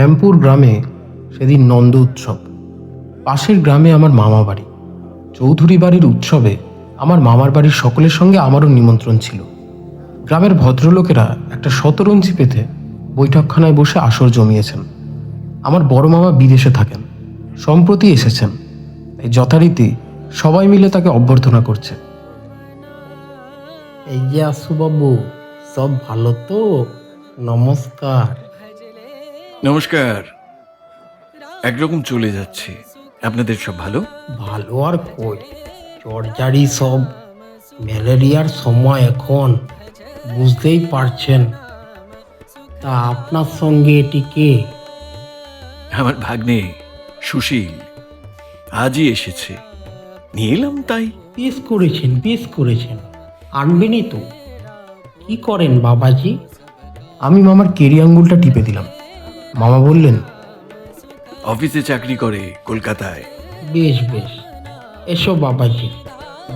শ্যামপুর গ্রামে সেদিন নন্দ উৎসব। পাশের গ্রামে আমার মামা বাড়ি। চৌধুরী বাড়ির উৎসবে আমার মামার বাড়ির সকলের সঙ্গে আমারও নিমন্ত্রণ ছিল। গ্রামের ভদ্রলোকেরা একটা শতরঞ্জি পেতে বৈঠকখানায় বসে আসর জমিয়েছেন। আমার বড় মামা বিদেশে থাকেন, সম্প্রতি এসেছেন, তাই যথারীতি সবাই মিলে তাকে অভ্যর্থনা করছে। এই যে আসুবাবু, সব ভালো তো? নমস্কার। নমস্কার। একরকম চলে যাচ্ছে। আপনাদের সব ভালো? ভালো আর কই, চড়জাড়ি সব। ম্যালেরিয়ার সময় এখন, বুঝতেই পারছেন। তা আপনার সঙ্গে এটি কে? আমার ভাগ্নে সুশীল আজই এসেছে, নিয়ে এলাম তাই। বেশ করেছেন, আনবেনই তো। কি করেন বাবাজি? আমি মামার কেরি আঙ্গুলটা টিপে দিলাম। মামা বললেন, অফিসে চাকরি করে কলকাতায়। বেশ, এসো বাবাজি,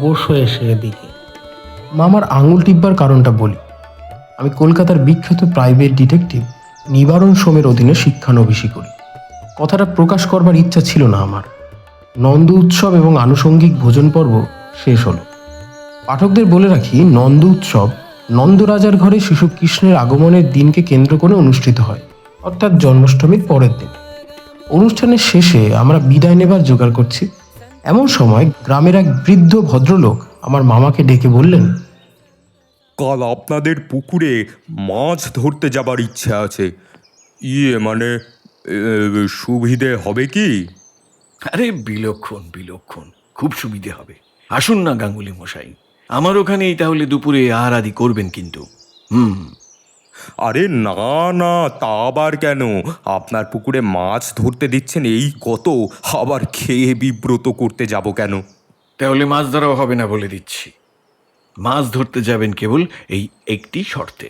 বসো এসে এদিকে। মামার আঙুল টিপবার কারণটা বলি। আমি কলকাতার বিখ্যাত প্রাইভেট ডিটেকটিভ নিবারণ সোমের অধীনে শিক্ষানবিশি করি। কথাটা প্রকাশ করবার ইচ্ছা ছিল না আমার। নন্দ উৎসব এবং আনুষঙ্গিক ভোজন পর্ব শেষ হলো। পাঠকদের বলে রাখি, নন্দ উৎসব নন্দরাজার ঘরে শিশু কৃষ্ণের আগমনের দিনকে কেন্দ্র করে অনুষ্ঠিত হয়, অর্থাৎ জন্মাষ্টমীর পরের দিন। অনুষ্ঠানের শেষে আমরা বিদায় নেবার জোগাড় করছি, এমন সময় গ্রামের এক বৃদ্ধ ভদ্রলোক আমার মামাকে ডেকে বললেন, কাল আপনাদের পুকুরে মাছ ধরতে যাবার ইচ্ছা আছে। মানে সুবিধে হবে কি? আরে বিলক্ষণ, খুব সুবিধে হবে। আসুন না গাঙ্গুলি মশাই, আমার ওখানেই তাহলে দুপুরে আহারাদি করবেন কিন্তু। আরে না, তা আবার কেন? আপনার পুকুরে মাছ ধরতে দিচ্ছেন এই কত, আবার খেয়ে বিব্রত করতে যাব কেন? তাহলে মাছ ধরাও হবে না বলে দিচ্ছি। মাছ ধরতে যাবেন কেবল এই একটি শর্তে।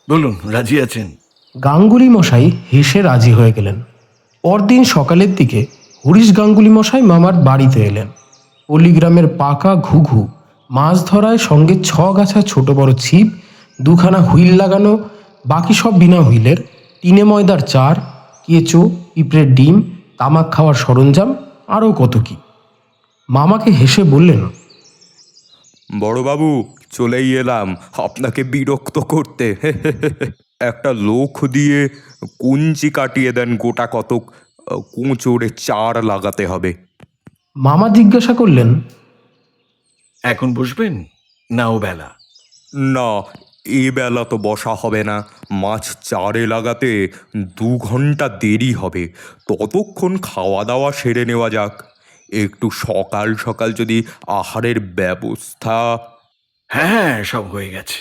বলুন, রাজি আছেন? গাঙ্গুলি মশাই হেসে রাজি হয়ে গেলেন। পরদিন সকালের দিকে হরিশ গাঙ্গুলি মশাই মামার বাড়িতে এলেন। পল্লীগ্রামের পাকা ঘুঘু মাছ ধরায়, সঙ্গে 6 গাছা ছোট বড় ছিপ, 2খানা হুইল লাগানো, বাকি সব বিনা হুইলের, টিনে ময়দার চার, কেঁচো, পিঁপড়ের ডিম, তামাক খাওয়ার সরঞ্জাম, আরও কত কি। মামাকে হেসে বললেন, বড়বাবু, চলেই এলাম আপনাকে বিরক্ত করতে। একটা লোক দিয়ে কুঞ্চি কাটিয়ে দেন গোটা কতক, কুঁচোড়ে চার লাগাতে হবে। মামা জিজ্ঞাসা করলেন, এখন বসবেন না ও বেলা? না, এ বেলা তো বসা হবে না। মাছ চারে লাগাতে 2 ঘন্টা দেরি হবে। ততক্ষণ খাওয়া দাওয়া সেরে নেওয়া যাক। একটু সকাল সকাল যদি আহারের ব্যবস্থা। হ্যাঁ, সব হয়ে গেছে।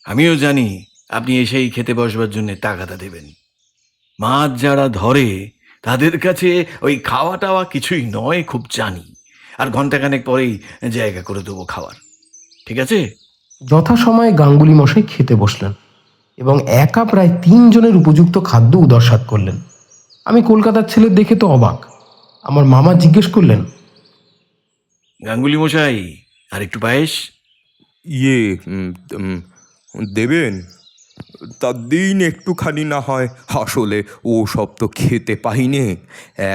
আমিও জানি আপনি এসেই খেতে বসবার জন্য তাগাদা দেবেন। মাছ যারা ধরে তাদের কাছে ওই খাওয়া টাওয়া কিছুই নয়, খুব জানি। আর ঘন্টাখানেক পরেই জায়গা করে দেবো খাওয়ার। ঠিক আছে? যথাসময়ে গাঙ্গুলি মশাই খেতে বসলেন এবং একা প্রায় 3 জনের উপযুক্ত খাদ্য উদরসাৎ করলেন। আমি কলকাতার ছেলে দেখে তো অবাক। আমার মামা জিজ্ঞেস করলেন, গাঙ্গুলি মশাই, আর একটু পায়েস? ইয়ে দেবেন? তা দিন একটুখানি না হয়। আসলে ও সব তো খেতে পাইনে,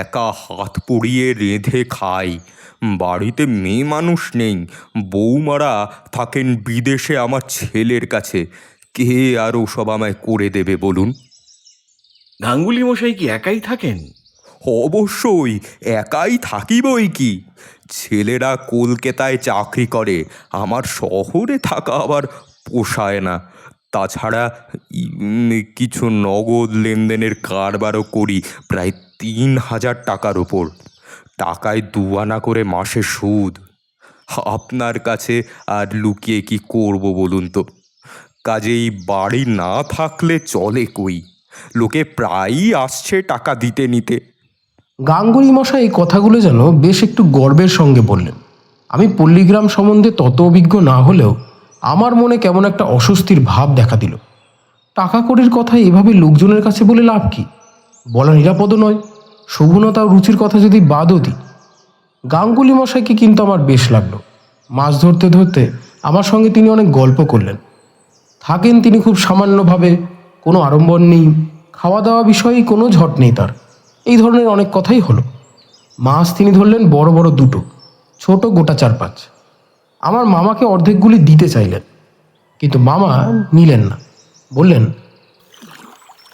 একা হাত পুড়িয়ে রেঁধে খাই। বাড়িতে মেয়ে মানুষ নেই, বৌমারা থাকেন বিদেশে আমার ছেলের কাছে। কে আর ওসব আমায় করে দেবে বলুন? গাঙ্গুলি মশাই কি একাই থাকেন? অবশ্যই একাই থাকি বই কি। ছেলেরা কলকাতায় চাকরি করে, আমার শহরে থাকা আবার পোষায় না। তাছাড়া কিছু নগদ লেনদেনের কারবারও করি, প্রায় 3,000 টাকার ওপর। টাকায় 2 আনা করে মাসে সুদ। আপনার কাছে আর লুকিয়ে কি করব বলুন তো? কাজেই বাড়ি না থাকলে চলে কই, লোকে প্রায়ই আসছে টাকা দিতে নিতে। গাঙ্গুলি মশাই এই কথাগুলো যেন বেশ একটু গর্বের সঙ্গে বললেন। আমি পল্লীগ্রাম সম্বন্ধে তত অভিজ্ঞ না হলেও আমার মনে কেমন একটা অস্বস্তির ভাব দেখা দিল। টাকা কড়ির কথা এভাবে লোকজনের কাছে বলে লাভ কি? বলা নিরাপদও নয়। শোভনতা ও রুচির কথা যদি বাদও দিই। গাঙ্গুলি মশাইকে কিন্তু আমার বেশ লাগলো। মাছ ধরতে ধরতে আমার সঙ্গে তিনি অনেক গল্প করলেন। থাকেন তিনি খুব সামান্যভাবে, কোনো আড়ম্বর নেই, খাওয়া দাওয়া বিষয়ে কোনো ঝট নেই তার। এই ধরনের অনেক কথাই হলো। মাছ তিনি ধরলেন বড় বড় দুটো, ছোট গোটা 4-5। আমার মামাকে অর্ধেকগুলি দিতে চাইলেন, কিন্তু মামা নিলেন না। বললেন,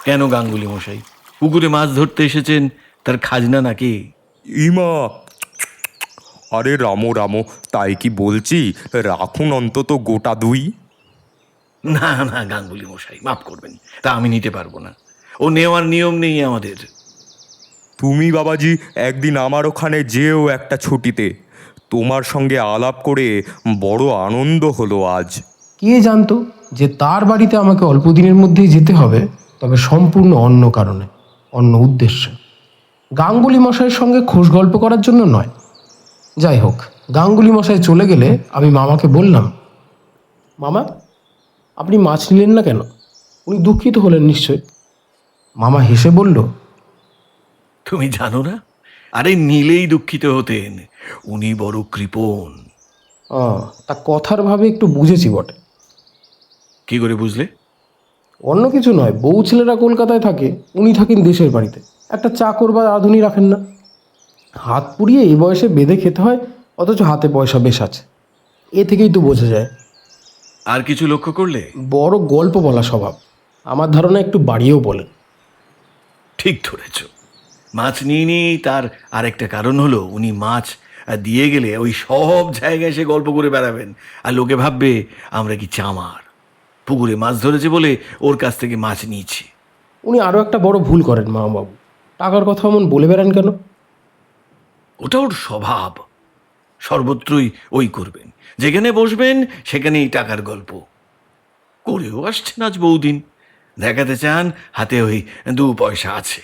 কেন গাঙ্গুলি মশাই, পুকুরে মাছ ধরতে এসেছেন, তার খাজনা নাকি? ইমা, আরে রামো রামো, তাই কি বলছি, রাখুন অন্তত গোটা 2। না না গাঙ্গুলি মশাই, মাফ করবেন, তা আমি নিতে পারবো না। ও নেওয়ার নিয়ম নেই আমাদের। তুমি বাবাজি একদিন আমার ওখানে যেও একটা ছুটিতে। তোমার সঙ্গে আলাপ করে বড় আনন্দ হলো আজ। কে জানতো যে তার বাড়িতে আমাকে অল্প দিনের মধ্যেই যেতে হবে, তবে সম্পূর্ণ অন্য কারণে, অন্য উদ্দেশ্যে। গাঙ্গুলি মশাইয়ের সঙ্গে খোশ গল্প করার জন্য নয়। যাই হোক, গাঙ্গুলি মশাই চলে গেলে আমি মামাকে বললাম, মামা, আপনি মাছ নিলেন না কেন? উনি দুঃখিত হলেন নিশ্চয়। মামা হেসে বলল, তুমি জানো না? আরে নিলেই দুঃখিত হতেন, উনি বড় কৃপণ। তা কথার ভাবে একটু বুঝেছি বটে। কি করে বুঝলে? অন্য কিছু নয়, বউ ছেলেরা কলকাতায় থাকে, উনি থাকেন দেশের বাড়িতে। একটা চাকর বা রাঁধুনি রাখেন না। হাত পুড়িয়ে এই বয়সে বেঁধে খেতে হয়, অথচ হাতে পয়সা বেশ আছে। এ থেকেই তো বোঝা যায়। আর কিছু লক্ষ্য করলে? বড় গল্প বলা স্বভাব। আমার ধারণা একটু বাড়িয়েও বলেন। ঠিক ধরেছ। মাছ নিয়ে নিয়েই তার আরেকটা কারণ হলো, উনি মাছ দিয়ে গেলে ওই সব জায়গায় এসে গল্প করে বেড়াবেন, আর লোকে ভাববে আমরা কি চামার। পুকুরে মাছ ধরেছে বলে ওর কাছ থেকে মাছ নিয়েছি। উনি আরও একটা বড় ভুল করেন মামাবাবু। টাকার কথা এমন বলে বেড়ান কেন? ওটা ওর স্বভাব। সর্বত্রই ওই করবেন, যেখানে বসবেন সেখানেই টাকার গল্প করেও আসছেন আজ বহুদিন। দেখাতে চান হাতে ওই 2 পয়সা আছে।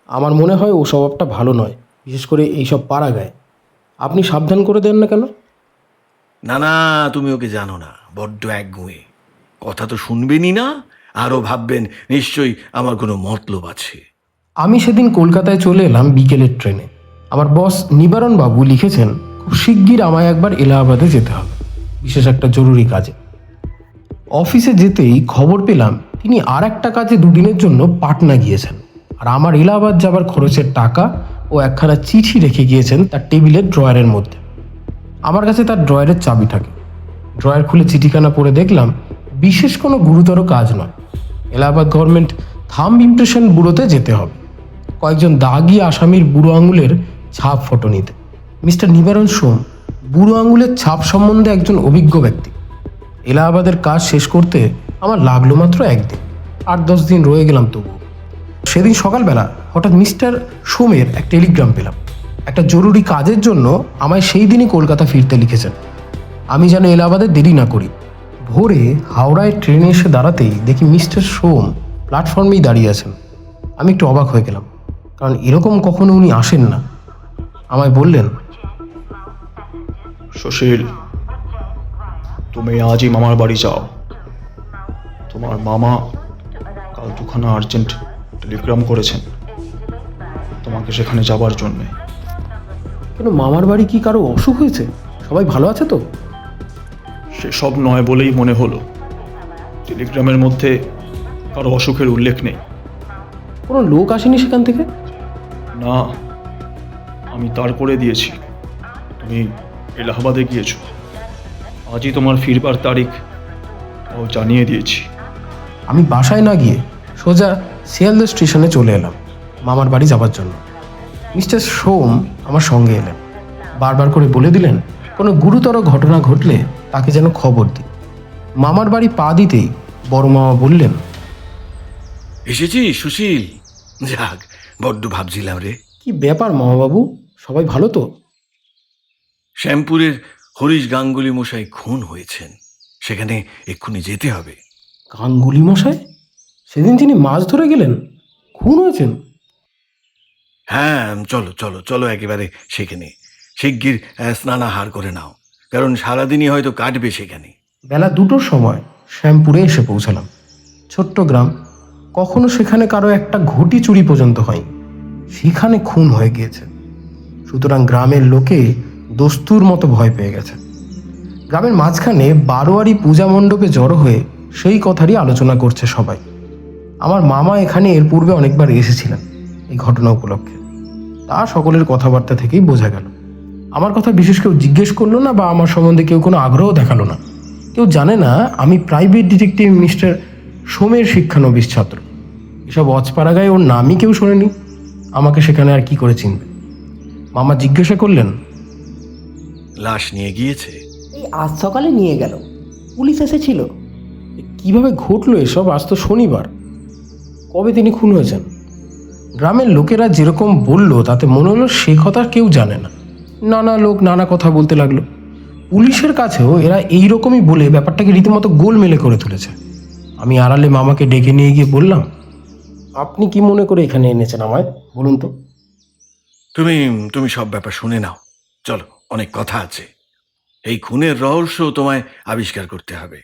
আমার মনে হয় ও স্বভাবটা ভালো নয়, বিশেষ করে এইসব পাড়া গায়ে। আপনি সাবধান করে দেন না কেন? না না, তুমি ওকে জানো না, বড্ড একগুঁয়ে। কথা তো শুনবেনই না, আরও ভাববেন নিশ্চয়ই আমার কোনো মতলব আছে। আমি সেদিন কলকাতায় চলে এলাম বিকেলের ট্রেনে। আমার বস নিবারণ বাবু লিখেছেন খুব শিগগির আমায় একবার এলাহাবাদে যেতে হবে, বিশেষ একটা জরুরি কাজে। অফিসে যেতেই খবর পেলাম তিনি আর একটা কাজে 2 দিনের জন্য পাটনা গিয়েছেন, আর আমার এলাহাবাদ যাবার খরচের টাকা ও একখানা চিঠি রেখে গিয়েছেন তার টেবিলের ড্রয়ারের মধ্যে। আমার কাছে তার ড্রয়ারের চাবি থাকে। ড্রয়ার খুলে চিঠিখানা পড়ে দেখলাম বিশেষ কোনো গুরুতর কাজ নয়। এলাহাবাদ গভর্নমেন্ট থাম্ব ইমপ্রেশন ব্যুরোতে যেতে হবে, কয়েকজন দাগি আসামির বুড়ো আঙুলের ছাপ ফটো নিতে। মিস্টার নিবারণ সোম বুড়ো আঙুলের ছাপ সম্বন্ধে একজন অভিজ্ঞ ব্যক্তি। এলাহাবাদের কাজ শেষ করতে আমার লাগলো মাত্র 1 দিন। 8-10 দিন রয়ে গেলাম তবু। সেদিন সকালবেলা হঠাৎ মিস্টার সোমের এক টেলিগ্রাম পেলাম। একটা জরুরি কাজের জন্য আমায় সেই দিনই কলকাতা ফিরতে লিখেছেন। আমি যেন এলাহাবাদে দেরি না করি। ভোরে হাওড়ায় ট্রেনে এসে দাঁড়াতেই দেখি মিস্টার সোম প্ল্যাটফর্মেই দাঁড়িয়ে আছেন। আমি একটু অবাক হয়ে গেলাম, কারণ এরকম কখনো উনি আসেন না। আমায় বললেন, সুশীল, তুমি আজই মামার বাড়ি যাও। তোমার মামা কাল 2খানা আর্জেন্ট টেলিগ্রাম করেছেন তোমাকে সেখানে যাবার জন্যে। কেন, মামার বাড়ি কি কারো অসুখ হয়েছে? সবাই ভালো আছে তো? সেসব নয় বলেই মনে হলো। টেলিগ্রামের মধ্যে কারো অসুখের উল্লেখ নেই। কোনো লোক আসেনি সেখান থেকে? না, আমি তার করে দিয়েছি। তুমি এলাহাবাদে গিয়েছো, আজই তোমার ফিরবার তারিখ ও জানিয়ে দিয়েছি। আমি বাসায় না গিয়ে সোজা শিয়ালদা স্টেশনে চলে এলাম মামার বাড়ি যাবার জন্য। মিস্টার সোম আমার সঙ্গে এলেন। বারবার করে বলে দিলেন কোনো গুরুতর ঘটনা ঘটলে তাকে যেন খবর দিই। মামার বাড়ি পা দিতেই বড় মামা বললেন, এসেছিস সুশীল? যাক, বড্ড ভাবছিলাম রে। কি ব্যাপার মামাবাবু, সবাই ভালো তো? শ্যামপুরের হরিশ গাঙ্গুলি মশাই খুন হয়েছেন, সেখানে এক্ষুনি যেতে হবে। গাঙ্গুলি মশাই? সেদিন তিনি মাছ ধরে গেলেন, খুন হয়েছেন? হ্যাঁ, চলো চলো চলো, একেবারে সেখানে শিগগির স্নানাহার করে নাও, কারণ সারাদিনই হয়তো কাটবে সেখানে। বেলা 2টোর সময় শ্যামপুরে এসে পৌঁছালাম। ছোট্ট গ্রাম, কখনো সেখানে কারো একটা ঘটি চুরি পর্যন্ত হয়নি, সেখানে খুন হয়ে গিয়েছে। সুতরাং গ্রামের লোকে দস্তুর মতো ভয় পেয়ে গেছে। গ্রামের মাঝখানে বারোয়ারি পূজা মণ্ডপে জড়ো হয়ে সেই কথারই আলোচনা করছে সবাই। আমার মামা এখানে এর পূর্বে অনেকবার এসেছিলেন এই ঘটনা উপলক্ষে। তা সকলের কথাবার্তা থেকেই বোঝা গেল। আমার কথা বিশেষ কেউ জিজ্ঞেস করলো না বা আমার সম্বন্ধে কেউ কোনো আগ্রহ দেখালো না। কেউ জানে না আমি প্রাইভেট ডিটেকটিভ মিস্টার সোমের শিক্ষানবিশ ছাত্র। এসব অজপাড়াগায় ওর নামই কেউ শোনেনি। আমাকে সেখানে আর কি করে চিনবে? মামা জিজ্ঞাসা করলেন, লাশ নিয়ে গিয়েছে? এই আজ সকালে নিয়ে গেল, পুলিশ এসেছিল। কিভাবে ঘটলো এসব? আজ তো শনিবার। কবে তিনি খুন হয়েছেন? গ্রামের লোকেরা যেরকম বলল তাতে মনে হলো সে কথা কেউ জানে না। নানা লোক নানা কথা বলতে লাগলো। পুলিশের কাছেও এরা এইরকমই বলে ব্যাপারটাকে রীতিমতো গোলমেলে করে তুলেছে। আমি আড়ালে মামাকে ডেকে নিয়ে গিয়ে বললাম, আপনি কি মনে করে এখানে এনেছেন আমায়, বলুন তো? তুমি তুমি সব ব্যাপার শুনে নাও। চলো, অনেক কথা আছে। এই খুনের রহস্য তোমায় আবিষ্কার করতে হবে।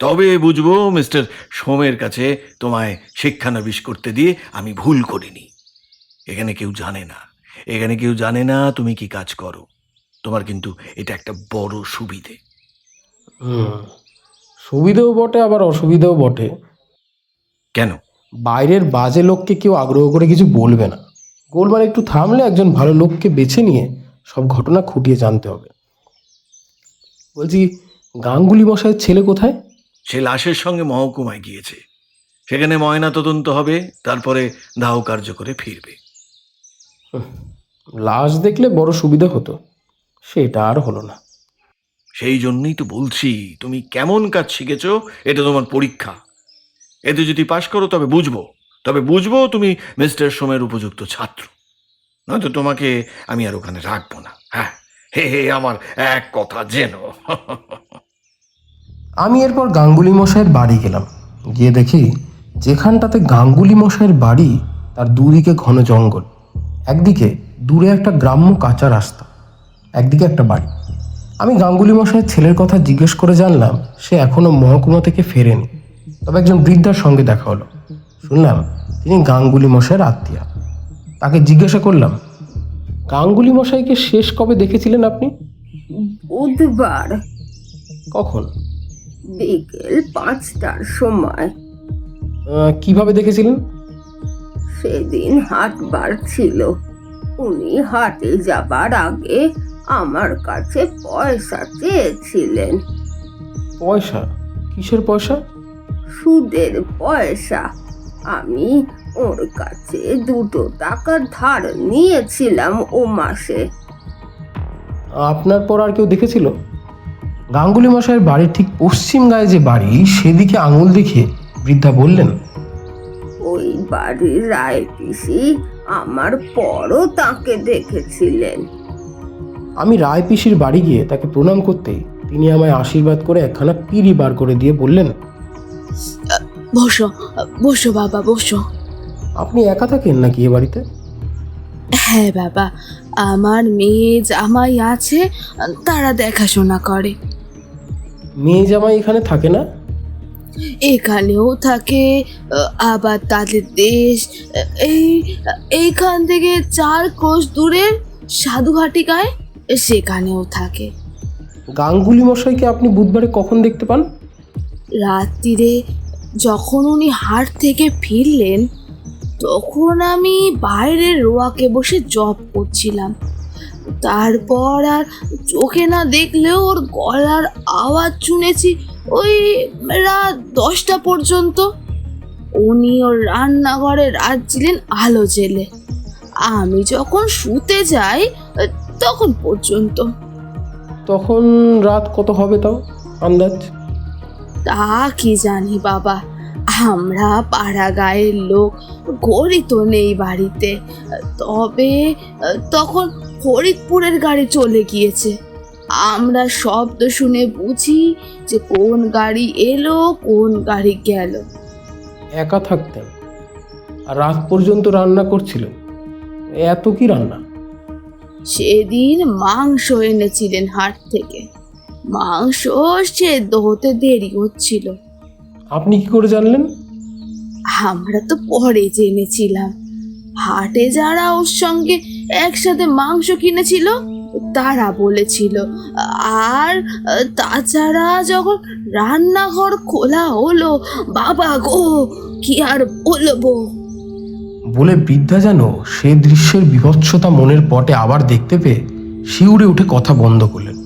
তবে বুঝবো মিস্টার সোমের কাছে তোমায় শিক্ষানবিশ করতে দিয়ে আমি ভুল করিনি। এখানে কেউ জানে না, এখানে কেউ জানে না তুমি কি কাজ করো। তোমার কিন্তু এটা একটা বড় সুবিধে। সুবিধেও বটে, আবার অসুবিধেও বটে। কেন? বাইরের বাজে লোককে কেউ আগ্রহ করে কিছু বলবে না। গোলমাল একটু থামলে একজন ভালো লোককে বেছে নিয়ে সব ঘটনা খুঁটিয়ে জানতে হবে। বলছি, গাঙ্গুলি মশাইয়ের ছেলে কোথায়? সে লাশের সঙ্গে মহকুমায় গিয়েছে। সেখানে ময়না তদন্ত হবে, তারপরে দাহ কার্য করে ফিরবে। লাশ দেখলে বড় সুবিধা হতো, সেটা আর হলো না। সেই জন্যই তো বলছি, তুমি কেমন কাজ শিখেছো এটা তোমার পরীক্ষা। এতে যদি পাশ করো তবে বুঝবো তুমি মিস্টার সোমের উপযুক্ত ছাত্র। নয়তো তোমাকে আমি আর ওখানে রাখবো না। হ্যাঁ, হে হে, আমার এক কথা যেন। আমি এরপর গাঙ্গুলি মশাইয়ের বাড়ি গেলাম। গিয়ে দেখি যেখানটাতে গাঙ্গুলি মশাইয়ের বাড়ি তার দুদিকে ঘন জঙ্গল। একদিকে দূরে একটা গ্রাম্য কাঁচা রাস্তা, একদিকে একটা বাড়ি। আমি গাঙ্গুলি মশাইয়ের ছেলের কথা জিজ্ঞেস করে জানলাম সে এখনো মহকুমা থেকে ফেরেনি। তবে একজন বৃদ্ধার সঙ্গে দেখা হলো। শুনলাম তিনি গাঙ্গুলি মশাইয়ের আত্মীয়া। তাকে জিজ্ঞাসা করলাম, গাঙ্গুলি মশাইকে শেষ কবে দেখেছিলেন আপনি? বুধবার কখন? বিকেল 5টার সময়। কিভাবে দেখেছিলেন? সেদিন হাটবার ছিল। উনি হাটে যাবার আগে আমার কাছে পয়সা চেয়েছিলেন। পয়সা? কিসের পয়সা? সুদের পয়সা। আমি ওর কাছে 2 টাকা ধার নিয়েছিলাম ও মাসে। আপনার পর আর কেউ দেখেছিল? গাঙ্গুলি মশাইয়ের বাড়ির ঠিক পশ্চিম গায়ে যে বাড়ি, সেদিকে আঙুল দেখিয়ে বৃদ্ধা বললেন, ওই বাড়ির রায় পিসি আমার পরও তাকে দেখেছিলেন। আমি রায় পিসির বাড়ি গিয়ে তাকে প্রণাম করতেই তিনি আমায় আশীর্বাদ করে একখানা পিঁড়ি বার করে দিয়ে বললেন, বসো বসো বাবা বসো। আপনি একা থাকেন নাকি এ বাড়িতে? হ্যাঁ বাবা, আমার মেয়ে জামাই আছে, তারা দেখাশোনা করে। মেয়ে জামাই এখানে থাকে না? এখানেও থাকে, আবার তাদের দেশ এই এইখান থেকে 4 ক্রোশ দূরের সাধুঘাটিকায়, সেখানেও থাকে। গাঙ্গুলি মশাইকে আপনি বুধবারে কখন দেখতে পান? রাত্রিরে যখন উনি হাট থেকে ফিরলেন, তখন আমি বাইরের রোয়াকে বসে জব করছিলাম। তারপর আর চোখে না দেখলেও ওর গলার আওয়াজ শুনেছি ওই রাত 10টা পর্যন্ত। উনি ওর রান্নাঘরে রাঁধছিলেন আলো জেলে। আমি যখন শুতে যাই তখন পর্যন্ত। তখন রাত কত হবে তাও আন্দাজ? তা কি জানি বাবা, আমরা পাড়া গায়ের লোক, ঘড়ি তো নেই বাড়িতে। তবে তখন ফরিদপুরের গাড়ি চলে গিয়েছে। আমরা শব্দ শুনে বুঝি যে কোন গাড়ি এলো কোন গাড়ি গেল। একা থাকতেন আর রাত পর্যন্ত রান্না করছিলেন? এত কি রান্না? সেদিন মাংস এনেছিলেন হাট থেকে। মাংস সেদ্ধ হতে দেরি হচ্ছিল। আপনি কি করে জানলেন? আমরা তো পরে জেনেছিলাম। হাটে যারা ওর সঙ্গে একসাথে মাংস কিনেছিল তারা বলেছিল। আর তাছাড়া যখন রান্নাঘর খোলা হলো, বাবা গো, কি আর বলবো। বলে বৃদ্ধা যেন সে দৃশ্যের বিভৎসতা মনের পটে আবার দেখতে পেয়ে শিউরে উঠে কথা বন্ধ করলেন।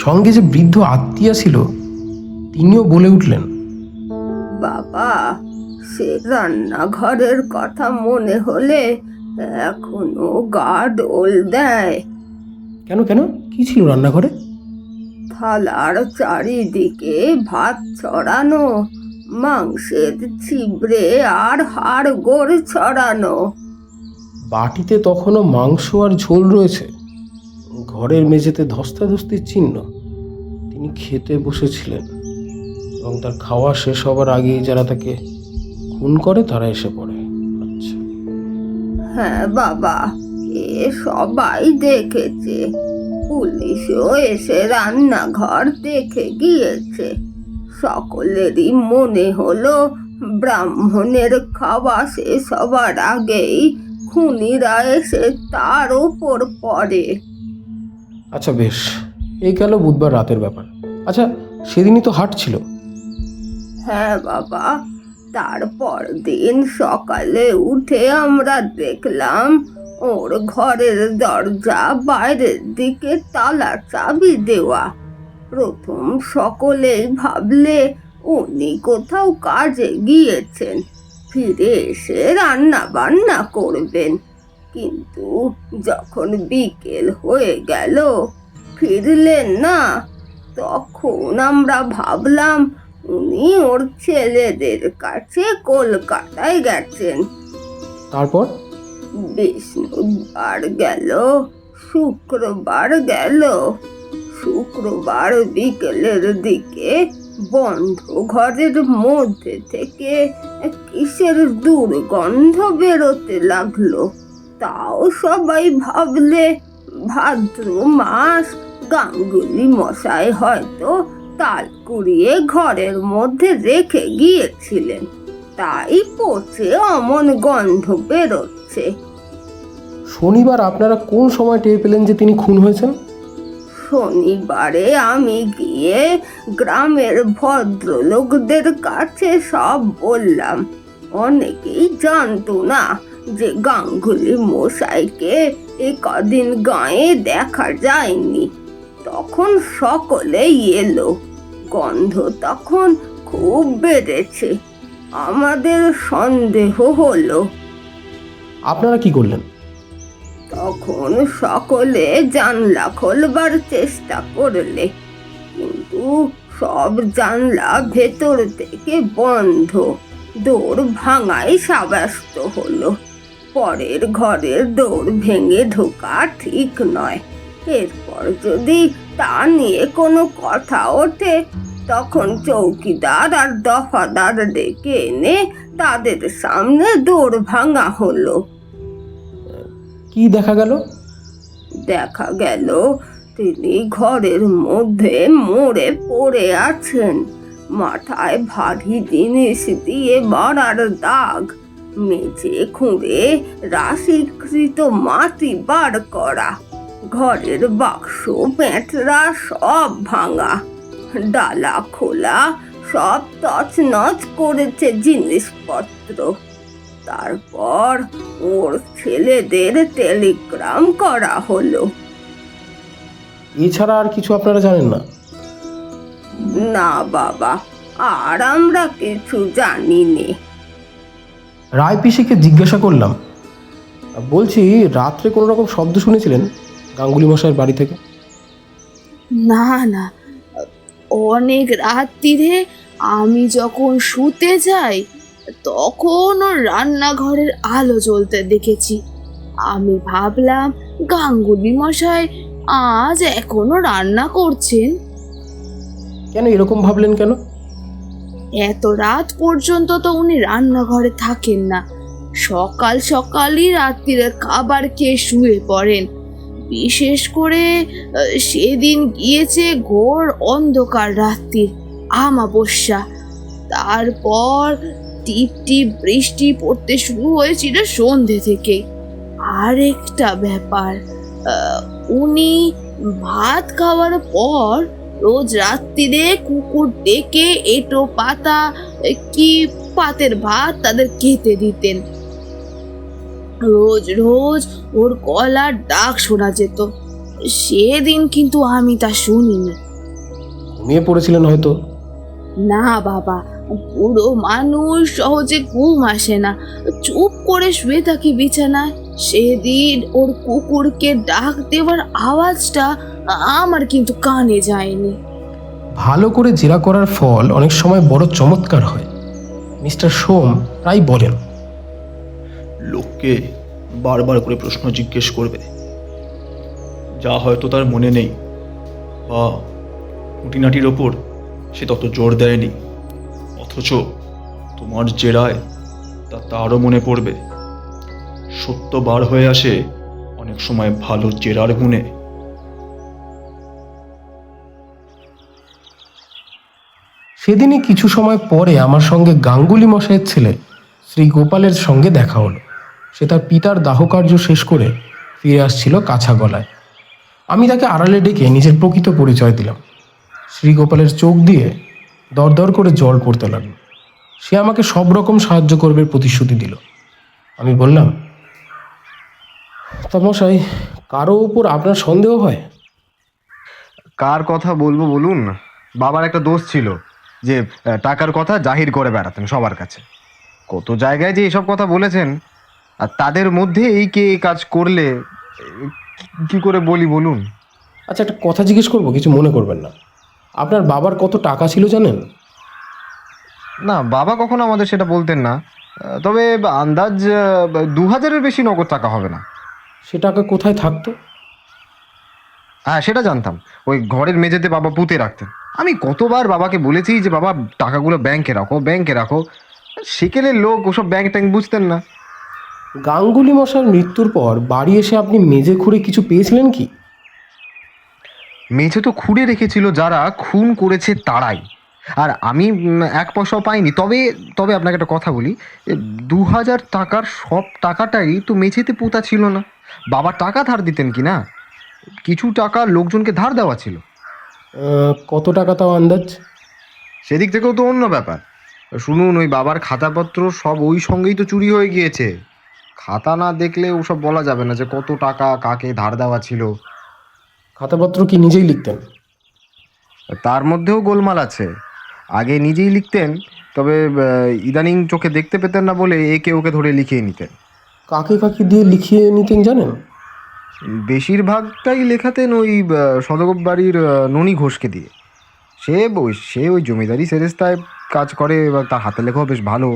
সঙ্গে যে বৃদ্ধ আত্মীয়া ছিল তিনিও বলে উঠলেন, বাবা, সে রান্নাঘরের কথা মনে হলে এখনো গা ডোল দেয়। কেন কেন কি ছিল রান্নাঘরে? থালার চারিদিকে ভাত ছড়ানো, মাংসের ছিবড়ে আর হাড়গোড় ছড়ানো। বাটিতে তখনও মাংস আর ঝোল রয়েছে। ঘরের মেঝেতে ধস্তাধস্তির চিহ্ন। তিনি খেতে বসেছিলেন এবং তার খাওয়া শেষ হবার আগেই যারা তাকে খুন করে তারা এসে পড়ে। আচ্ছা, হ্যাঁ বাবা, এ সবাই দেখেছে। পুলিশও এসে রান্নাঘর দেখে গিয়েছে। সকলেরই মনে হলো ব্রাহ্মণের খাওয়া শেষ হবার আগেই খুনিরা এসে তার ওপর পড়ে। আচ্ছা বেশ, এই গেল বুধবার রাতের ব্যাপার। আচ্ছা, সেদিনই তো হাট ছিল। হ্যাঁ বাবা, তারপর দিন সকালে উঠে আমরা দেখলাম ওর ঘরের দরজা বাইরের দিকে তালা চাবি দেওয়া। প্রথম সকলেই ভাবলে উনি কোথাও কাজে গিয়েছেন, ফিরে এসে রান্না বান্না করবেন। কিন্তু যখন বিকেল হয়ে গেল ফিরলেন না, তখন আমরা ভাবলাম উনি ওর ছেলেদের কাছে কলকাতায় গেছেন। তারপর বিষ্ণুবার গেল, শুক্রবার গেল। শুক্রবার বিকেলের দিকে বন্ধ ঘরের মধ্যে থেকে কিসের দুর্গন্ধ বেরোতে লাগলো। তাও সবাই ভাবলে ভাদ্র মাস, গাঙ্গুলি মশাই হয়তো তাল কুড়িয়ে ঘরের মধ্যে রেখে গিয়েছিলেন, তাই পচে অমন গন্ধ বেরোচ্ছে। শনিবার আপনারা কোন সময় টের পেলেন যে তিনি খুন হয়েছেন? শনিবারে আমি গিয়ে গ্রামের ভদ্রলোকদের কাছে সব বললাম। অনেকেই জানতো না যে গাঙ্গুলি মশাইকে এ কদিন গায়ে দেখা যায়নি। তখন সকলেই এলো। গন্ধ তখন খুব বেড়েছে। আমাদের সন্দেহ হলো। আপনারা কি করলেন? তখন সকলে জানলা খোলবার চেষ্টা করলে, কিন্তু সব জানলা ভেতর থেকে বন্ধ। দৌড় ভাঙাই সাব্যস্ত হলো। পরের ঘরের দৌড় ভেঙে ঢোকা ঠিক নয়। এরপর যদি তা নিয়ে কোনো কথা ওঠে, তখন চৌকিদার আর দফাদার ডেকে এনে তাদের সামনে দৌড় ভাঙা হলো। কি দেখা গেল? দেখা গেল তিনি ঘরের মধ্যে মরে পড়ে আছেন। মাথায় ভারী জিনিস দিয়ে মারার দাগ, মেঝে খুঁড়ে রাশিকৃত মাটি বার করা, ঘরের বাক্স পেঁটরা সব ভাঙা, ডালা খোলা, সব তছনছ করেছে জিনিসপত্র। তারপর ওর ছেলেদের টেলিগ্রাম করা হলো। এছাড়া আর কিছু আপনারা জানেন না? না বাবা, আর আমরা কিছু জানি নে। রায় পিসিকে জিজ্ঞাসা করলাম, বলছি রাত্রে কোনো রকম শব্দ শুনেছিলেন গাঙ্গুলি মশাইয়ের বাড়ি থেকে? না না, অনেক রাত্রিরে আমি যখন শুতে যাই তখন ওর রান্নাঘরের আলো জ্বলতে দেখেছি। আমি ভাবলাম গাঙ্গুলি মশাই আজ এখনো রান্না করছেন। কেন এরকম ভাবলেন কেন? এত রাত পর্যন্ত তো উনি রান্নাঘরে থাকেন না। সকাল সকালই রাত্রিরে খাবার খেয়ে শুয়ে পড়েন। বিশেষ করে সেদিন গিয়েছে ঘোর অন্ধকার রাত্রির আমাবস্যা। তারপর টিপ টিপ বৃষ্টি পড়তে শুরু হয়েছিল সন্ধে থেকে। আর একটা ব্যাপার, উনি ভাত খাওয়ার পর রোজ রাত্রিরে কুকুর ডেকে এঁটো পাতা কি পাতের ভাত তাদের খেতে দিতেন। রোজ রোজ ওর গলার ডাক শোনা যেত। সেদিন কিন্তু আমি তা শুনিনি। ঘুমিয়ে পড়েছিলেন হয়তো। না বাবা, বুড়ো মানুষ সহজে ঘুম আসে না, চুপ করে শুয়ে থাকি বিছানায়। সেদিন ওর কুকুরকে ডাক দেওয়ার আওয়াজটা আমার কিন্তু কানে যায়নি। ভালো করে জেরা করার ফল অনেক সময় বড় চমৎকার হয়। মিস্টার সোম প্রায় বলেন, লোককে বারবার করে প্রশ্ন জিজ্ঞেস করবে যা হয়তো তার মনে নেই, বা খুঁটিনাটির ওপর সে তত জোর দেয়নি, অথচ তোমার জেরায় তা তারও মনে পড়বে। সত্য বার হয়ে আসে অনেক সময় ভালো জেরার গুণে। সেদিনই কিছু সময় পরে আমার সঙ্গে গাঙ্গুলি মশাইয়ের ছেলে শ্রী গোপালের সঙ্গে দেখা হলো। সে তার পিতার দাহকার্য শেষ করে ফিরে আসছিল কাছা গলায়। আমি তাকে আড়ালে ডেকে নিজের প্রকৃত পরিচয় দিলাম। শ্রী গোপালের চোখ দিয়ে দরদর করে জল পড়তে লাগলো। সে আমাকে সব রকম সাহায্য করবে প্রতিশ্রুতি দিল। আমি বললাম, তা মশাই, কারো উপর আপনার সন্দেহ হয়? কার কথা বলবো বলুন? বাবার একটা দোষ ছিল যে টাকার কথা জাহির করে বেড়াতেন সবার কাছে। কত জায়গায় যে এসব কথা বলেছেন, আর তাদের মধ্যে এই কে এই কাজ করলে কি করে বলি বলুন? আচ্ছা, একটা কথা জিজ্ঞেস করবো, কিছু মনে করবেন না। আপনার বাবার কত টাকা ছিল জানেন? না, বাবা কখনো আমাদের সেটা বলতেন না, তবে আন্দাজ 2000-এর বেশি নগদ টাকা হবে না। সে টাকা কোথায় থাকতো? হ্যাঁ, সেটা জানতাম। ওই ঘরের মেঝেতে বাবা পুঁতে রাখতেন। আমি কতবার বাবাকে বলেছি যে বাবা টাকাগুলো ব্যাংকে রাখো, ব্যাংকে রাখো। সেকেলের লোক ওসব ব্যাংক ট্যাঙ্ক বুঝতেন না। গাঙ্গুলি মশার মৃত্যুর পর বাড়ি এসে আপনি মেজে খুঁড়ে কিছু পেয়েছিলেন কি? মেঝে তো খুঁড়ে রেখেছিল যারা খুন করেছে তারাই, আর আমি 1 পয়সাও পাইনি। তবে তবে আপনাকে একটা কথা বলি, 2000 টাকার সব টাকাটাই তো মেঝেতে পোতা ছিল না। বাবা টাকা ধার দিতেন কি না, কিছু টাকা লোকজনকে ধার দেওয়া ছিল। কত টাকা তাও আন্দাজ? সেদিক থেকেও তো অন্য ব্যাপার। শুনুন, ওই বাবার খাতাপত্র সব ওই সঙ্গেই তো চুরি হয়ে গিয়েছে। খাতা না দেখলে ওসব বলা যাবে না যে কত টাকা কাকে ধার দেওয়া ছিল। খাতাপত্র কি নিজেই লিখতেন? তার মধ্যেও গোলমাল আছে। আগে নিজেই লিখতেন, তবে ইদানিং চোখে দেখতে পেতেন না বলে একে ওকে ধরে লিখিয়ে নিতেন। কাকে কাকে দিয়ে লিখিয়ে নিতেন জানেন? বেশিরভাগটাই লেখাতেন ওই সদগোপ বাড়ির ননি ঘোষকে দিয়ে। সে ওই জমিদারি সেরেস্তায় কাজ করে, এবার তার হাতে লেখাও বেশ ভালো।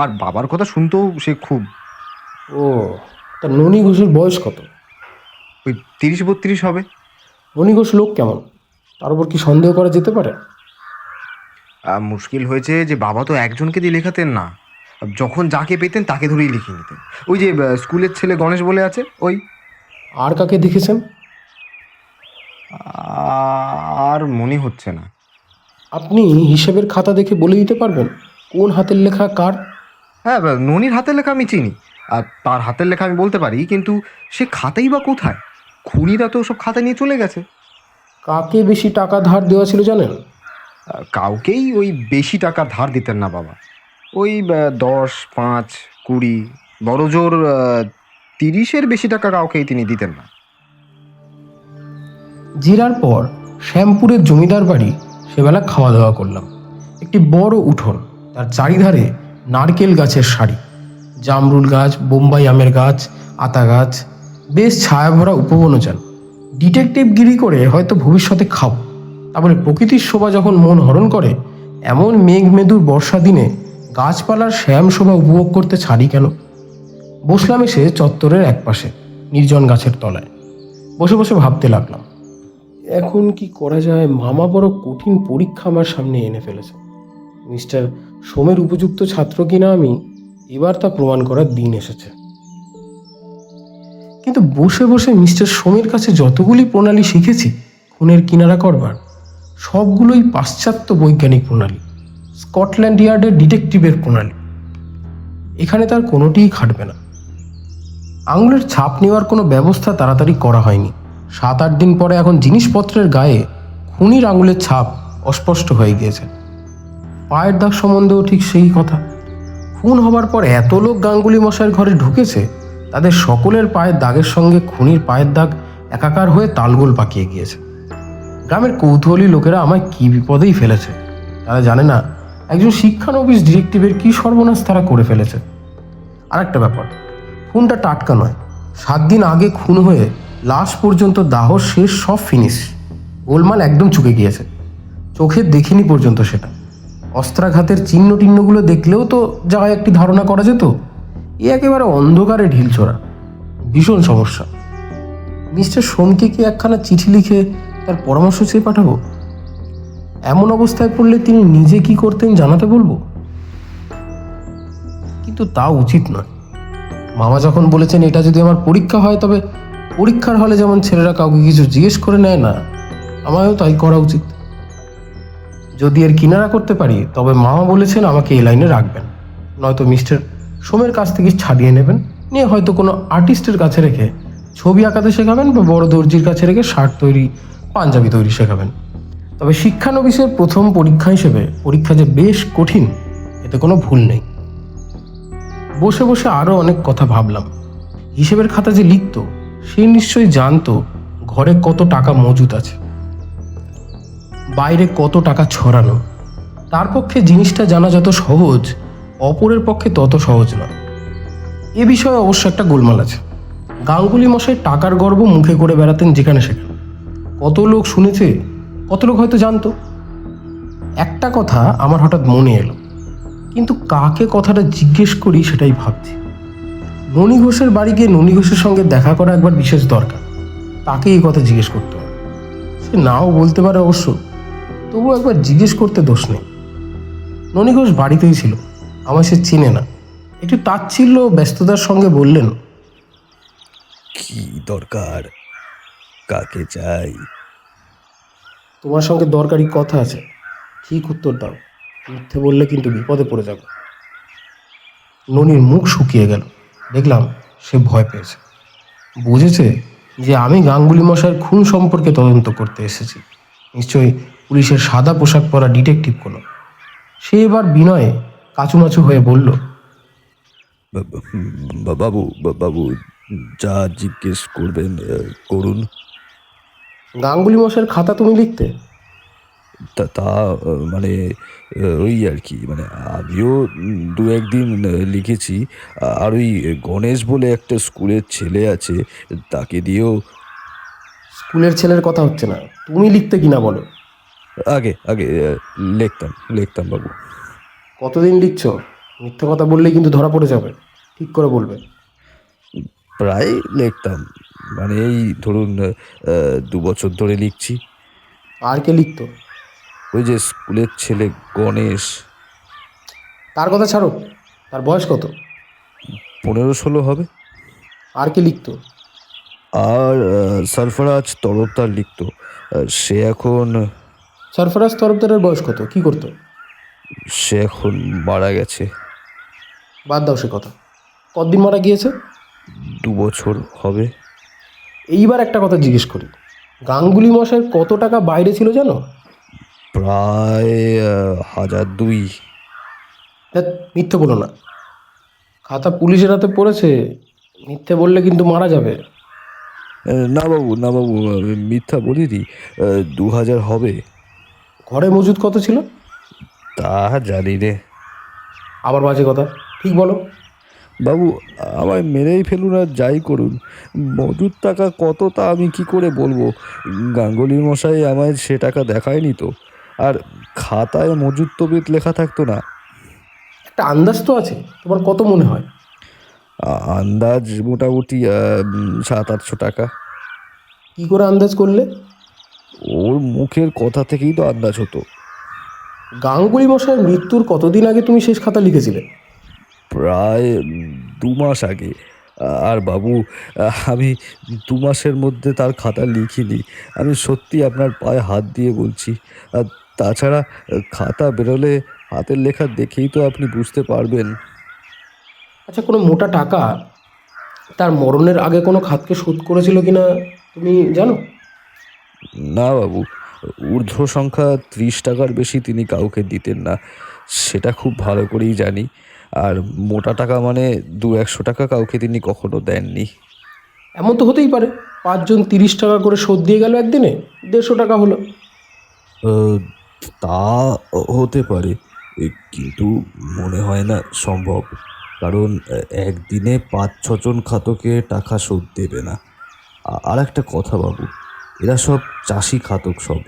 আর বাবার কথা শুনতেও সে খুব। ও, তা ননি ঘোষের বয়স কত? ওই 30-32 হবে। ননি ঘোষ লোক কেমন, তার উপর কি সন্দেহ করা যেতে পারে? মুশকিল হয়েছে যে বাবা তো একজনকে দিয়ে লেখাতেন না, যখন যাকে পেতেন তাকে ধরেই লিখিয়ে নিতেন। ওই যে স্কুলের ছেলে গণেশ বলে আছে, ওই। আর কাকে দেখেছেন? আর মনে হচ্ছে না। আপনি হিসেবের খাতা দেখে বলে দিতে পারবেন কোন হাতের লেখা কার? হ্যাঁ, ননির হাতের লেখা আমি চিনি, আর তার হাতের লেখা আমি বলতে পারি, কিন্তু সে খাতাই বা কোথায়? খুনিরা তো সব খাতা নিয়ে চলে গেছে। কাকে বেশি টাকা ধার দেওয়া ছিল জানেন? কাউকেই ওই বেশি টাকা ধার দিতেন না বাবা। ওই 10, 5, 20, বড় জোর 30-এর বেশি টাকা কাউকেই তিনি দিতেন না। জেরার পর শ্যামপুরের জমিদার বাড়ি সেবেলা খাওয়া দাওয়া করলাম। একটি বড় উঠোন, তার চারিধারে নারকেল গাছের সারি, জামরুল গাছ, বোম্বাই আমের গাছ, আতা গাছ, বেশ ছায়াভরা উপবনজান। ডিটেকটিভগিরি করে হয়তো ভবিষ্যতে খাবো। তারপরে প্রকৃতির শোভা যখন মন হরণ করে, এমন মেঘমেদুর বর্ষা দিনে গাছপালার শ্যাম শোভা উপভোগ করতে ছাড়ি কেন? বসলাম এসে চত্বরের একপাশে নির্জন গাছের তলায়। বসে বসে ভাবতে লাগলাম, এখন কি করা যায়? মামা বড় কঠিন পরীক্ষা আমার সামনে এনে ফেলেছে। মিস্টার সোমের উপযুক্ত ছাত্র কিনা আমি, এবার তা প্রমাণ করার দিন এসেছে। কিন্তু বসে বসে মিস্টার সোমের কাছে যতগুলি প্রণালী শিখেছি খুনের কিনারা করবার, সবগুলোই পাশ্চাত্য বৈজ্ঞানিক প্রণালী, স্কটল্যান্ড ইয়ার্ডের ডিটেকটিভের প্রণালী। এখানে তার কোনোটিই খাটবে না। আঙুলের ছাপ নেওয়ার কোনো ব্যবস্থা তাড়াতাড়ি করা হয়নি। 7-8 দিন পরে এখন জিনিসপত্রের গায়ে খুনির আঙুলের ছাপ অস্পষ্ট হয়ে গিয়েছে। পায়ের দাগ সম্বন্ধেও ঠিক সেই কথা। খুন হবার পর এত লোক গাঙ্গুলি মশাইয়ের ঘরে ঢুকেছে, তাদের সকলের পায়ের দাগের সঙ্গে খুনির পায়ের দাগ একাকার হয়ে তালগোল পাকিয়ে গিয়েছে। গ্রামের কৌতূহলী লোকেরা আমায় কি বিপদেই ফেলেছে। তারা জানে না একজন শিক্ষানবিশ ডিটেকটিভের কি সর্বনাশ তারা করে ফেলেছে। আর একটা ব্যাপার, খুনটা টাটকা নয়। 7 দিন আগে খুন হয়ে লাশ পর্যন্ত দাহ শেষ, সব ফিনিশ। গোলমাল একদম চুকে গিয়েছে, চোখে দেখিনি পর্যন্ত সেটা। অস্ত্রাঘাতের চিহ্ন টিহ্নগুলো দেখলেও তো যা একটি ধারণা করা যেত। এ একেবারে অন্ধকারে ঢিলছোড়া, ভীষণ সমস্যা। মিস্টার সোমকে কি একখানা চিঠি লিখে তার পরামর্শ চেয়ে পাঠাবো? এমন অবস্থায় পড়লে তিনি নিজে কি করতেন জানাতে বলবো? কিন্তু তা উচিত নয়। মামা যখন বলেছেন এটা যদি আমার পরীক্ষা হয়, তবে পরীক্ষার হলে যেমন ছেলেরা কাউকে কিছু জিজ্ঞেস করে নেয় না, আমারও তাই করা উচিত। যদি এর কিনারা করতে পারি, তবে মামা বলেছেন আমাকে এই লাইনে রাখবেন, নয়তো মিস্টার সোমের কাছ থেকে ছাড়িয়ে নেবেন, নিয়ে হয়তো কোনো আর্টিস্টের কাছে রেখে ছবি আঁকাতে শেখাবেন, বা বড় দর্জির কাছে রেখে শার্ট তৈরি, পাঞ্জাবি তৈরি শেখাবেন। তবে শিক্ষানবিশের প্রথম পরীক্ষা হিসেবে পরীক্ষা যে বেশ কঠিন, এতে কোনো ভুল নেই। বসে বসে আরও অনেক কথা ভাবলাম। হিসেবের খাতা যে লিখত, সে নিশ্চয়ই জানতো ঘরে কত টাকা মজুত আছে, বাইরে কত টাকা ছড়ানো। তার পক্ষে জিনিসটা জানা যত সহজ, অপরের পক্ষে তত সহজ নয়। এ বিষয়ে অবশ্য একটা গোলমাল আছে। গাঙ্গুলি মশাই টাকার গর্ব মুখে করে বেড়াতেন যেখানে সেখানে। কত লোক শুনেছে, কত লোক হয়তো জানতো। একটা কথা আমার হঠাৎ মনে এলো, কিন্তু কাকে কথাটা জিজ্ঞেস করি সেটাই ভাবছি। ননী ঘোষের বাড়ি গিয়ে ননী ঘোষের সঙ্গে দেখা করা একবার বিশেষ দরকার। তাকে এই কথা জিজ্ঞেস করতে হবে। সে নাও বলতে পারে অবশ্য, তবু একবার জিজ্ঞেস করতে দোষ নেই। ননী ঘোষ বাড়িতেই ছিল, আমার সে চেনে না। একটু তাচ্ছিল্য ব্যস্ততার সঙ্গে বললেন, কি দরকার? কাকে চাই? তোমার সঙ্গে দরকারি কথা আছে, ঠিক উত্তর দাও। মিথ্যে বললে কিন্তু বিপদে পড়ে যাবে। ননির মুখ শুকিয়ে গেল। দেখলাম সে ভয় পেয়েছে। বুঝেছে যে আমি গাঙ্গুলি মশাইয়ের খুন সম্পর্কে তদন্ত করতে এসেছি। নিশ্চয়ই পুলিশের সাদা পোশাক পরা ডিটেকটিভ কোনো। সে এবার বিনয়ে কাচুমাচু হয়ে বলল, বাবু বাবু, যা জিজ্ঞেস করবেন করুন। গাঙ্গুলি মশাইয়ের খাতা তুমি লিখতে? তা তা মানে ওই আর কি, মানে আমিও 2-1 দিন লিখেছি। আর ওই গণেশ বলে একটা স্কুলের ছেলে আছে, তাকে দিয়েও। স্কুলের ছেলের কথা হচ্ছে না, তুমি লিখতে কিনা বলো। আগে আগে লিখতাম বাবু। কতদিন লিখছো? মিথ্যে কথা বললে কিন্তু ধরা পড়ে যাবে, ঠিক করে বলবে। প্রায় লিখতাম, মানে এই ধরুন 2 বছর ধরে লিখছি। আর কে লিখতো? ওই যে স্কুলের ছেলে গণেশ। তার কথা ছাড়ো, তার বয়স কত? 15-16 হবে। আর কে লিখতো? আর সরফরাজ তরফদার লিখতো। সে এখন সরফরাজ তরফদারের বয়স কত, কি করতো? সে এখন মারা গেছে। বাদ দাও সে কথা। কতদিন মারা গিয়েছে? 2 বছর হবে। এইবার একটা কথা জিজ্ঞেস করি, গাঙ্গুলি মশাইয়ের কত টাকা বাইরে ছিল জানো? প্রায় 1,200। ধ্যাৎ, মিথ্যে বলো না। খাতা পুলিশের হাতে পড়েছে, মিথ্যে বললে কিন্তু মারা যাবে। না বাবু মিথ্যা বলিনি। 2,000 হবে। ঘরে মজুদ কত ছিল? তা জানি রে। আবার বাজে কথা, ঠিক বলো। বাবু, আমায় মেরেই ফেলুন আর যাই করুন, মজুদ টাকা কত তা আমি কি করে বলবো? গাঙ্গুলি মশাই আমায় সে টাকা দেখায়নি তো। আর খাতায় মজুদ তবিয়ত লেখা থাকতো না। একটা আন্দাজ তো আছে, তোমার কত মনে হয়? আন্দাজ মোটামুটি 700-800 টাকা। কি করে আন্দাজ করলে? ওর মুখের কথা থেকেই তো আন্দাজ হতো। গাঙ্গুলি মশাইয়ের মৃত্যুর কতদিন আগে তুমি শেষ খাতা লিখেছিলে? প্রায় 2 মাস আগে। আর বাবু, আমি 2 মাসের মধ্যে তার খাতা লিখিনি। আমি সত্যি আপনার পায়ে হাত দিয়ে বলছি। আর তাছাড়া খাতা বেরোলে হাতের লেখা দেখেই তো আপনি বুঝতে পারবেন। আচ্ছা, কোনো মোটা টাকা তার মরণের আগে কোনো খাতকে শোধ করেছিল কিনা তুমি জানো? না বাবু, ঊর্ধ্ব সংখ্যা 30 টাকার বেশি তিনি কাউকে দিতেন না, সেটা খুব ভালো করেই জানি। আর মোটা টাকা মানে 200-100 টাকা কাউকে তিনি কখনো দেননি। এমন তো হতেই পারে, 5 জন 30 টাকা করে শোধ দিয়ে গেল একদিনে, 150 টাকা হলো। তা হতে পারে, কিন্তু মনে হয় না সম্ভব। কারণ একদিনে 5-6 জন খাতকে টাকা শোধ দেবে না। আর একটা কথা বাবু, এরা সব চাষি খাতক সব।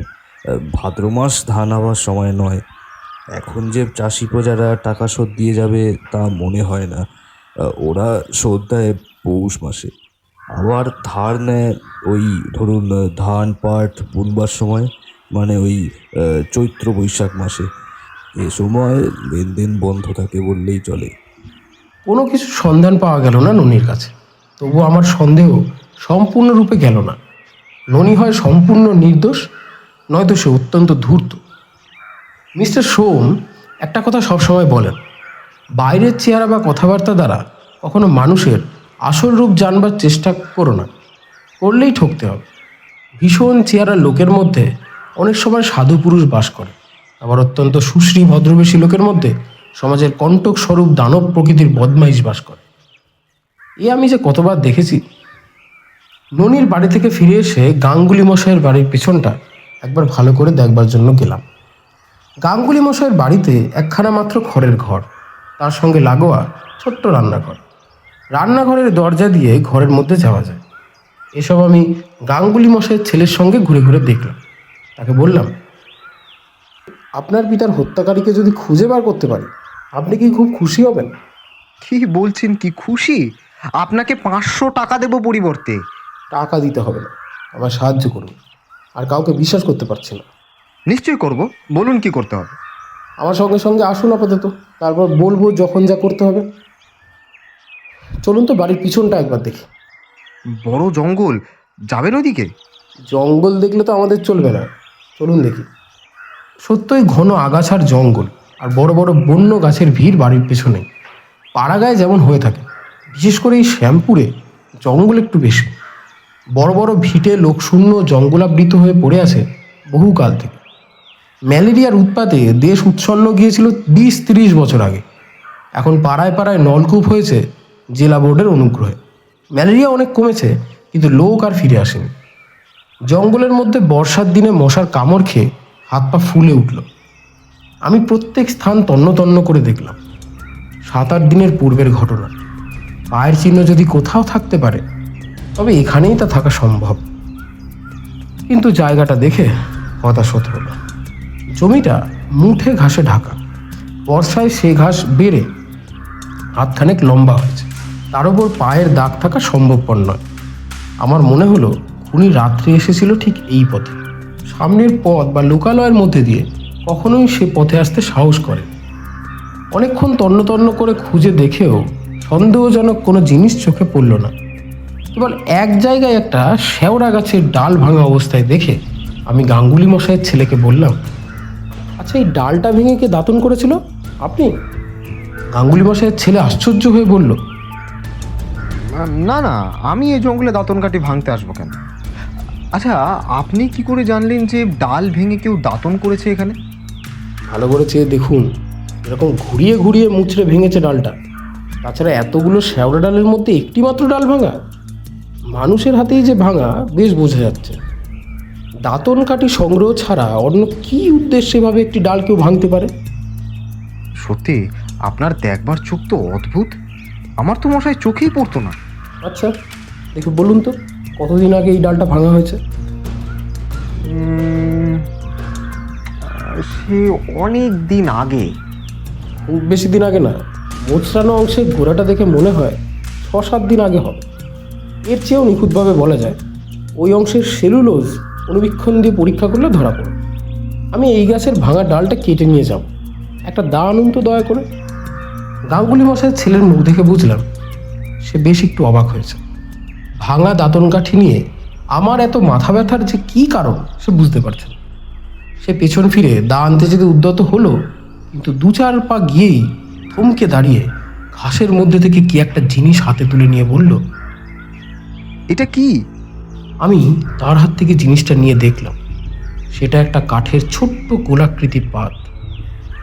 ভাদ্র মাস ধান হওয়ার সময় নয়, এখন যে চাষি প্রজারা টাকা শোধ দিয়ে যাবে তা মনে হয় না। ওরা শোধ দেয় পৌষ মাসে, আবার ধার নেয় ওই ধরুন ধান পাট বুনবার সময়, মানে ওই চৈত্র বৈশাখ মাসে। এ সময় লেনদেন বন্ধ থাকে বললেই চলে। কোনো কিছু সন্ধান পাওয়া গেল না ননির কাছে। তবু আমার সন্দেহ সম্পূর্ণরূপে গেল না। ননি হয় সম্পূর্ণ নির্দোষ, নয়তো সে অত্যন্ত ধূর্ত। মিস্টার সোম একটা কথা সবসময় বলেন, বাইরের চেহারা বা কথাবার্তা দ্বারা কখনো মানুষের আসল রূপ জানবার চেষ্টা করো না, করলেই ঠকতে হবে। ভীষণ চেহারার লোকের মধ্যে অনেক সময় সাধু পুরুষ বাস করে, আবার অত্যন্ত সুশ্রী ভদ্রবেশী লোকের মধ্যে সমাজের কণ্টক স্বরূপ দানব প্রকৃতির বদমাইশ বাস করে। এ আমি যে কতবার দেখেছি। ননির বাড়ি থেকে ফিরে এসে গাঙ্গুলি মশাইয়ের বাড়ির পেছনটা একবার ভালো করে দেখবার জন্য গেলাম। গাঙ্গুলি মশাইয়ের বাড়িতে একখানা মাত্র খড়ের ঘর, তার সঙ্গে লাগোয়া ছোট্ট রান্নাঘর। রান্নাঘরের দরজা দিয়ে ঘরের মধ্যে যাওয়া যায়। এসব আমি গাঙ্গুলি মশাইয়ের ছেলের সঙ্গে ঘুরে ঘুরে দেখলাম। তাকে বললাম, আপনার পিতার হত্যাকারীকে যদি খুঁজে বার করতে পারি আপনি কি খুব খুশি হবেন? কি বলছেন, কি খুশি? আপনাকে 500 টাকা দেবো পরিবর্তে। টাকা দিতে হবে না, আমার সাহায্য করুন। আর কাউকে বিশ্বাস করতে পারছি না। নিশ্চয়ই করব, বলুন কি করতে হবে। আমার সঙ্গে সঙ্গে আসুন আপাতত, তারপর বলবো যখন যা করতে হবে। চলুন তো বাড়ির পিছনটা একবার দেখি। বড় জঙ্গল, যাবেন ওইদিকে? জঙ্গল দেখলে তো আমাদের চলবে না, চলুন দেখি। সত্যই ঘন আগাছার জঙ্গল আর বড় বড় বন্য গাছের ভিড় বাড়ির পেছনে। পাড়াগায় যেমন হয়ে থাকে, বিশেষ করে এই শ্যামপুরে জঙ্গল একটু বেশি। বড় বড় ভিটে লোকশূন্য জঙ্গলাবৃত হয়ে পড়ে আছে বহুকাল থেকে। ম্যালেরিয়ার উৎপাতে দেশ উচ্ছন্ন গিয়েছিল 20-30 বছর আগে। এখন পাড়ায় পাড়ায় নলকূপ হয়েছে জেলা বোর্ডের অনুগ্রহে। ম্যালেরিয়া অনেক কমেছে, কিন্তু লোক আর ফিরে আসেনি। জঙ্গলের মধ্যে বর্ষার দিনে মশার কামড় খেয়ে হাত পা ফুলে উঠল। আমি প্রত্যেক স্থান তন্ন তন্ন করে দেখলাম। 7-8 দিনের পূর্বের ঘটনা। পায়ের চিহ্ন যদি কোথাও থাকতে পারে তবে এখানেই তা থাকা সম্ভব। কিন্তু জায়গাটা দেখে হতাশ হতে হলো। জমিটা মুঠে ঘাসে ঢাকা। বর্ষায় সে ঘাস বেড়ে হাতখানেক লম্বা হয়েছে, তার উপর পায়ের দাগ থাকা সম্ভবপর নয়। আমার মনে হলো খুনি রাত্রে এসেছিল ঠিক এই পথে। সামনের পথ বা লোকালয়ের মধ্যে দিয়ে কখনোই সে পথে আসতে সাহস করে। অনেকক্ষণ তন্ন তন্ন করে খুঁজে দেখেও সন্দেহজনক কোনো জিনিস চোখে পড়ল না। কেবল এক জায়গায় একটা শেওড়া গাছের ডাল ভাঙা অবস্থায় দেখে আমি গাঙ্গুলি মশাইয়ের ছেলেকে বললাম, আচ্ছা এই ডালটা ভেঙে কে দাতন করেছিল? আপনি? গাঙ্গুলি মশাইয়ের ছেলে আশ্চর্য হয়ে বলল, না না, আমি এই জঙ্গলে দাঁতন কাঠি ভাঙতে আসবো কেন? আচ্ছা, আপনি কি করে জানলেন যে ডাল ভেঙে কেউ দাঁতন করেছে এখানে? ভালো করে চেয়ে দেখুন, এরকম ঘুরিয়ে ঘুরিয়ে মুচড়ে ভেঙেছে ডালটা। তাছাড়া এতগুলো শেওড়া ডালের মধ্যে একটি মাত্র ডাল ভাঙা। মানুষের হাতেই যে ভাঙা বেশ বোঝা যাচ্ছে। দাঁতন কাঠি সংগ্রহ ছাড়া অন্য কী উদ্দেশ্যে ভাবে একটি ডাল কেউ ভাঙতে পারে? সত্যি আপনার দেখবার চোখ তো অদ্ভুত। আমার তো মশাই চোখেই পড়তো না। আচ্ছা দেখে বলুন তো, কতদিন আগে এই ডালটা ভাঙা হয়েছে? সে অনেক দিন আগে। খুব বেশি দিন আগে না, মোচড়ানো অংশে গোড়াটা দেখে মনে হয় 6-7 দিন আগে হবে। এর চেয়েও নিখুঁতভাবে বলা যায় ওই অংশের সেলুলোজ অনুবীক্ষণ দিয়ে পরীক্ষা করলে ধরা পড়ে। আমি এই গাছের ভাঙা ডালটা কেটে নিয়ে যাব, একটা দা আনুন তো দয়া করে। গাঙ্গুলি মশাইয়ের ছেলের মুখ দেখে বুঝলাম সে বেশ একটু অবাক হয়েছে। ভাঙা দাঁতন কাঠি নিয়ে আমার এত মাথা ব্যথার যে কী কারণ সে বুঝতে পারছে না। সে পেছন ফিরে দা আনতে যেতে উদ্যত হলো, কিন্তু 2-4 পা গিয়েই থমকে দাঁড়িয়ে ঘাসের মধ্যে থেকে কি একটা জিনিস হাতে তুলে নিয়ে বলল, এটা কি? আমি তার হাত থেকে জিনিসটা নিয়ে দেখলাম সেটা একটা কাঠের ছোট্ট গোলাকৃতির পাত।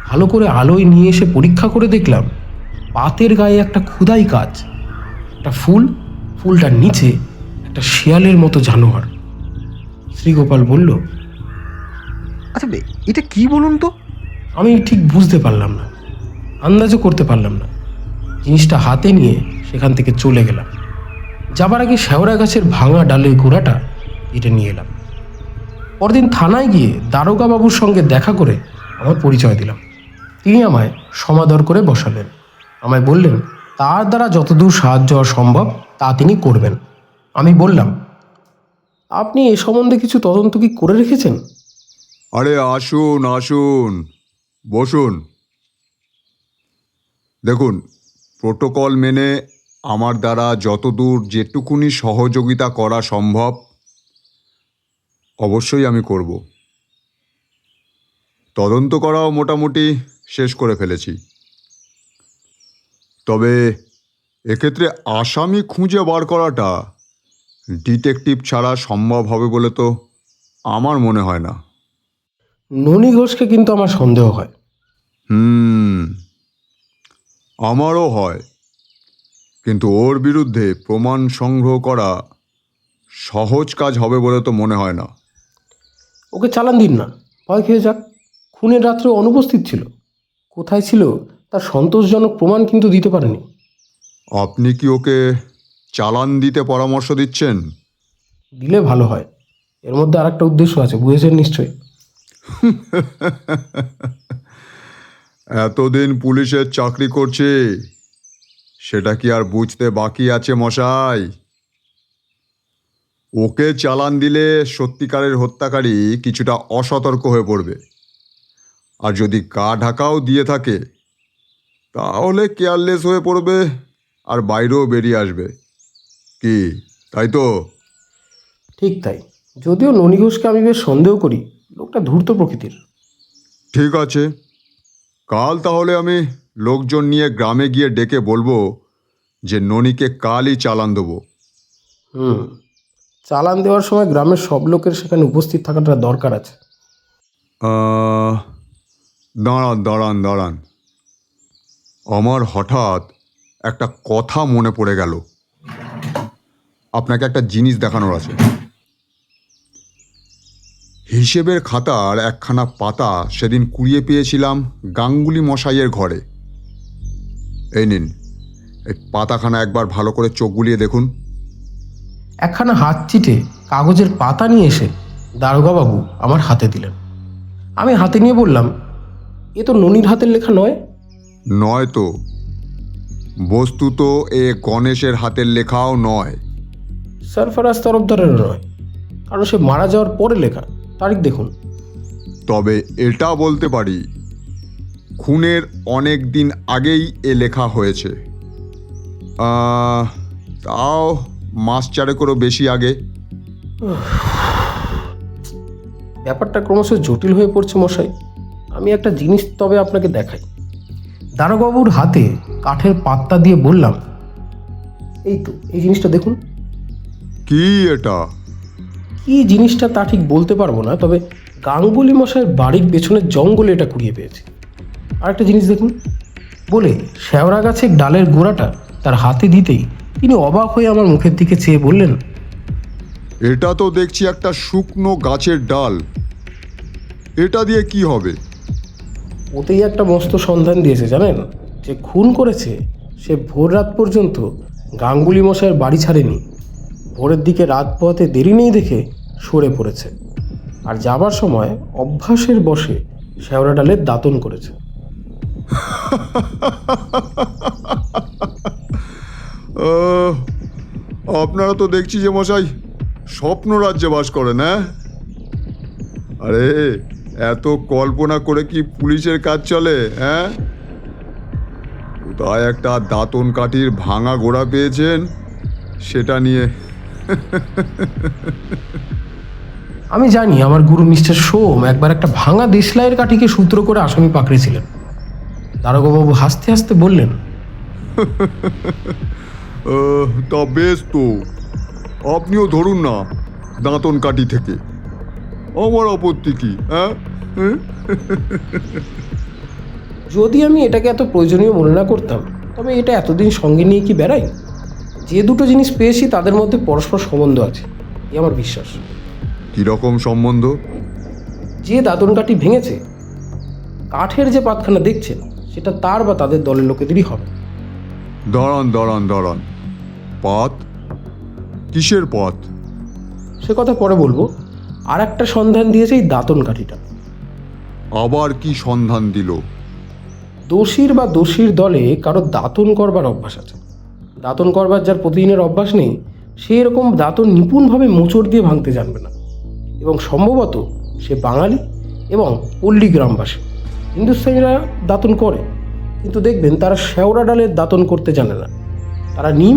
ভালো করে আলোয় নিয়ে এসে পরীক্ষা করে দেখলাম পাতের গায়ে একটা খোদাই কাজ, একটা ফুল, ফুলটার নিচে একটা শিয়ালের মতো জানোয়ার। শ্রীগোপাল বলল, আচ্ছা এটা কি বলুন তো? আমি ঠিক বুঝতে পারলাম না, আন্দাজও করতে পারলাম না। জিনিসটা হাতে নিয়ে সেখান থেকে চলে গেলাম। যাবার আগে শেওড়া গাছের ভাঙা ডালের গোড়াটা এটা নিয়ে এলাম। পরদিন থানায় গিয়ে দারোগা বাবুর সঙ্গে দেখা করে আমার পরিচয় দিলাম। তিনি আমায় সমাদর করে বসালেন। আমায় বললেন তার দ্বারা যতদূর সাহায্য হওয়া সম্ভব তা তিনি করবেন। আমি বললাম, আপনি এ সম্বন্ধে কিছু তদন্ত কি করে রেখেছেন? আরে আসুন আসুন, বসুন। দেখুন, প্রোটোকল মেনে আমার দ্বারা যতদূর যেটুকুনি সহযোগিতা করা সম্ভব অবশ্যই আমি করব। তদন্ত করাও মোটামুটি শেষ করে ফেলেছি। তবে এক্ষেত্রে আসামি খুঁজে বার করাটা ডিটেকটিভ ছাড়া সম্ভব হবে বলে তো আমার মনে হয় না। ননী ঘোষকে কিন্তু আমার সন্দেহ হয়। আমারও হয়, কিন্তু ওর বিরুদ্ধে প্রমাণ সংগ্রহ করা সহজ কাজ হবে বলে তো মনে হয় না। ওকে চালান দিন না, ভয় খেয়ে যাক। খুনের রাত্রে অনুপস্থিত ছিল, কোথায় ছিল তার সন্তোষজনক প্রমাণ কিন্তু দিতে পারেনি। আপনি কি ওকে চালান দিতে পরামর্শ দিচ্ছেন? দিলে ভালো হয়। এর মধ্যে আর একটা উদ্দেশ্য আছে, বুঝেছেন নিশ্চয়ই। এতদিন পুলিশের চাকরি করছে, সেটা কি আর বুঝতে বাকি আছে মশাই? ওকে চালান দিলে সত্যিকারের হত্যাকারী কিছুটা অসতর্ক হয়ে পড়বে, আর যদি গা ঢাকাও দিয়ে থাকে তাহলে কেয়ারলেস হয়ে পড়বে আর বাইরেও বেরিয়ে আসবে। কি তাই তো? ঠিক তাই। যদিও ননী ঘোষকে আমি বেশ সন্দেহ করি, লোকটা ধূর্ত প্রকৃতির। ঠিক আছে, কাল তাহলে আমি লোকজন নিয়ে গ্রামে গিয়ে ডেকে বলবো যে ননীকে কালই চালান দেবো। চালান দেওয়ার সময় গ্রামের সব লোকের সেখানে উপস্থিত থাকাটা দরকার আছে। দাঁড়ান দাঁড়ান দাঁড়ান, আমার হঠাৎ একটা কথা মনে পড়ে গেল। আপনাকে একটা জিনিস দেখানোর আছে। হিসেবের খাতার একখানা পাতা সেদিন কুড়িয়ে পেয়েছিলাম গাঙ্গুলি মশাইয়ের ঘরে। এই নিন, এই পাতাখানা একবার ভালো করে চোখ বুলিয়ে দেখুন। একখানা হাত চিটে কাগজের পাতা নিয়ে এসে দারোগাবাবু আমার হাতে দিলেন। আমি হাতে নিয়ে বললাম, এ তো ননীর হাতের লেখা নয়। নয় তো, বস্তুত এ গণেশের হাতের লেখাও নয়। সরফরাজ তরফদারেরও নয়, কারণ সে মারা যাওয়ার পরে লেখা। তারিখ দেখুন। তবে এটা বলতে পারি, খুনের অনেক দিন আগেই এ লেখা হয়েছে। তাও মাস চারেকেরও বেশি আগে। ব্যাপারটা ক্রমশ জটিল হয়ে পড়ছে মশাই। আমি একটা জিনিস তবে আপনাকে দেখাই। দারোগাবুর হাতে কাঠের পাত্তা দিয়ে বললাম, এই তো এই জিনিসটা দেখুন। কি এটা? কি জিনিসটা তা ঠিক বলতে পারবো না, তবে গাঙ্গুলি মশাইয়ের বাড়ির পেছনের জঙ্গলে এটা কুড়িয়ে পেয়েছি। আর একটা জিনিস দেখুন বলে শেওড়া গাছের ডালের গোড়াটা তার হাতে দিতেই তিনি অবাক হয়ে আমার মুখের দিকে চেয়ে বললেন, এটা তো দেখছি একটা শুকনো গাছের ডাল। এটা দিয়ে কি হবে? ওতেই একটা মস্ত সন্ধান দিয়েছে জানেন। যে খুন করেছে সে ভোর রাত পর্যন্ত গাঙ্গুলি মশাইয়ের বাড়ি ছাড়েনি। ভোরের দিকে রাত পোহাতে দেরি নেই দেখে সরে পড়েছে, আর যাবার সময় অভ্যাসের বশে শেওড়া ডালের দাতন করেছে। আপনারা তো দেখছি যে মশাই স্বপ্ন রাজ্যে বাস করেন। হ্যাঁ, আরে এত কল্পনা করে কি পুলিশের কাজ চলে? হ্যাঁ, কোথায় একটা দাঁতন কাঠির ভাঙা গোড়া পেয়েছেন, সেটা নিয়ে। আমি জানি আমার গুরু মিস্টার সোম একবার একটা ভাঙা দেশলাইয়ের কাঠিকে সূত্র করে আসামি পাকড়েছিলেন। দারোগাবাবু হাসতে হাসতে বললেন, তা বেশ তো, আপনিও ধরুন না দাঁতন কাঠি থেকে। আমার আপত্তি কি? হ্যাঁ? যদি আমি এটাকে এত প্রয়োজনীয় মনে না করতাম তবে এটা এতদিন সঙ্গে নিয়ে কি বেড়াই? যে দুটো জিনিস পেয়েছি তাদের মধ্যে পরস্পর সম্বন্ধ আছে, এই আমার বিশ্বাস। কীরকম সম্বন্ধ? যে দাঁতন কাঠি ভেঙেছে, কাঠের যে পাতখানা দেখছেন সেটা তার বা তাদের দলের লোকেদেরই হবে। দাঁড়ান দাঁড়ান দাঁড়ান, পাত? কিসের পাত? সে কথা পরে বলবো। আর একটা সন্ধান দিয়েছে এই দাঁতন কাঠিটা। আবার কি সন্ধান দিল? দোষীর বা দোষীর দলে কারো দাঁতন করবার অভ্যাস আছে। দাঁতন করবার যার প্রতিদিনের অভ্যাস নেই, সে এরকম দাঁতন নিপুণভাবে মোচড় দিয়ে ভাঙতে জানবে না। এবং সম্ভবত সে বাঙালি এবং পল্লী গ্রামবাসী। হিন্দুস্তানিরা দাঁতন করে, কিন্তু দেখবেন তারা শেওড়া ডালের দাঁতন করতে জানে না। তারা নিম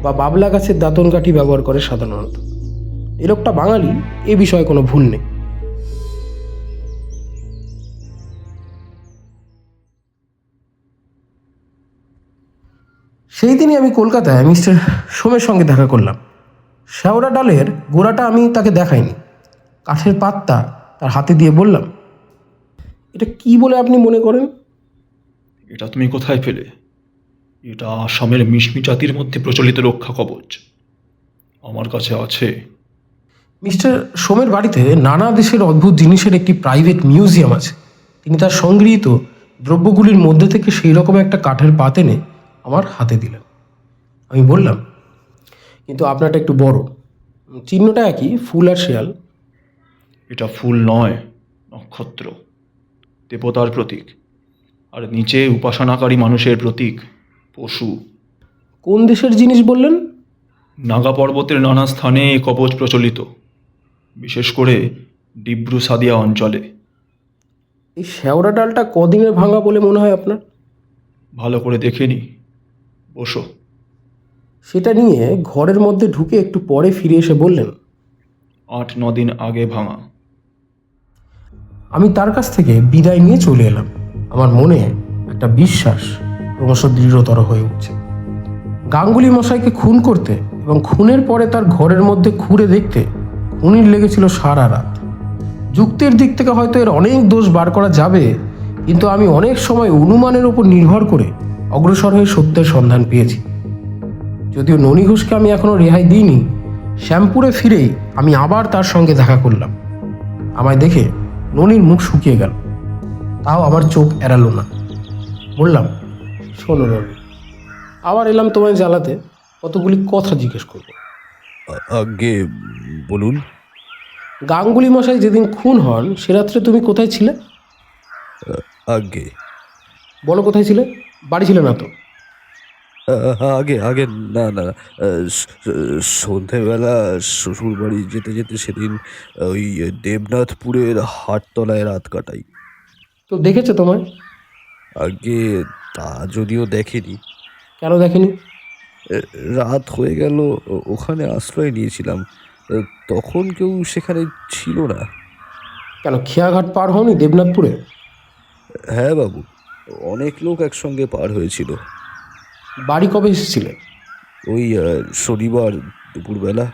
বা বাবলা গাছের দাঁতন কাঠি ব্যবহার করে সাধারণত। এই লোকটা বাঙালি, এ বিষয়ে কোনো ভুল নেই। সেই দিনই আমি কলকাতায় মিস্টার সোমের সঙ্গে দেখা করলাম। শেওড়া ডালের গোড়াটা আমি তাকে দেখাইনি, কাঠের পাতটা তার হাতে দিয়ে বললাম, এটা কি বলে আপনি মনে করেন? এটা তুমি কোথায় পেলে? এটা আসামের মিশমি জাতির মধ্যে প্রচলিত রক্ষা কবচ। আমার কাছে আছে। মিস্টার সোমের বাড়িতে নানা দেশের অদ্ভুত জিনিসের একটি প্রাইভেট মিউজিয়াম আছে। তিনি তার সংগৃহীত দ্রব্যগুলির মধ্যে থেকে সেই রকম একটা কাঠের পাত এনে আমার হাতে দিলেন। আমি বললাম, কিন্তু আপনারটা একটু বড়। চিহ্নটা একই, ফুল আর শেয়াল। এটা ফুল নয়, নক্ষত্র, দেবতার প্রতীক। আর নিচে উপাসনাকারী মানুষের প্রতীক, পশু। কোন দেশের জিনিস বললেন? নাগা পর্বতের নানা স্থানে এ কবচ প্রচলিত, বিশেষ করে ডিব্রু সাদিয়া অঞ্চলে। এই শেওড়া ডালটা কদিনের ভাঙা বলে মনে হয় আপনার? ভালো করে দেখে নি, বসো। সেটা নিয়ে ঘরের মধ্যে ঢুকে একটু পরে ফিরে এসে বললেন, 8-9 দিন আগে ভাঙা। আমি তার কাছ থেকে বিদায় নিয়ে চলে এলাম। আমার মনে একটা বিশ্বাস ক্রমশ দৃঢ়তর হয়ে উঠছে। গাঙ্গুলি মশাইকে খুন করতে এবং খুনের পরে তার ঘরের মধ্যে খুঁড়ে দেখতে খুনির লেগেছিল সারা রাত। যুক্তির দিক থেকে হয়তো এর অনেক দোষ বার করা যাবে, কিন্তু আমি অনেক সময় অনুমানের উপর নির্ভর করে অগ্রসর হয়ে সত্যের সন্ধান পেয়েছি। যদিও ননী ঘোষকে আমি এখনো রেহাই দিইনি, শ্যামপুরে ফিরেই আমি আবার তার সঙ্গে দেখা করলাম। আমায় দেখে ননীর মুখ শুকিয়ে গেল, তাও আমার চোখ এড়ালো না। বললাম, শোনো ননী, আবার এলাম তোমায় জ্বালাতে, কতগুলি কথা জিজ্ঞেস করবো। আগে বলুন। গাঙ্গুলি মশাই যেদিন খুন হন সে রাত্রে তুমি কোথায় ছিলে? আগে বলো কোথায় ছিলে? বাড়ি ছিলে না তো? আগে আগে না না না, সন্ধেবেলা শ্বশুর বাড়ি যেতে যেতে সেদিন ওই দেবনাথপুরের হাটতলায় রাত কাটাই। তো দেখেছে তোমায়? আগে তা যদিও দেখেনি। কেন দেখেনি? রাত হয়ে গেল, ওখানে আশ্রয় নিয়েছিলাম, তখন কেউ সেখানে ছিল না। কেন খেয়াঘাট পার হওনি দেবনাথপুরে? হ্যাঁ বাবু, অনেক লোক একসঙ্গে পার হয়েছিল। বাড়ি কবে এসেছিলে? ওই শনিবার দুপুরবেলা।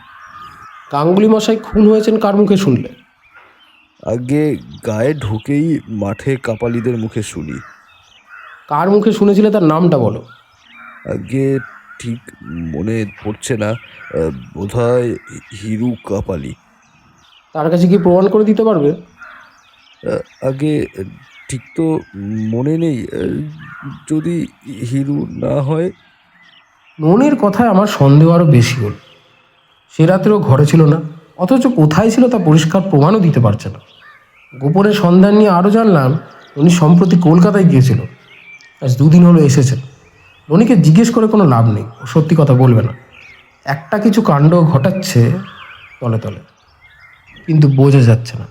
গাঙ্গুলি মশাই খুন হয়েছেন কার মুখে শুনলে? আগে গায়ে ঢুকেই মাঠে কাপালিদের মুখে শুনি। কার মুখে শুনেছিলে তার নামটা বলো। আগে ঠিক মনে পড়ছে না, বোধহয় হিরু কাপালি। তার কাছে কি প্রমাণ করে দিতে পারবে? আগে ঠিক তো মনে নেই, যদি হিরু না হয়। ননির কথায় আমার সন্দেহ আরও বেশি হল। সে রাত্রেও ঘরে ছিল না, অথচ কোথায় ছিল তা পরিষ্কার প্রমাণও দিতে পারছে না। গোপনে সন্ধান নিয়ে আরও জানলাম উনি সম্প্রতি কলকাতায় গিয়েছিল, আজ 2 দিন হলো এসেছেন। ননিকে জিজ্ঞেস করে কোনো লাভ নেই, ও সত্যি কথা বলবে না। একটা কিছু কাণ্ড ঘটাচ্ছে তলে তলে, কিন্তু বোঝা যাচ্ছে না।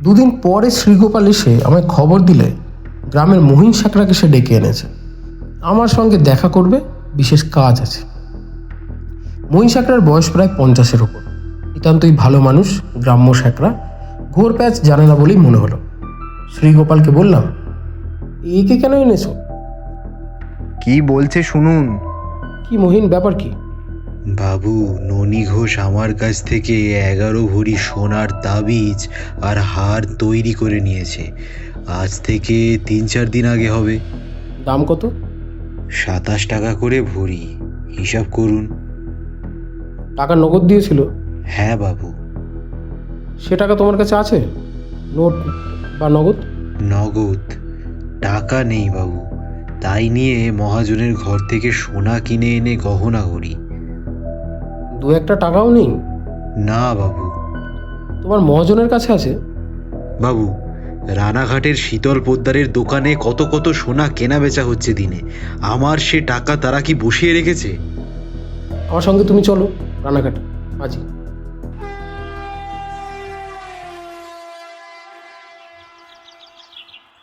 2 দিন পরে শ্রীগোপাল এসে আমায় খবর দিলে গ্রামের মহিন সাঁকড়াকে সে ডেকে এনেছে। আমার সঙ্গে দেখা করবে, বিশেষ কাজ আছে। মহিন সাঁকড়ার বয়স প্রায় 50-এর ওপর। নিতান্তই ভালো মানুষ, গ্রাম্য সাঁকড়া, ঘোর প্যাচ জানে না বলেই মনে হলো। শ্রীগোপালকে বললাম, একে কেন এনেছো? কি বলছে শুনুন। কি মহিন, ব্যাপার কি? বাবু, ননী ঘোষ আমার কাছ থেকে 11 ভরি সোনার তাবিজ আর হার তৈরি করে নিয়েছে। আজ থেকে 3-4 দিন আগে হবে। দাম কত? 27 টাকা করে ভরি, হিসাব করুন। টাকা নগদ দিয়েছিল? হ্যাঁ বাবু। সে টাকা তোমার কাছে আছে, নোট বা নগদ? নগদ টাকা নেই বাবু, তাই নিয়ে মহাজনের ঘর থেকে সোনা কিনে এনে গহনা করি। 2-1 টাকাও নেই? না বাবু। তোমার মহাজনের কাছে আছে? বাবু, রানাঘাটের শীতল পোদ্দারের দোকানে কত কত সোনা কেনা বেচা হচ্ছে দিনে, আমার সে টাকা তারা কি বসিয়ে রেখেছে? আমার সঙ্গে তুমি চলো রানাঘাট আজই।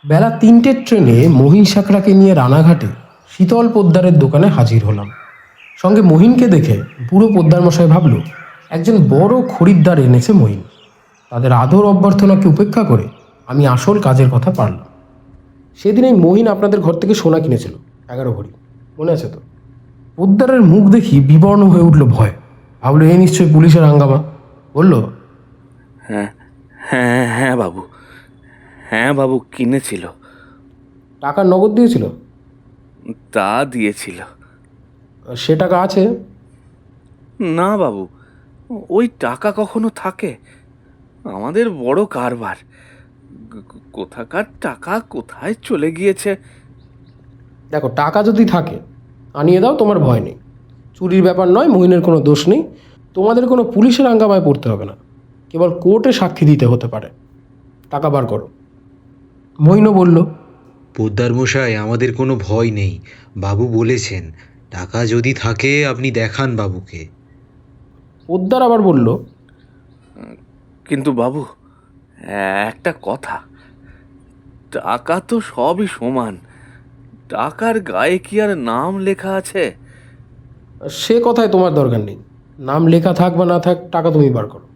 বেলা 3টের ট্রেনে মহিন সাকরাকে নিয়ে রানাঘাটে শীতল পোদ্দারের দোকানে হাজির হলাম। সঙ্গে মহিনকে দেখে বুড়ো পোদ্দার মশাই ভাবল একজন বড় খরিদ্দার এনেছে মহিন। তাদের আদর অভ্যর্থনাকে উপেক্ষা করে আমি আসল কাজের কথা পারলাম। সেদিন এই মহিন আপনাদের ঘর থেকে সোনা কিনেছিল 11 ভরি, মনে আছে তো? পোদ্দারের মুখ দেখি বিবর্ণ হয়ে উঠল ভয়। ভাবলো এই নিশ্চয়ই পুলিশের হাঙ্গামা। বলল, হ্যাঁ হ্যাঁ হ্যাঁ বাবু, হ্যাঁ বাবু, কিনেছিল। টাকা নগদ দিয়েছিল? তা দিয়েছিল। সে টাকা আছে? না বাবু, ওই টাকা কখনো থাকে? আমাদের বড় কারবার, কোথাকার টাকা কোথায় চলে গিয়েছে। দেখো, টাকা যদি থাকে আনিয়ে দাও, তোমার ভয় নেই। চুরির ব্যাপার নয়, মহিনের কোনো দোষ নেই। তোমাদের কোনো পুলিশের হাঙ্গামায় পড়তে হবে না, কেবল কোর্টে সাক্ষী দিতে হতে পারে। টাকা বার করো। মহিনও বলল, পোদ্দার মশাই, আমাদের কোনো ভয় নেই। বাবু বলেছেন টাকা যদি থাকে আপনি দেখান বাবুকে। পোদ্দার আবার বলল, কিন্তু বাবু, একটা কথা, টাকা তো সবই সমান, টাকার গায়ে কি আর নাম লেখা আছে? সে কথায় তোমার দরকার নেই। নাম লেখা থাক বা না থাক, টাকা তুমি বার করো।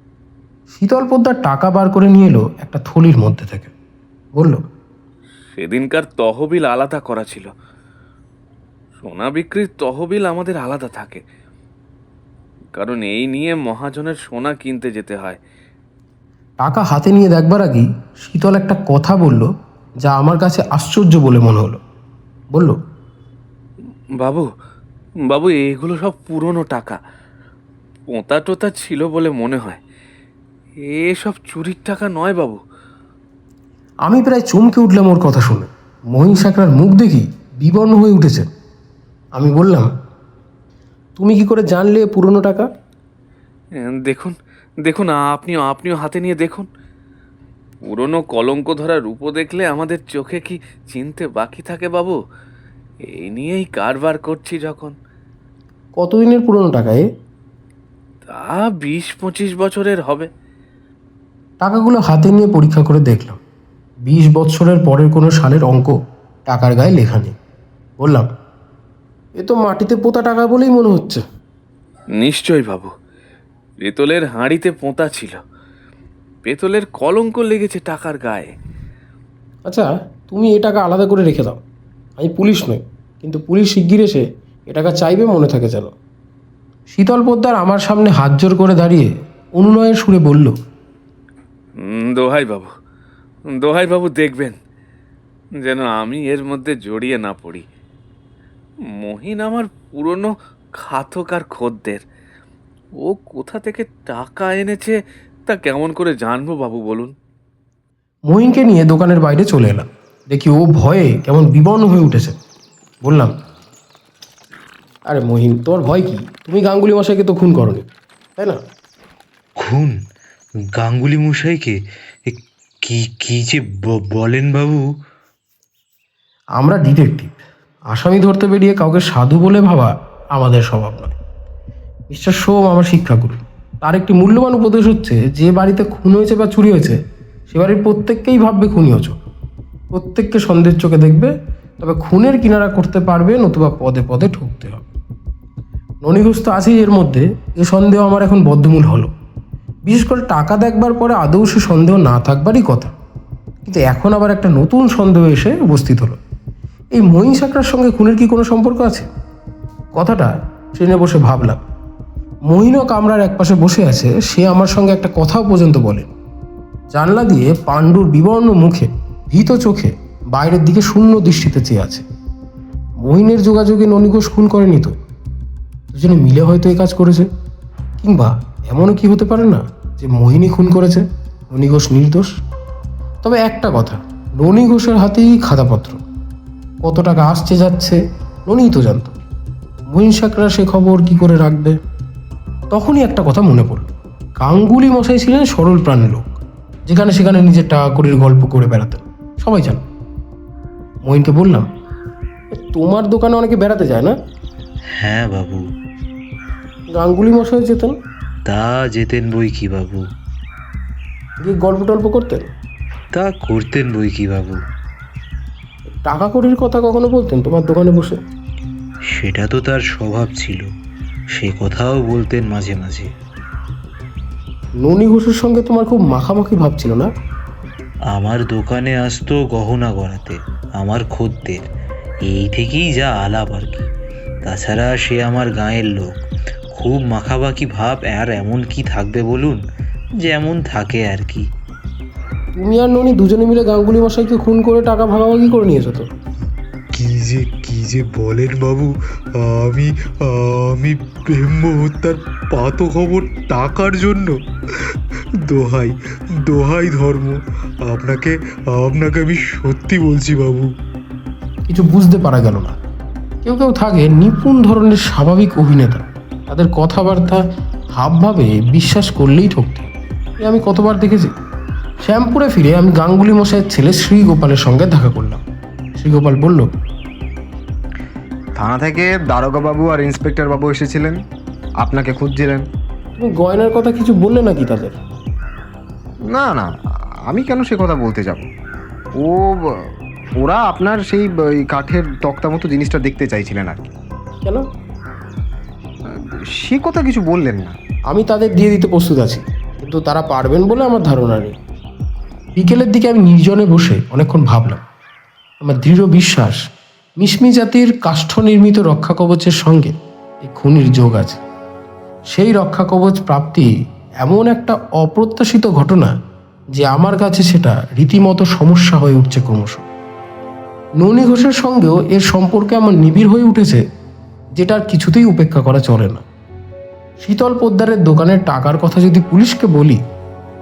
শীতল পোদ্দার টাকা বার করে নিয়ে এলো একটা থলির মধ্যে থেকে। বলল, সেদিনকার তহবিল আলাদা করা ছিল। সোনা বিক্রির তহবিল আমাদের আলাদা থাকে, কারণ এই নিয়ে মহাজনের সোনা কিনতে যেতে হয়। টাকা হাতে নিয়ে দেখবার আগেই শীতল একটা কথা বলল যা আমার কাছে আশ্চর্য বলে মনে হলো। বলল, বাবু, বাবু, এগুলো সব পুরনো টাকা, পোঁতা টোতা ছিল বলে মনে হয়। এসব চুরির টাকা নয় বাবু। আমি প্রায় চমকে উঠলাম ওর কথা শুনে। মহিন সাকরার মুখ দেখি বিবর্ণ হয়ে উঠেছে। আমি বললাম, তুমি কি করে জানলে পুরনো টাকা? দেখুন দেখুন, আপনিও হাতে নিয়ে দেখুন। পুরনো কলঙ্ক ধরা রূপো দেখলে আমাদের চোখে কি চিনতে বাকি থাকে বাবু? এই নিয়েই কারবার করছি যখন। কতদিনের পুরনো টাকা এ? তা 20-25 বছরের হবে। টাকাগুলো হাতে নিয়ে পরীক্ষা করে দেখলাম 20 বছরের পরের কোনো সালের অঙ্ক টাকার গায়ে লেখা নেই। বললাম, এ তো মাটিতে পোতা টাকা বলেই মনে হচ্ছে। নিশ্চয় বাবু, পেতলের হাঁড়িতে পোঁতা ছিল, পেতলের কলঙ্ক লেগেছে টাকার গায়ে। আচ্ছা, তুমি এ টাকা আলাদা করে রেখে দাও। আমি পুলিশ নই, কিন্তু পুলিশ শিগগির এসে এ টাকা চাইবে, মনে থাকে যেন। শীতল পোদ্দার আমার সামনে হাত জোর করে দাঁড়িয়ে অনুনয়ের সুরে বলল, দোহাই বাবু, দেখবেন যেন আমি এর মধ্যে জড়িয়ে না পড়ি। মহিন আমার পুরনো খাতক আর খদ্দের, ও কোথা থেকে টাকা এনেছে তা কেমন করে জানবো বাবু, বলুন? মহিনকে নিয়ে দোকানের বাইরে চলে এলাম। দেখি ও ভয়ে কেমন বিবর্ণ হয়ে উঠেছে। বললাম, আরে মহিন, তোমার ভয় কি? তুমি গাঙ্গুলি মশাইকে তো খুন করনি, তাই না? খুন? গাঙ্গুলি মশাইকে? কি কি যে বলেন বাবু? আমরা ডিটেকটিভ, আসামি ধরতে বেরিয়ে কাউকে সাধু বলে ভাবা আমাদের স্বভাব নয়। মিস্টার সোম আমার শিক্ষাগুরু। তার একটি মূল্যবান উপদেশ হচ্ছে, যে বাড়িতে খুন হয়েছে বা চুরি হয়েছে সে বাড়ির প্রত্যেককেই ভাববে খুনি হয়েছ, প্রত্যেককে সন্দেহের চোখে দেখবে, তবে খুনের কিনারা করতে পারবে, নতুবা পদে পদে ঠকতে হবে। ননীঘোষ তো আছেই এর মধ্যে, এ সন্দেহ আমার এখন বদ্ধমূল হলো। বিশেষ করে টাকা দেখবার পরে আদৌ সে সন্দেহ না থাকবারই কথা, কিন্তু এখন আবার একটা নতুন সন্দেহ এসে উপস্থিত হলো। এই মহিন সাকরার সঙ্গে খুনের কি কোনো সম্পর্ক আছে? কথাটা ট্রেনে বসে ভাবলাম। মহিনও কামরার একপাশে বসে আছে, সে আমার সঙ্গে একটা কথাও পর্যন্ত বলেন। জানলা দিয়ে পাণ্ডুর বিবর্ণ মুখে, ভীত চোখে বাইরের দিকে শূন্য দৃষ্টিতে চেয়ে আছে। মহিনের যোগাযোগে ননী ঘোষ খুন করেনি তো? দুজনে মিলে হয়তো এই কাজ করেছে। কিংবা এমনও কি হতে পারে না যে মোহিনী খুন করেছে, ননী ঘোষ নির্দোষ? তবে একটা কথা, ননী ঘোষের হাতেই খাতাপত্র, কত টাকা আসছে যাচ্ছে ননীই তো জানতো। মহিন সাকরা সে খবর কি করে রাখবে? তখনই একটা কথা মনে পড়ল। গাঙ্গুলি মশাই ছিলেন সরল প্রাণী লোক, যেখানে সেখানে নিজের টাকা কড়ির গল্প করে বেড়াতেন, সবাই জান। মহিনকে বললাম, তোমার দোকানে অনেকে বেড়াতে যায় না? হ্যাঁ বাবু। গাঙ্গুলি মশাই যেতেন? তা যেতেন বই কি বাবু। গিয়ে গল্প টল্প করতেন? তা করতেন বই কি বাবু। টাকা কড়ির কথা কখনো বলতেন তোমার দোকানে বসে? সেটা তো তার স্বভাব ছিল, সে কথাও বলতেন মাঝে মাঝে। ননী ঘোষের সঙ্গে তোমার খুব মাখামাখি ভাব ছিল না? আমার দোকানে আসতো গহনা গড়াতে, আমার খদ্দের, এই থেকেই যা আলাপ আর কি। তাছাড়া সে আমার গাঁয়ের লোক, খুব মাখামাখি ভাব আর এমন কি থাকবে বলুন, যেমন থাকে আর কি। তুমি আর ননী দুজনে মিলে গাঙ্গুলি মশাইকে খুন করে টাকা ভাগাভাগি করে নিয়েছো তো? কি যে বলেন বাবু, আমি আমি ব্রহ্ম হত্যার পাত খবর টাকার জন্য। দোহাই দোহাই ধর্ম, আপনাকে আমি সত্যি বলছি বাবু। কিছু বুঝতে পারা গেল না। কেউ কেউ থাকে নিপুণ ধরনের স্বাভাবিক অভিনেতা, তাদের কথাবার্তা হাবভাবে বিশ্বাস করলেই ঠকতে। আমি কতবার দেখেছি। শ্যামপুরে ফিরে আমি গাঙ্গুলি মশাইয়ের ছেলে শ্রীগোপালের সঙ্গে দেখা করলাম। শ্রীগোপাল বলল, থানা থেকে দারোগা বাবু আর ইন্সপেক্টর বাবু এসেছিলেন, আপনাকে খুঁজছিলেন। তুমি গয়নার কথা কিছু বললে নাকি তাদের? না না, আমি কেন সে কথা বলতে যাব। ওরা আপনার সেই ওই কাঠের তক্তা মতো জিনিসটা দেখতে চাইছিলেন আর কি। কেন? সে কথা কিছু বললেন না। আমি তাদের দিয়ে দিতে প্রস্তুত আছি, কিন্তু তারা পারবেন বলে আমার ধারণা নেই। বিকেলের দিকে আমি নির্জনে বসে অনেকক্ষণ ভাবলাম। আমার দৃঢ় বিশ্বাস মিশমি জাতির কাষ্ঠ নির্মিত রক্ষা কবচের সঙ্গে এই খুনির যোগ আছে। সেই রক্ষা কবচ প্রাপ্তি এমন একটা অপ্রত্যাশিত ঘটনা যে আমার কাছে সেটা রীতিমতো সমস্যা হয়ে উঠছে ক্রমশ। ননী ঘোষের সঙ্গেও এর সম্পর্কে আমার নিবিড় হয়ে উঠেছে, যেটা আর কিছুতেই উপেক্ষা করা চলে না। শীতল পোদ্দারের দোকানের টাকার কথা যদি পুলিশকে বলি,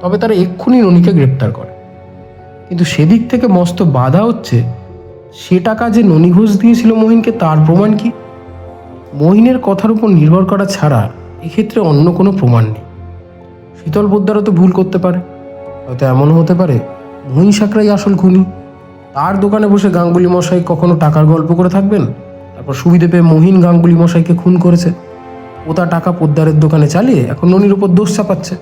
তবে তারা এক্ষুনি ননীকে গ্রেপ্তার করে। কিন্তু সেদিক থেকে মস্ত বাধা হচ্ছে, সে টাকা যে ননী ঘোষ দিয়েছিল মহিনকে, তার প্রমাণ কি? মহিনের কথার উপর নির্ভর করা ছাড়া এক্ষেত্রে অন্য কোনো প্রমাণ নেই। শীতল পোদ্দারও তো ভুল করতে পারে, হয়তো এমনও হতে পারে মহিন সাকরাই আসল খুনি। তার দোকানে বসে গাঙ্গুলি মশাই কখনো টাকার গল্প করে থাকবেন, তারপর সুবিধে পেয়ে মহিন গাঙ্গুলি মশাইকে খুন করেছে। ও তার টাকা পোদ্দারের দোকানে চালিয়ে এখন ননীর উপর দোষ চাপাচ্ছে।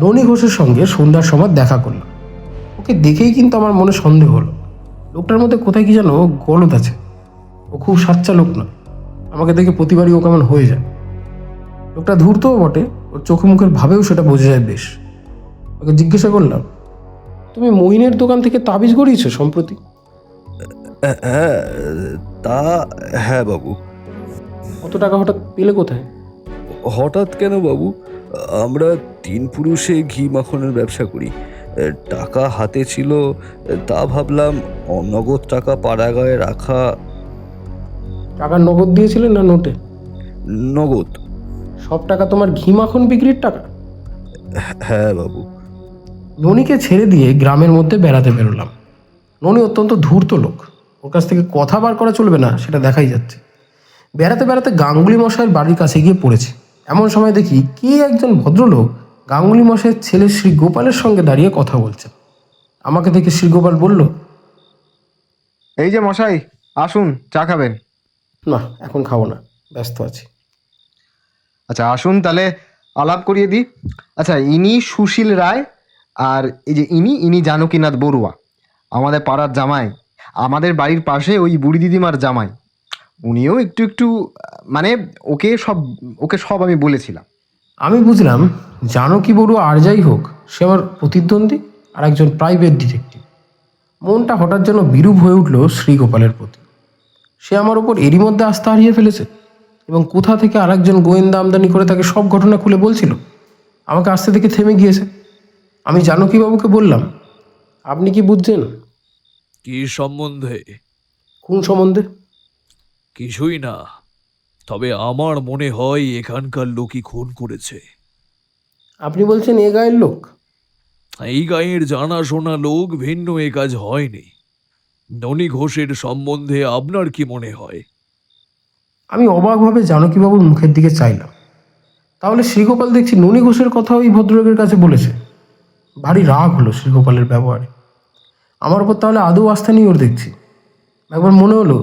ননী ঘোষের সঙ্গে সন্ধ্যার সময় দেখা করলাম। ওকে দেখেই কিন্তু আমার মনে সন্দেহ হলো, লোকটার মধ্যে কোথায় কি যেন গলদ আছে। ও খুব সাচ্চা লোক না, আমাকে দেখে প্রতিবারই ও কেমন হয়ে যায়। লোকটা ধূর্তও বটে, ওর চোখে মুখের ভাবেও সেটা বোঝা যায় বেশ। ওকে জিজ্ঞাসা করলাম, তুমি মহিনের দোকান থেকে তাবিজ গড়িয়েছো সম্প্রতি? হ্যাঁ, তা হ্যাঁ বাবু। কত টাকা হঠাৎ পেলে কোথায়? হঠাৎ কেন বাবু, আমরা 3 পুরুষে ঘি মাখনের ব্যবসা করি। টাকা হাতে ছিল, তা ভাবলাম নগদ টাকা পাড়াগাঁয়ে রাখা। টাকা নগদ দিয়েছিলেন না নোটে? নগদ। সব টাকা তোমার ঘি মাখন বিক্রির টাকা? হ্যাঁ বাবু। ননীকে ছেড়ে দিয়ে গ্রামের মধ্যে বেড়াতে বেরোলাম। ননী অত্যন্ত ধূর্ত লোক, ওর কাছ থেকে কথা বার করা চলবে না সেটা দেখাই যাচ্ছে। বেড়াতে বেড়াতে গাঙ্গুলি মশাইয়ের বাড়ির কাছে গিয়ে পড়েছে। এমন সময় দেখি কে একজন ভদ্রলোক গাঙ্গুলি মশাইয়ের ছেলে শ্রী গোপালের সঙ্গে দাঁড়িয়ে কথা বলছে। আমাকে দেখে শ্রী গোপাল বলল, এই যে মশাই, আসুন, চা খাবেন? না, এখন খাবো না, ব্যস্ত আছি। আচ্ছা আসুন, তাহলে আলাপ করিয়ে দিই। আচ্ছা, ইনি সুশীল রায়, আর এই যে ইনি জানকীনাথ বড়ুয়া, আমাদের পাড়ার জামাই, আমাদের বাড়ির পাশে ওই বুড়ি দিদিমার জামাই। উনিও একটু মানে ওকে সব আমি বলেছিলাম। আমি বুঝলাম জানকী বড়ুয়া আর যাই হোক, সে আমার প্রতিদ্বন্দ্বী আর একজন প্রাইভেট ডিটেকটিভ। মনটা হঠাৎ যেন বিরূপ হয়ে উঠল শ্রীগোপালের প্রতি। সে আমার ওপর এরই মধ্যে আস্থা হারিয়ে ফেলেছে। এবং কোথা থেকে আরেকজন গোয়েন্দা আমদানি করে তাকে সব ঘটনা খুলে বলছিল। আমাকে আসতে দেখে থেমে গিয়েছে। আমি জানকীবাবুকে বললাম, আপনি কি বুঝছেন? কি সম্বন্ধে? কোন সম্বন্ধে? কিছুই না, তবে আমার মনে হয় এখানকার লোকই খুন করেছে। আপনি বলছেন এ গায়ের লোক? এই গাঁয়ের জানাশোনা লোক, ভিন্ন এ কাজ হয়নি। ননী ঘোষের সম্বন্ধে আপনার কি মনে হয়? আমি অবাকভাবে জানকীবাবুর মুখের দিকে চাইলাম। তাহলে শ্রীগোপাল দেখছি ননী ঘোষের কথা ওই ভদ্রলোকের কাছে বলেছে। ভারী রাগ হলো শ্রীগোপালের ব্যবহারে। আমার উপর তাহলে আদৌ আস্থা নেই ওর দেখছি। একবার মনে হলো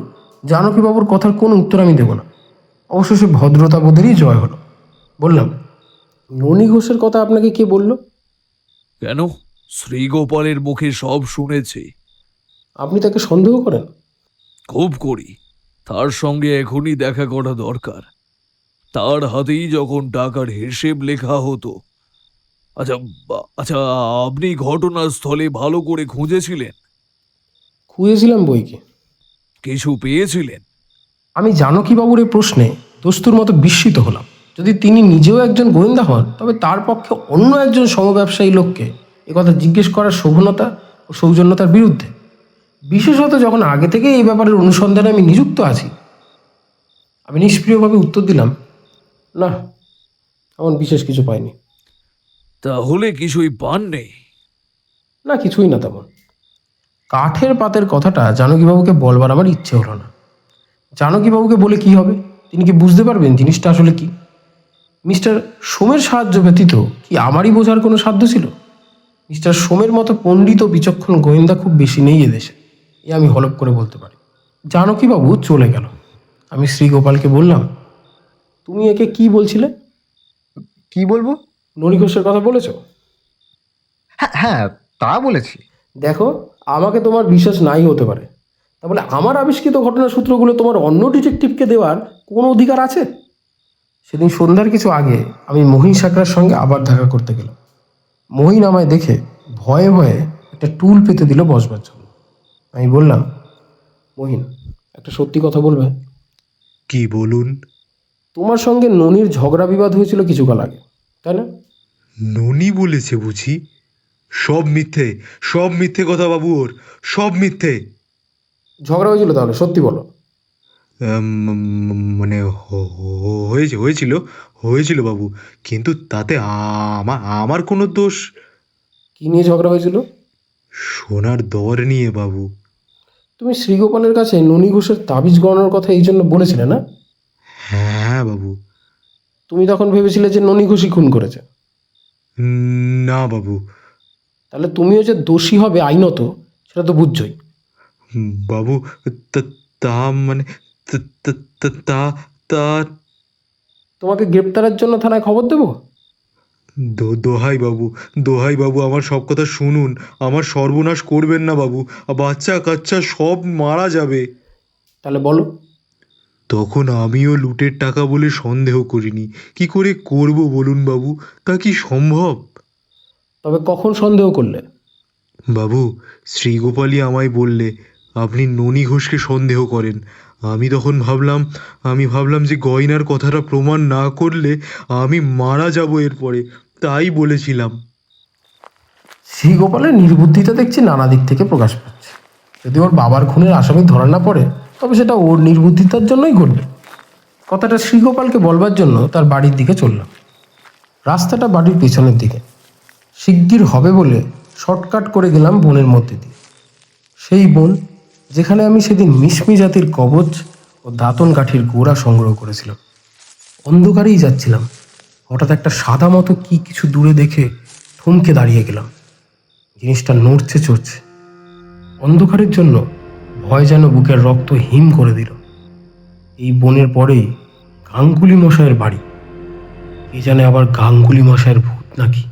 জানকীবাবুর কথার কোনো উত্তর আমি দেব না। অবশ্য সে ভদ্রতাবোধেরই জয় হলো। বললাম, ননী ঘোষের কথা আপনাকে কে বলল? কেন? শ্রীগোপালের মুখে সব শুনেছি। আপনি তাকে সন্দেহ করেন? খুব করি। তার সঙ্গে এখনই দেখা করা দরকার। তার হাতেই যখন টাকার হিসেব লেখা হতো। আচ্ছা, আচ্ছা, আপনি ঘটনাস্থলে ভালো করে খুঁজেছিলেন? খুঁজেছিলাম বইকে। কিছু পেয়েছিলেন? আমি জানকীবাবুর এই প্রশ্নে দস্তুর মতো বিস্মিত হলাম। যদি তিনি নিজেও একজন গোয়েন্দা হন, তবে তার পক্ষে অন্য একজন সমব্যবসায়ী লোককে একথা জিজ্ঞেস করার শোভনতা ও সৌজন্যতার বিরুদ্ধে, বিশেষত যখন আগে থেকে এই ব্যাপারের অনুসন্ধানে আমি নিযুক্ত আছি। আমি নিষ্ক্রিয়ভাবে উত্তর দিলাম, না, এমন বিশেষ কিছু পাইনি। তাহলে কিছুই পাননি? না, কিছুই না তেমন। কাঠের পাতের কথাটা জানকীবাবুকে বলবার আমার ইচ্ছে হলো না। জানকীবাবুকে বলে কি হবে? তিনি কি বুঝতে পারবেন জিনিসটা আসলে কি? মিস্টার সোমের সাহায্য ব্যতীত কি আমারই বোঝার কোনো সাধ্য ছিল? মিস্টার সোমের মতো পণ্ডিত ও বিচক্ষণ গোয়েন্দা খুব বেশি নেই এদেশে, এ আমি হলপ করে বলতে পারি। জানকীবাবু চলে গেল। আমি শ্রীগোপালকে বললাম, তুমি একে কি বলছিলে? কি বলবো? ননী ঘোষের কথা বলেছ? হ্যাঁ হ্যাঁ, তা বলেছি। দেখো, আমাকে তোমার বিশ্বাস নাই হতে পারে, তা বলে আমার আবিষ্কৃত ঘটনার সূত্রগুলো তোমার অন্য ডিটেকটিভকে দেওয়ার কোনো অধিকার আছে? সেদিন সন্ধ্যার কিছু আগে আমি মহিন সাকরার সঙ্গে আবার দেখা করতে গেলাম। মহিন আমায় দেখে ভয়ে ভয়ে একটা টুল পেতে দিল বসবার জন্য। আমি বললাম, মহিন, একটা সত্যি কথা বলবে? কি বলুন? তোমার সঙ্গে ননির ঝগড়া বিবাদ হয়েছিল কিছুকাল আগে, তাই না? ননি বলেছে বুঝি? সব মিথ্যে, সব মিথ্যে কথা বাবু, ওর সব মিথ্যে। ঝগড়া হয়েছিল তাহলে? সত্যি বলো। মানে হয়েছিল হয়েছিল বাবু, কিন্তু তাতে আমার কোনো দোষ। কি নিয়ে ঝগড়া হয়েছিল? সোনার দর নিয়ে বাবু। তুমি শ্রীগোপালের কাছে ননী ঘোষের তাবিজ গণনার কথা এই জন্য বলেছিলে না? হ্যাঁ বাবু। তুমি তখন ভেবেছিলে যে ননী ঘোষই খুন করেছে। না বাবু। তাহলে তুমিও যে দোষী হবে আইনত, সেটা তো বুঝছই। বাবু, তা মানে তা তা তোমাকে গ্রেপ্তারের জন্য থানায় খবর দেবো? দোহাই বাবু, দোহাই বাবু, আমার সব কথা শুনুন। আমার সর্বনাশ করবেন না বাবু, বাচ্চা কাচ্চা সব মারা যাবে। তাহলে বলো। তখন আমিও লুটের টাকা বলে সন্দেহ করিনি। কি করে করব বলুন বাবু? তা কি সম্ভব? তবে কখন সন্দেহ করলে? বাবু, শ্রীগোপালই আমায় বললে আপনি ননী ঘোষকে সন্দেহ করেন। আমি তখন ভাবলাম যে গয়নার কথাটা প্রমাণ না করলে আমি মারা যাব এরপরে, তাই বলেছিলাম। শ্রীগোপালের নির্বুদ্ধিতা দেখছি নানা দিক থেকে প্রকাশ পাচ্ছে। যদি ওর বাবার খুনের আসামি ধরা না পড়ে, তবে সেটা ওর নির্বুদ্ধিতার জন্যই ঘটবে। কথাটা শ্রীগোপালকে বলবার জন্য তার বাড়ির দিকে চললাম। রাস্তাটা বাড়ির পেছনের দিকে। শিগগির হবে বলে শর্টকাট করে গেলাম বনের মধ্যে দিয়ে। সেই বন যেখানে আমি সেদিন মিশমি জাতির কবচ ও দাঁতন কাঠির গোড়া সংগ্রহ করেছিলাম। অন্ধকারেই যাচ্ছিলাম, হঠাৎ একটা সাদা মতো কি কিছু দূরে দেখে থমকে দাঁড়িয়ে গেলাম। জিনিসটা নড়ছে চড়ছে। অন্ধকারের জন্য ভয় যেন বুকের রক্ত হিম করে দিল। এই বনের পরেই গাঙ্গুলি মশাইয়ের বাড়ি। কে জানে আবার গাঙ্গুলি মশাইয়ের ভূত নাকি।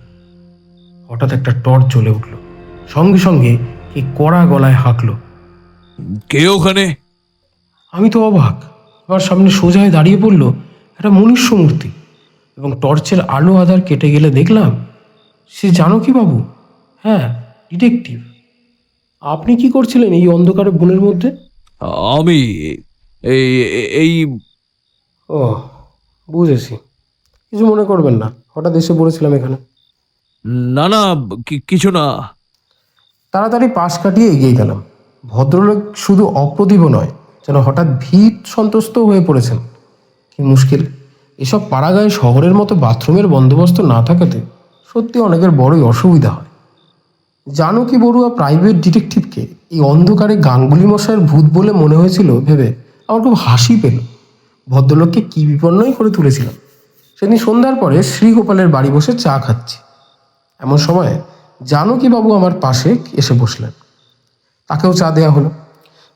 হঠাৎ একটা টর্চ জ্বলে উঠল, সঙ্গে সঙ্গে কে কড়া গলায় হাঁকলো, কে ওখানে? আমি তো অবাক। আমার সামনে সোজায় দাঁড়িয়ে পড়ল একটা মনুষ্য মূর্তি, এবং টর্চের আলো আধার কেটে গেলে দেখলাম সে জানকীবাবু। হ্যাঁ, ডিটেকটিভ। আপনি কি করছিলেন এই অন্ধকারে বনের মধ্যে? আমি এই ও, বুঝেছি। কিছু মনে করবেন না, হঠাৎ এসে পড়েছিলাম এখানে। না না, কিছু না। তাড়াতাড়ি পাশ কাটিয়ে এগিয়ে গেলাম। ভদ্রলোক শুধু অপ্রতিভ নয়, যেন হঠাৎ ভীত সন্ত্রস্ত হয়ে পড়েছেন। কি মুশকিল, এসব পাড়াগাঁয়ে শহরের মতো বাথরুমের বন্দোবস্ত না থাকাতে সত্যি অনেকের বড়ই অসুবিধা হয়। জানকী বড়ুয়া প্রাইভেট ডিটেকটিভকে এই অন্ধকারে গাঙ্গুলি মশাইয়ের ভূত বলে মনে হয়েছিল ভেবে আমার খুব হাসি পেল। ভদ্রলোককে কি বিপন্নই করে তুলেছিলাম। সেদিন সন্ধ্যার পরে শ্রীগোপালের বাড়ি বসে চা খাচ্ছি। এমন সময় জানকীবাবু আমার পাশে এসে বসলেন। তাকেও চা দেয়া হলো।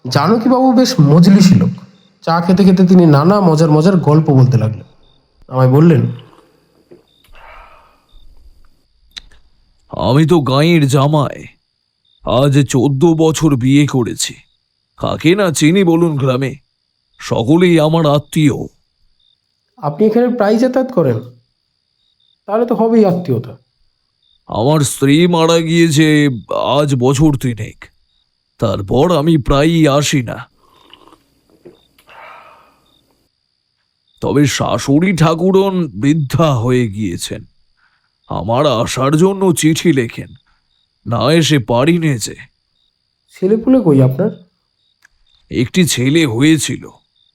জানকীবাবু বেশ মজলিসী লোক। চা খেতে খেতে তিনি নানা মজার মজার গল্প বলতে লাগলেন। আমায় বললেন, আমি তো গাঁয়ের জামাই, আজ 14 বছর বিয়ে করেছি। কাকে না চিনি বলুন গ্রামে, সকলেই আমার আত্মীয়। আপনি এখানে প্রায় যাতায়াত করেন? তাহলে তো হবেই আত্মীয়তা। আমার স্ত্রী মারা গিয়েছে আজ বছর 3। তারপর আমি প্রায়ই আসি না। তবে শাশুড়ি ঠাকুরন বৃদ্ধা হয়ে গিয়েছেন। আমার আসার জন্য চিঠি লেখেন, না এসে পারি নে যে। ছেলেপুলে কই আপনার? একটি ছেলে হয়েছিল,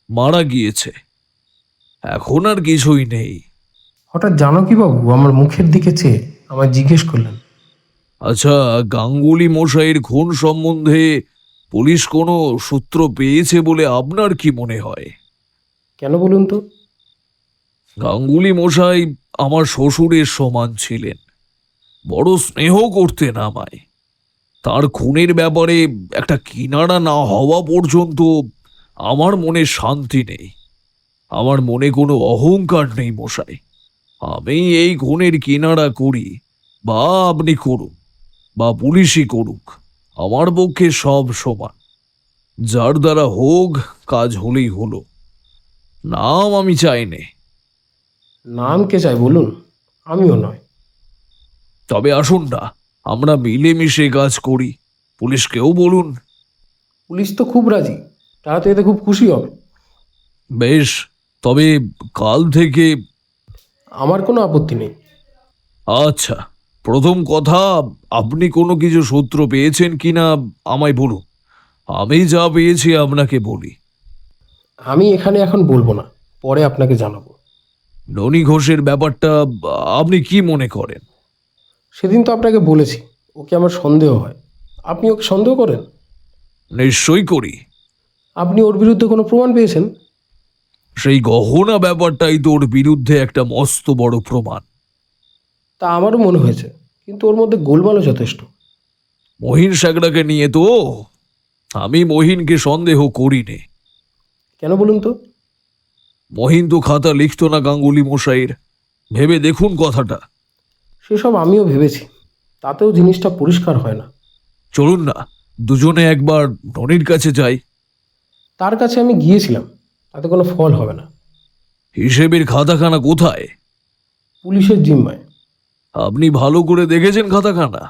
মারা গিয়েছে। এখন আর কিছুই নেই। হঠাৎ জানকীবাবু আমার মুখের দিকে চেয়ে আমায় জিজ্ঞেস করলেন, আচ্ছা, গাঙ্গুলি মশাইয়ের খুন সম্বন্ধে পুলিশ কোনো সূত্র পেয়েছে বলে আপনার কি মনে হয়? কেন বলুন তো? গাঙ্গুলি মশাই আমার শ্বশুরের সমান ছিলেন, বড় স্নেহ করতেন আমায়। তার খুনের ব্যাপারে একটা কিনারা না হওয়া পর্যন্ত আমার মনে শান্তি নেই। আমার মনে কোনো অহংকার নেই মশাই। আমি এই খুনের কিনারা করি বা আপনি করুন বা পুলিশই করুক, আমার পক্ষে সব সমান। যার দ্বারা হোক, কাজ হলেই হলো। নাম আমি চাই নে। নাম কে চাই বলুন? আমিও নয়। তবে আসুন না, আমরা মিলেমিশে কাজ করি। পুলিশকেও বলুন। পুলিশ তো খুব রাজি, তারা তো এতে খুব খুশি হবে। বেশ, তবে কাল থেকে। আমার কোনো আপত্তি নেই। আচ্ছা, প্রথম কথা, আপনি কোনো কিছু সূত্র পেয়েছেন কিনা আমায় বলুন। আমি যা পেয়েছি আপনাকে বলি। আমি এখানে এখন বলবো না, পরে আপনাকে জানাবো। ননী ঘোষের ব্যাপারটা আপনি কি মনে করেন? সেদিন তো আপনাকে বলেছি ওকে আমার সন্দেহ হয়। আপনি ওকে সন্দেহ করেন? নিশ্চয়ই করি। আপনি ওর বিরুদ্ধে কোনো প্রমাণ পেয়েছেন? সেই গহনা ব্যাপারটাই তোর বিরুদ্ধে একটা মস্ত বড় প্রমাণ। তা আমারও মনে হয়েছে, কিন্তু ওর মধ্যে গোলমালও যথেষ্ট। মহিন সাগরাকে নিয়ে তো আমি মহিনকে সন্দেহ করি নে। কেন বলুন তো? মহিন তো খাতা লিখত না গাঙ্গুলি মশাইয়ের। ভেবে দেখুন কথাটা। সেসব আমিও ভেবেছি, তাতেও জিনিসটা পরিষ্কার হয় না। চলুন না, দুজনে একবার ননির কাছে যাই। তার কাছে আমি গিয়েছিলাম, তাতে কোনো ফল হবে না। হিসেবের খাতাখানা কোথায়? পুলিশের জিম্মায়। আপনি ভালো করে দেখেছেন খাতাখানা?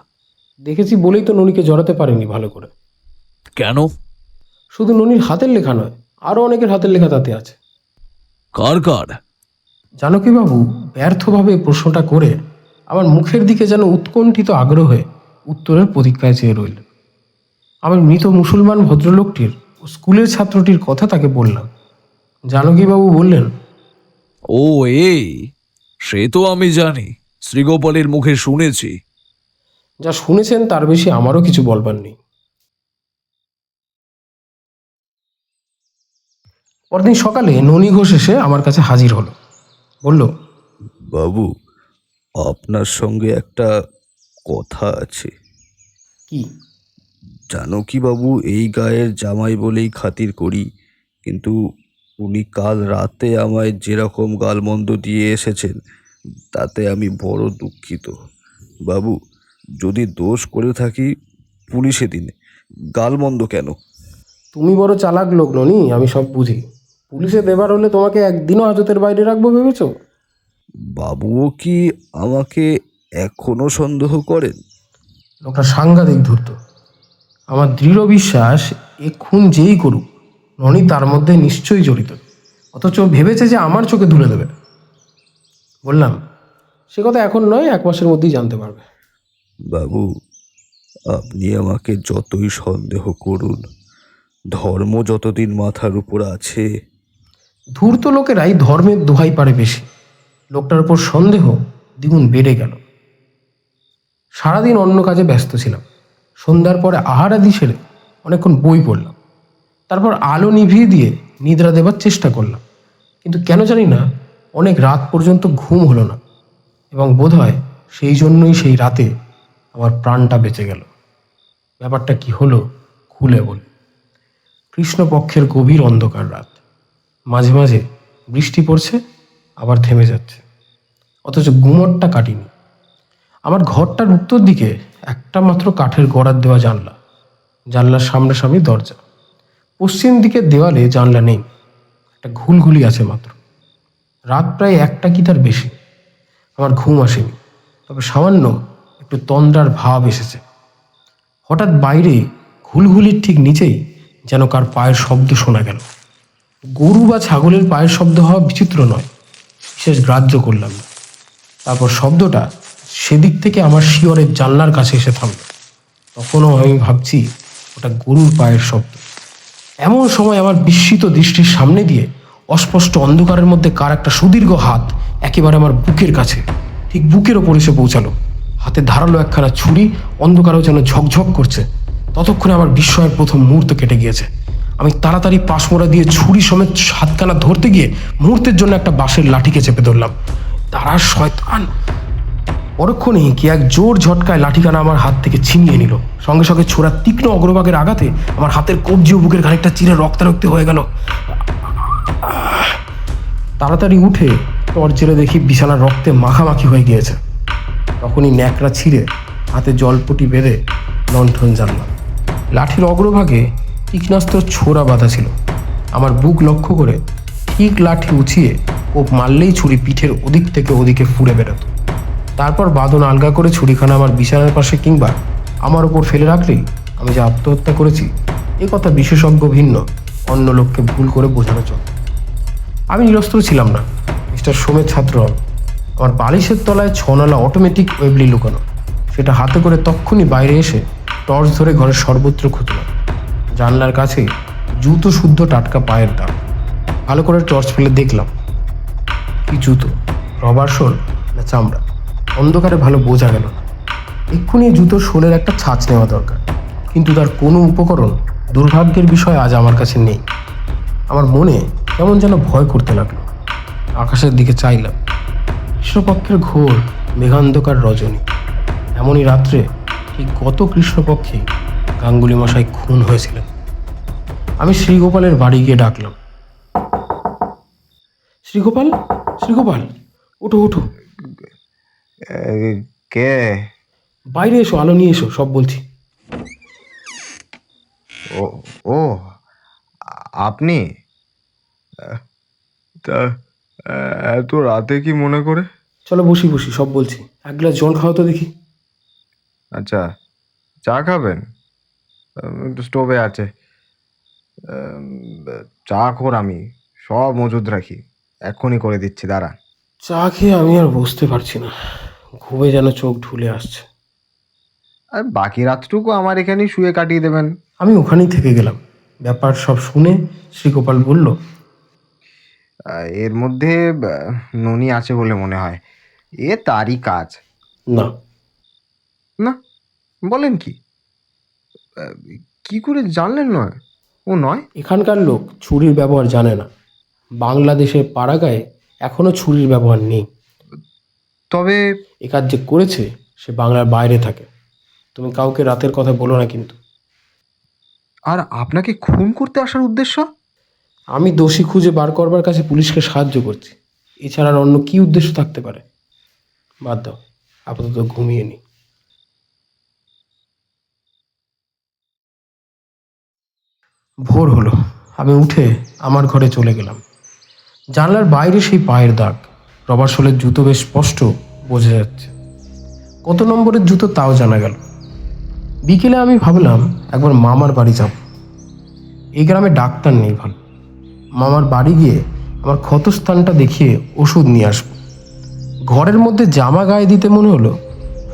দেখেছি বলেই তো ননিকে জড়াতে পারেনি ভালো করে। কেন? শুধু ননির হাতের লেখা নয়, আরও অনেকের হাতের লেখা তাতে আছে। কার কার? জানকীবাবু ব্যর্থভাবে প্রশ্নটা করে আমার মুখের দিকে যেন উৎকণ্ঠিত আগ্রহে উত্তরের প্রতীক্ষায় চেয়ে রইলেন। আমার মৃত মুসলমান ভদ্রলোকটির ও স্কুলের ছাত্রটির কথা তাকে বললাম। জানকীবাবু বললেন, ও এই, সে তো আমি জানি, শ্রীগোপালের মুখে শুনেছি। যা শুনেছেন তার বেশি আমারও কিছু বলবার নেই। পরদিন সকালে ননী ঘোষ এসে আমার কাছে হাজির হলো। বলল, বাবু, আপনার সঙ্গে একটা কথা আছে। কি? জানকী বাবু এই গায়ের জামাই বলেই খাতির করি, কিন্তু উনি কাল রাতে আমায় যেরকম গালমন্দ দিয়ে এসেছেন, তাতে আমি বড় দুঃখিত। বাবু, যদি দোষ করে থাকি পুলিশে দিন, গালমন্দ কেন? তুমি বড় চালাক লোক ননি, আমি সব বুঝি। পুলিশে দেবার হলে তোমাকে একদিনও হাজতের বাইরে রাখবো ভেবেছ? বাবুও কি আমাকে এখনো সন্দেহ করেন? লোকটা সাংঘাতিক ধূর্ত। আমার দৃঢ় বিশ্বাস এ খুন যেই করুক, ননি তার মধ্যে নিশ্চয়ই জড়িত। অথচ ভেবেছে যে আমার চোখে ধুলে দেবে। বললাম, সে কথা এখন নয়, 1 মাসের মধ্যেই জানতে পারবে। বাবু, আপনি আমাকে যতই সন্দেহ করুন, ধর্ম যতদিন মাথার উপর আছে। ধূর্ত লোকেরাই ধর্মের দোহাই পারে বেশি। লোকটার উপর সন্দেহ দ্বিগুণ বেড়ে গেল। সারাদিন অন্য কাজে ব্যস্ত ছিলাম। সন্ধ্যার পরে আহারাদি সেরে অনেকক্ষণ বই পড়লাম। তারপর আলো নিভিয়ে দিয়ে নিদ্রা দেবার চেষ্টা করলাম, কিন্তু কেন জানি না অনেক রাত পর্যন্ত ঘুম হলো না, এবং বোধহয় সেই জন্যই সেই রাতে আমার প্রাণটা বেঁচে গেল। ব্যাপারটা কি হলো খুলে বলি। কৃষ্ণপক্ষের গভীর অন্ধকার রাত, মাঝে মাঝে বৃষ্টি পড়ছে, আবার থেমে যাচ্ছে, অথচ গুমটটা কাটিনি। আমার ঘরটার উত্তর দিকে একটা মাত্র কাঠের গড়ার দেওয়া জানলা, জানলার সামনাসামনি দরজা। পশ্চিম দিকের দেওয়ালে জানলা নেই, একটা ঘুলঘুলি আছে মাত্র। রাত প্রায় 1টা কি তার বেশি। আমার ঘুম আসেনি, তবে সামান্য একটু তন্দ্রার ভাব এসেছে। হঠাৎ বাইরে ঘুলঘুলির ঠিক নিচেই যেন কার পায়ের শব্দ শোনা গেল। গরু বা ছাগলের পায়ের শব্দ হওয়া বিচিত্র নয়, বিশেষ গ্রাহ্য করলাম না। তারপর শব্দটা সেদিক থেকে আমার শিয়রের জানলার কাছে এসে থামল। তখনও আমি ভাবছি ওটা গরুর পায়ের শব্দ। এমন সময় আমার বিস্মিত দৃষ্টির সামনে দিয়ে অস্পষ্ট অন্ধকারের মধ্যে কার একটা সুদীর্ঘ হাত একেবারে আমার বুকের কাছে, ঠিক বুকের ওপর এসে পৌঁছালো। হাতে ধারালো একখানা ছুরি, অন্ধকারেও যেন ঝকঝক করছে। ততক্ষণে আমার বিস্ময়ের প্রথম মুহূর্ত কেটে গিয়েছে। আমি তাড়াতাড়ি পাশমোড়া দিয়ে ছুরি সমেত হাতখানা ধরতে গিয়ে মুহূর্তের জন্য একটা বাঁশের লাঠিকে চেপে ধরলাম। তারা শয়তান! পরক্ষণেই কি এক জোর ঝটকায় লাঠিখানা আমার হাত থেকে ছিনিয়ে নিল। সঙ্গে সঙ্গে ছোড়া তীক্ষ্ণ অগ্রভাগের আঘাতে আমার হাতের কবজি ও বুকের খানিকটা চিরে রক্তারক্তি হয়ে গেল। তাড়াতাড়ি উঠে টর্চ জেলে দেখি বিছানার রক্তে মাখামাখি হয়ে গিয়েছে। তখনই ন্যাকড়া ছিঁড়ে হাতে জলপটি বেঁধে লণ্ঠন জ্বাললাম। লাঠির অগ্রভাগে তীক্ষ্ণাস্ত্র ছোড়া বাঁধা ছিল। আমার বুক লক্ষ্য করে ঠিক লাঠি উঁচিয়ে কোপ মারলেই ছুরি পিঠের ওদিক থেকে ওদিকে ফুঁড়ে বেরোতো। তারপর বাঁধন আলগা করে ছুরিখানা আমার বিছানার পাশে কিংবা আমার ওপর ফেলে রাখলেই আমি যে আত্মহত্যা করেছি এ কথা বিশেষজ্ঞ ভিন্ন অন্য লোককে ভুল করে বোঝানো চলে। আমি নিরস্ত্র ছিলাম না, মিস্টার সোমের ছাত্র। আমার বালিশের তলায় 6 অটোমেটিক ওয়েবলি লুকানো। সেটা হাতে করে তক্ষুনি বাইরে এসে টর্চ ধরে ঘরের সর্বত্র খুঁজলাম। জানলার কাছে জুতো শুদ্ধ টাটকা পায়ের দাগ। ভালো করে টর্চ ফেলে দেখলাম কি জুতো, রবার সোল না চামড়া, অন্ধকারে ভালো বোঝা গেল না। এক্ষুনি জুতোর সোলের একটা ছাঁচ নেওয়া দরকার, কিন্তু তার কোনো উপকরণ দুর্ভাগ্যের বিষয় আজ আমার কাছে নেই। আমার মনে কেমন যেন ভয় করতে লাগলো। আকাশের দিকে চাইলাম। কৃষ্ণপক্ষের ঘোর মেঘান্ধকার রজনী। এমনই রাত্রে ঠিক গত কৃষ্ণপক্ষে গাঙ্গুলি মশাই খুন হয়েছিলেন। আমি শ্রীগোপালের বাড়ি গিয়ে ডাকলাম, শ্রীগোপাল, শ্রীগোপাল, ওঠো ওঠো। কে? বাইরে এসো, আলো নিয়ে এসো, সব বলছি। ও ও আপনি? তা এত রাতে কি মনে করে? চলো বসি বসি, সব বলছি। 1 গ্লাস জল খাও তো দেখি। আচ্ছা, চা খাবেন? একটু স্টোভে আছে। চা খোর আমি, সব মজুদ রাখি, এক্ষুনি করে দিচ্ছি, দাঁড়া। চা খেয়ে আমি আর বসতে পারছি না, ঘুমে যেন চোখ ঢুলে আসছে। আর বাকি রাতটুকু আমার এখানেই শুয়ে কাটিয়ে দেবেন। আমি ওখানেই থেকে গেলাম। ব্যাপার সব শুনে শ্রীগোপাল বলল, এর মধ্যে ননি আছে বলে মনে হয়, এ তারই কাজ। না। না? বলেন কি? কি করে জানলেন নয়? ও নয়? এখানকার লোক ছুরির ব্যবহার জানে না। বাংলাদেশের পাড়াগায়ে এখনো ছুরির ব্যবহার নেই। তবে এ কাজ যে করেছে সে বাংলার বাইরে থাকে। তুমি কাউকে রাতের কথা বলো না কিন্তু। আর আপনাকে খুন করতে আসার উদ্দেশ্য? আমি দোষী খুঁজে বার করবার কাছে পুলিশকে সাহায্য করছি, এছাড়া আর অন্য কি উদ্দেশ্য থাকতে পারে? বাদ দাও, আপাতত ঘুমিয়ে নি। ভোর হলো। আমি উঠে আমার ঘরে চলে গেলাম। জানলার বাইরে সেই পায়ের দাগ, রবার সোলের জুতো বেশ স্পষ্ট বোঝা যাচ্ছে। কত নম্বরের জুতো তাও জানা গেল। বিকেলে আমি ভাবলাম একবার মামার বাড়ি যাব। এই গ্রামে ডাক্তার নেই ভালো। মামার বাড়ি গিয়ে আমার ক্ষতস্থানটা দেখিয়ে ওষুধ নিয়ে আসবো। ঘরের মধ্যে জামা গায়ে দিতে মনে হলো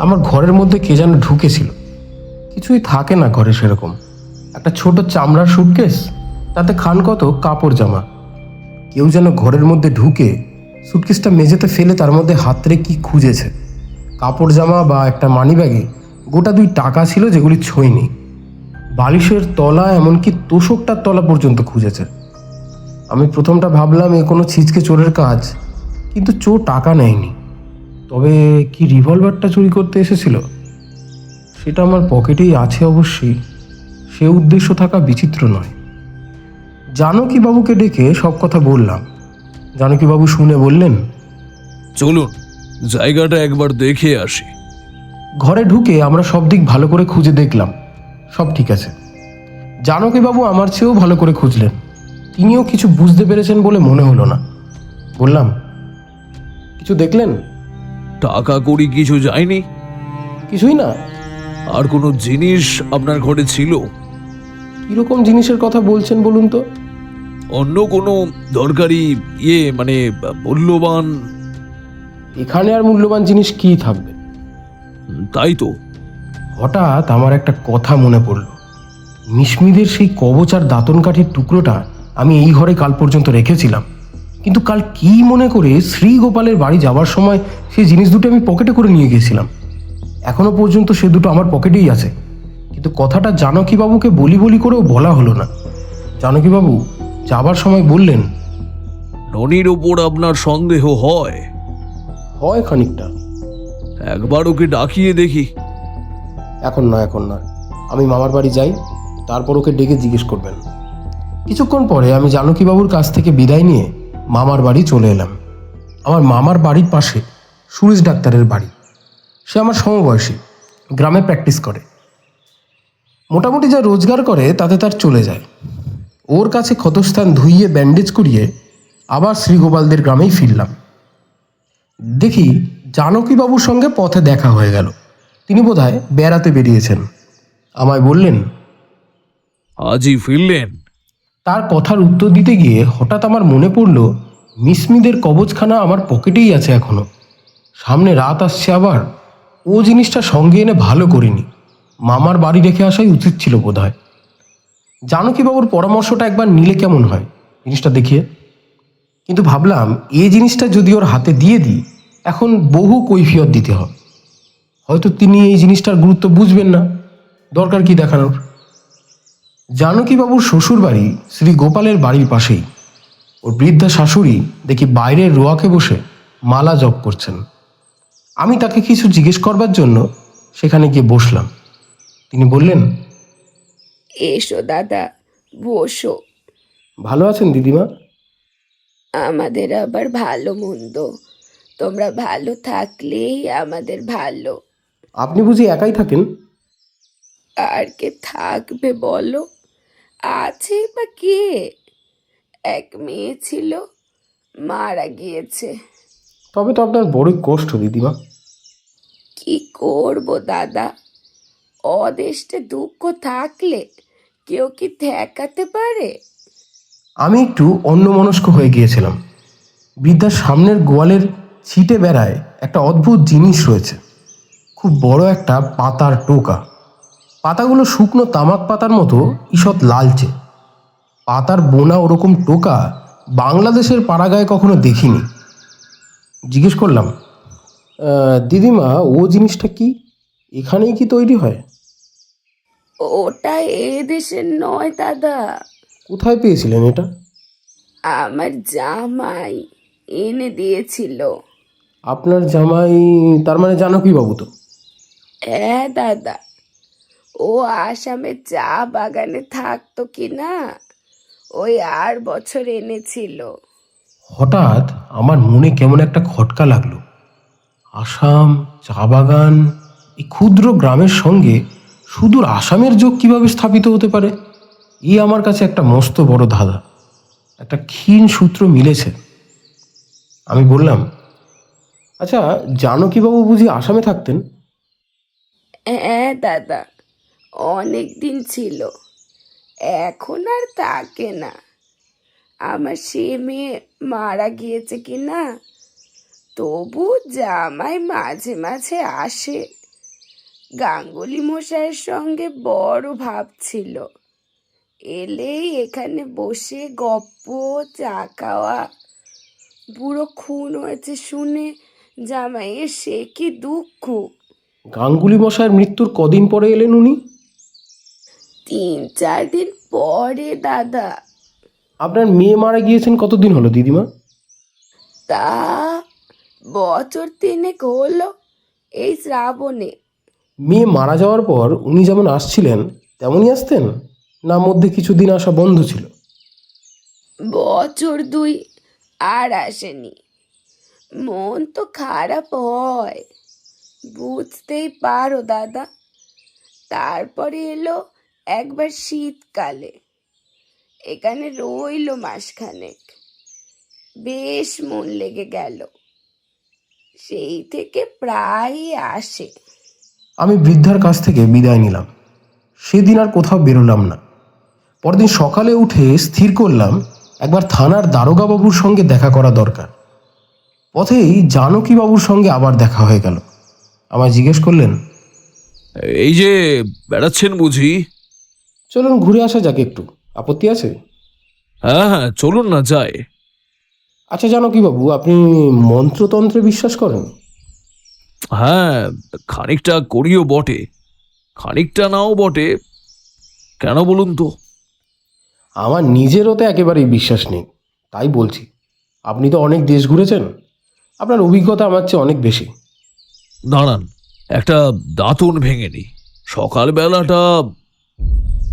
আমার ঘরের মধ্যে কে যেন ঢুকেছিল। কিছুই থাকে না ঘরে সেরকম, একটা ছোট চামড়ার সুটকেস, তাতে খান কত কাপড় জামা। কেউ যেন ঘরের মধ্যে ঢুকে সুটকেসটা মেঝেতে ফেলে তার মধ্যে হাত রেখে কি খুঁজেছে। কাপড় জামা বা একটা মানিব্যাগে গোটা 2 টাকা ছিল যেগুলি ছোঁয়নি। বালিশের তলা, এমনকি তোষকটার তলা পর্যন্ত খুঁজেছে। আমি প্রথমটা ভাবলাম এ কোনো ছিচকে চোরের কাজ, কিন্তু চোর টাকা নেয়নি। তবে কি রিভলভারটা চুরি করতে এসেছিল? সেটা আমার পকেটেই আছে অবশ্যই, সে উদ্দেশ্য থাকা বিচিত্র নয়। জানকীবাবুকে ডেকে সব কথা বললাম। জানকীবাবু শুনে বললেন, চলুন জায়গাটা একবার দেখে আসি। ঘরে ঢুকে আমরা সব দিক ভালো করে খুঁজে দেখলাম, সব ঠিক আছে। জানকীবাবু আমার চেয়েও ভালো করে খুঁজলেন, তিনিও কিছু বুঝতে পেরেছেন বলে মনে হলো না। বললাম, কিছু দেখলেন? টাকা কড়ি কিছু যায়নি? কিছুই না। আর কোনো জিনিস আপনার ঘরে ছিল? কিরকম জিনিসের কথা বলছেন বলুন তো? অন্য কোনো দরকারি মানে মূল্যবান? এখানে আর মূল্যবান জিনিস কি থাকবে? তাই তো। হঠাৎ আমার একটা কথা মনে পড়ল। মিশমিদের সেই কবচ আর দাঁতন কাঠির টুকরোটা আমি এই ঘরে কাল পর্যন্ত রেখেছিলাম, কিন্তু কাল কি মনে করে শ্রীগোপালের বাড়ি যাওয়ার সময় সেই জিনিস দুটো আমি পকেটে করে নিয়ে গিয়েছিলাম। এখনো পর্যন্ত সে দুটো আমার পকেটেই আছে, কিন্তু কথাটা জানকীবাবুকে বলি বলি করেও বলা হলো না। জানকীবাবু যাবার সময় বললেন, ননির ওপর আপনার সন্দেহ হয়? হয় খানিকটা। একবার ওকে ডাকিয়ে দেখি। এখন নয়, আমি মামার বাড়ি যাই, তারপর ওকে ডেকে জিজ্ঞেস করবেন। কিছুক্ষণ পরে আমি জানকীবাবুর কাছ থেকে বিদায় নিয়ে মামার বাড়ি চলে এলাম। আমার মামার বাড়ির পাশে সুরেশ ডাক্তারের বাড়ি। সে আমার সমবয়সী, গ্রামে প্র্যাকটিস করে। মোটামুটি যা রোজগার করে তাতে তার চলে যায়। ওর কাছে ক্ষতস্থান ধুইয়ে ব্যান্ডেজ করিয়ে আবার শ্রীগোপালদের গ্রামেই ফিরলাম। দেখি জানকীবাবুর সঙ্গে পথে দেখা হয়ে গেল। তিনি বোধহয় বেড়াতে বেরিয়েছেন। আমায় বললেন, আজই ফিরলেন? তার কথার উত্তর দিতে গিয়ে হঠাৎ আমার মনে পড়ল মিসমিদের কবচখানা আমার পকেটেই আছে এখনো। সামনে রাত আসছে আবার, ও জিনিসটা সঙ্গে এনে ভালো করিনি। মামার বাড়ি রেখে আসাই উচিত ছিল বোধহয়। জানকীবাবুর পরামর্শটা একবার নিলে কেমন হয় জিনিসটা দেখিয়ে। কিন্তু ভাবলাম এই জিনিসটা যদি ওর হাতে দিয়ে দিই, এখন বহু কৈফিয়ত দিতে হবে। হয়তো তিনি এই জিনিসটার গুরুত্ব বুঝবেন না, দরকার কি দেখানোর। জানকীবাবুর শ্বশুর বাড়ি শ্রী গোপালের বাড়ির পাশেই। ওর বৃদ্ধা শাশুড়ি দেখি বাইরের রোয়াকে বসে মালা জপ করছেন। আমি তাকে কিছু জিজ্ঞেস করবার জন্য সেখানে গিয়ে বসলাম। তিনি বললেন, এসো দাদা, বসো। ভালো আছেন দিদিমা? আমাদের আবার ভালো মন্দ, তোমরা ভালো থাকলেই আমাদের ভালো। আপনি বুঝি একাই থাকেন? আর কে থাকবে বলো, আছে বা কে? এক মেয়ে ছিল, মারা গিয়েছে। তবে তো আপনার বড়ই কষ্ট দিদিমা। কি করব দাদা, অদেষ্টে দুঃখ থাকলে কেউ কি ঠেকাতে পারে? আমি একটু অন্যমনস্ক হয়ে গিয়েছিলাম। বৃদ্ধার সামনের গোয়ালের ছিটে বেড়ায় একটা অদ্ভুত জিনিস রয়েছে, খুব বড় একটা পাতার টোকা। পাতাগুলো শুকনো তামাক পাতার মতো ঈষৎ লালচে। পাতার বোনা ওরকম টোকা বাংলাদেশের পাড়াগায়ে কখনো দেখিনি। জিজ্ঞেস করলাম, দিদিমা ও জিনিসটা কি, এখানেই কি তৈরি হয়? ওটা এ দেশের নয় দাদা, কোথায় পেয়েছিলেন এটা? আমার জামাই এনে দিয়েছিল। আপনার জামাই? তার মানে জানকীবাবু তো? হ্যাঁ দাদা, ও আসামে চা বাগানে থাকতো কি না, ওই 8 বছর এনেছিল। হঠাৎ আমার মনে কেমন একটা খটকা লাগলো। আসাম, চা বাগান, এই ক্ষুদ্র গ্রামের সঙ্গে সুদূর আসামের যোগ কিভাবে স্থাপিত হতে পারে? এই আমার কাছে একটা মস্ত বড় ধাঁধা, একটা ক্ষীণ সূত্র মিলেছে। আমি বললাম, আচ্ছা জানকীবাবু বুঝি আসামে থাকতেন? হ্যাঁ দাদা, অনেক দিন ছিল, এখন আর থাকে না। আমার সে মেয়ে মারা গিয়েছে কি না, তবু জামাই মাঝে মাঝে আসে। গাঙ্গুলি মশাইয়ের সঙ্গে বড় ভাব ছিল, এলেই এখানে বসে গপ্প, চা খাওয়া। বুড়ো খুন হয়েছে শুনে জামাইয়ের সে কি দুঃখ। গাঙ্গুলি মশাইয়ের মৃত্যুর কদিন পরে এলেন উনি? 3-4 দিন পরে দাদা। আপনার মেয়ে মারা গিয়েছেন কতদিন হলো দিদিমা? তা বছর 3 হলো, এই শ্রাবণে। মেয়ে মারা যাওয়ার পর উনি যেমন আসছিলেন তেমনই আসতেন, না মধ্যে কিছুদিন আসা বন্ধ ছিল? বছর 2 আর আসেনি। মন তো খারাপ হয়, বুঝতেই পারো দাদা। তারপরে এলো একবার শীতকালে, এখানে রইল মাসখানেক। বেশ মন লেগে গেল, সেই থেকে প্রায়ই আসে। আমি বৃদ্ধার কাছ থেকে বিদায় নিলাম। সেদিন আর কোথাও বেরোলাম না। পরদিন সকালে উঠে স্থির করলাম একবার থানার দারোগাবাবুর সঙ্গে দেখা করা দরকার। পথেই জানকীবাবুর সঙ্গে আবার দেখা হয়ে গেল। আমায় জিজ্ঞেস করলেন, এই যে বেড়াচ্ছেন বুঝি? চলুন ঘুরে আসা যাক একটু, আপত্তি আছে? হ্যাঁ হ্যাঁ, চলুন না যাই। আচ্ছা জানকীবাবু, আপনি মন্ত্রতন্ত্রে বিশ্বাস করেন? হ্যাঁ, খানিকটা করিও বটে, খানিকটা নাও বটে। কেন বলুন তো? আমার নিজেরও তো একেবারেই বিশ্বাস নেই, তাই বলছি। আপনি তো অনেক দেশ ঘুরেছেন, আপনার অভিজ্ঞতা আমার চেয়ে অনেক বেশি। দাঁড়ান, একটা দাঁতন ভেঙে নি সকালবেলাটা।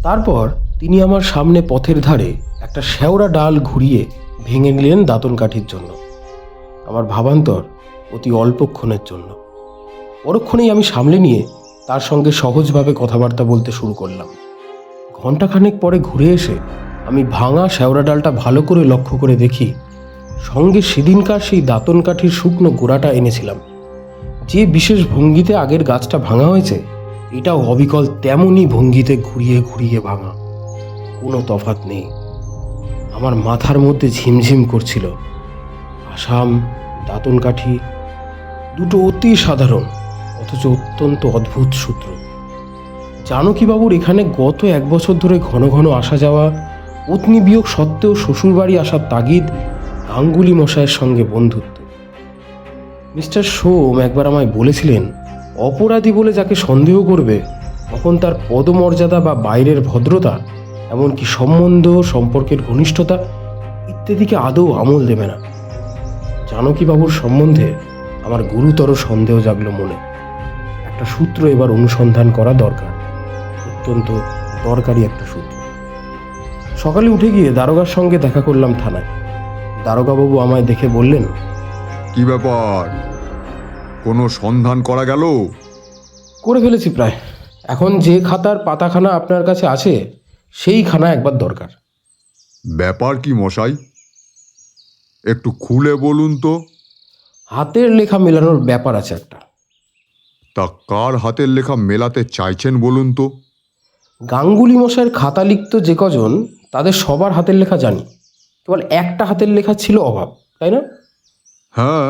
তারপর তিনি আমার সামনে পথের ধারে একটা শেওড়া ডাল ঘুরিয়ে ভেঙে নিলেন দাঁতন কাঠির জন্য। আমার ভাবান্তর অতি অল্পক্ষণের জন্য। পরক্ষণেই আমি সামলে নিয়ে তার সঙ্গে সহজভাবে কথাবার্তা বলতে শুরু করলাম। ঘণ্টাখানেক পরে ঘুরে এসে আমি ভাঙা শেওড়া ডালটা ভালো করে লক্ষ্য করে দেখি সঙ্গে সেদিনকার সেই দাঁতন কাঠির শুকনো গোড়াটা এনেছিলাম। যে বিশেষ ভঙ্গিতে আগের গাছটা ভাঙা হয়েছে, এটাও অবিকল তেমনই ভঙ্গিতে ঘুরিয়ে ঘুরিয়ে ভাঙা, কোনো তফাৎ নেই। আমার মাথার মধ্যে ঝিমঝিম করছিল। আসাম, দাঁতন কাঠি, দুটো অতি সাধারণ অথচ অত্যন্ত অদ্ভুত সূত্র। জানকীবাবুর এখানে গত 1 বছর ধরে ঘন ঘন আসা যাওয়া, পত্নী বিয়োগ সত্ত্বেও শ্বশুরবাড়ি আসার তাগিদ, গাঙ্গুলি মশাইয়ের সঙ্গে বন্ধুত্ব। মিস্টার সোম একবার আমায় বলেছিলেন, অপরাধী বলে যাকে সন্দেহ করবে তখন তার পদমর্যাদা বা বাইরের ভদ্রতা, এমনকি সম্বন্ধ, সম্পর্কের ঘনিষ্ঠতা ইত্যাদিকে আদৌ আমল দেবে না। জানকীবাবুর সম্বন্ধে আমার গুরুতর সন্দেহ জাগল মনে। একটা সূত্র এবার অনুসন্ধান করা দরকার, অত্যন্ত দরকারি একটা সূত্র। সকালে উঠে গিয়ে দারোগার সঙ্গে দেখা করলাম থানায়। দারোগাবাবু আমায় দেখে বললেন, কি ব্যাপার, কোনো সন্ধান করা গেল? করে ফেলেছি প্রায়। এখন যে খাতার পাতাখানা আপনার কাছে আছে সেই খানা একবার দরকার। ব্যাপার কি মশাই, একটু খুলে বলুন তো। হাতের লেখা মেলানোর ব্যাপার আছে একটা। তা কার হাতের লেখা মেলাতে চাইছেন বলুন তো? গাঙ্গুলি মশাইয়ের খাতা লিখত যে কজন, তাদের সবার হাতের লেখা জানি, কেবল একটা হাতের লেখা ছিল অভাব, তাই না? হ্যাঁ,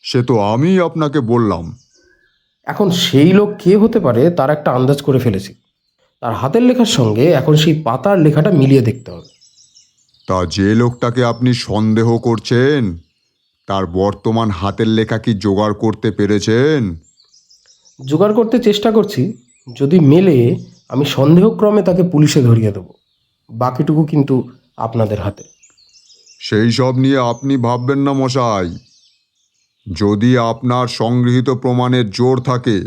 সে তো আমি আপনাকে বললাম। এখন সেই লোক কে হতে পারে তার একটা আন্দাজ করে ফেলেছি। তার হাতের লেখার সঙ্গে এখন সেই পাতার লেখাটা মিলিয়ে দেখতে হবে। তা যে লোকটাকে আপনি সন্দেহ করছেন তার বর্তমান হাতের লেখা কি জোগাড় করতে পেরেছেন? জোগাড় করতে চেষ্টা করছি। যদি মেলে আমি সন্দেহক্রমে তাকে পুলিশে ধরিয়ে দেব। বাকিটুকু কিন্তু আপনাদের হাতে। সেই সব নিয়ে আপনি ভাববেন না মশাই। যদি আপনার সংগৃহীত প্রমাণের জোর থাকে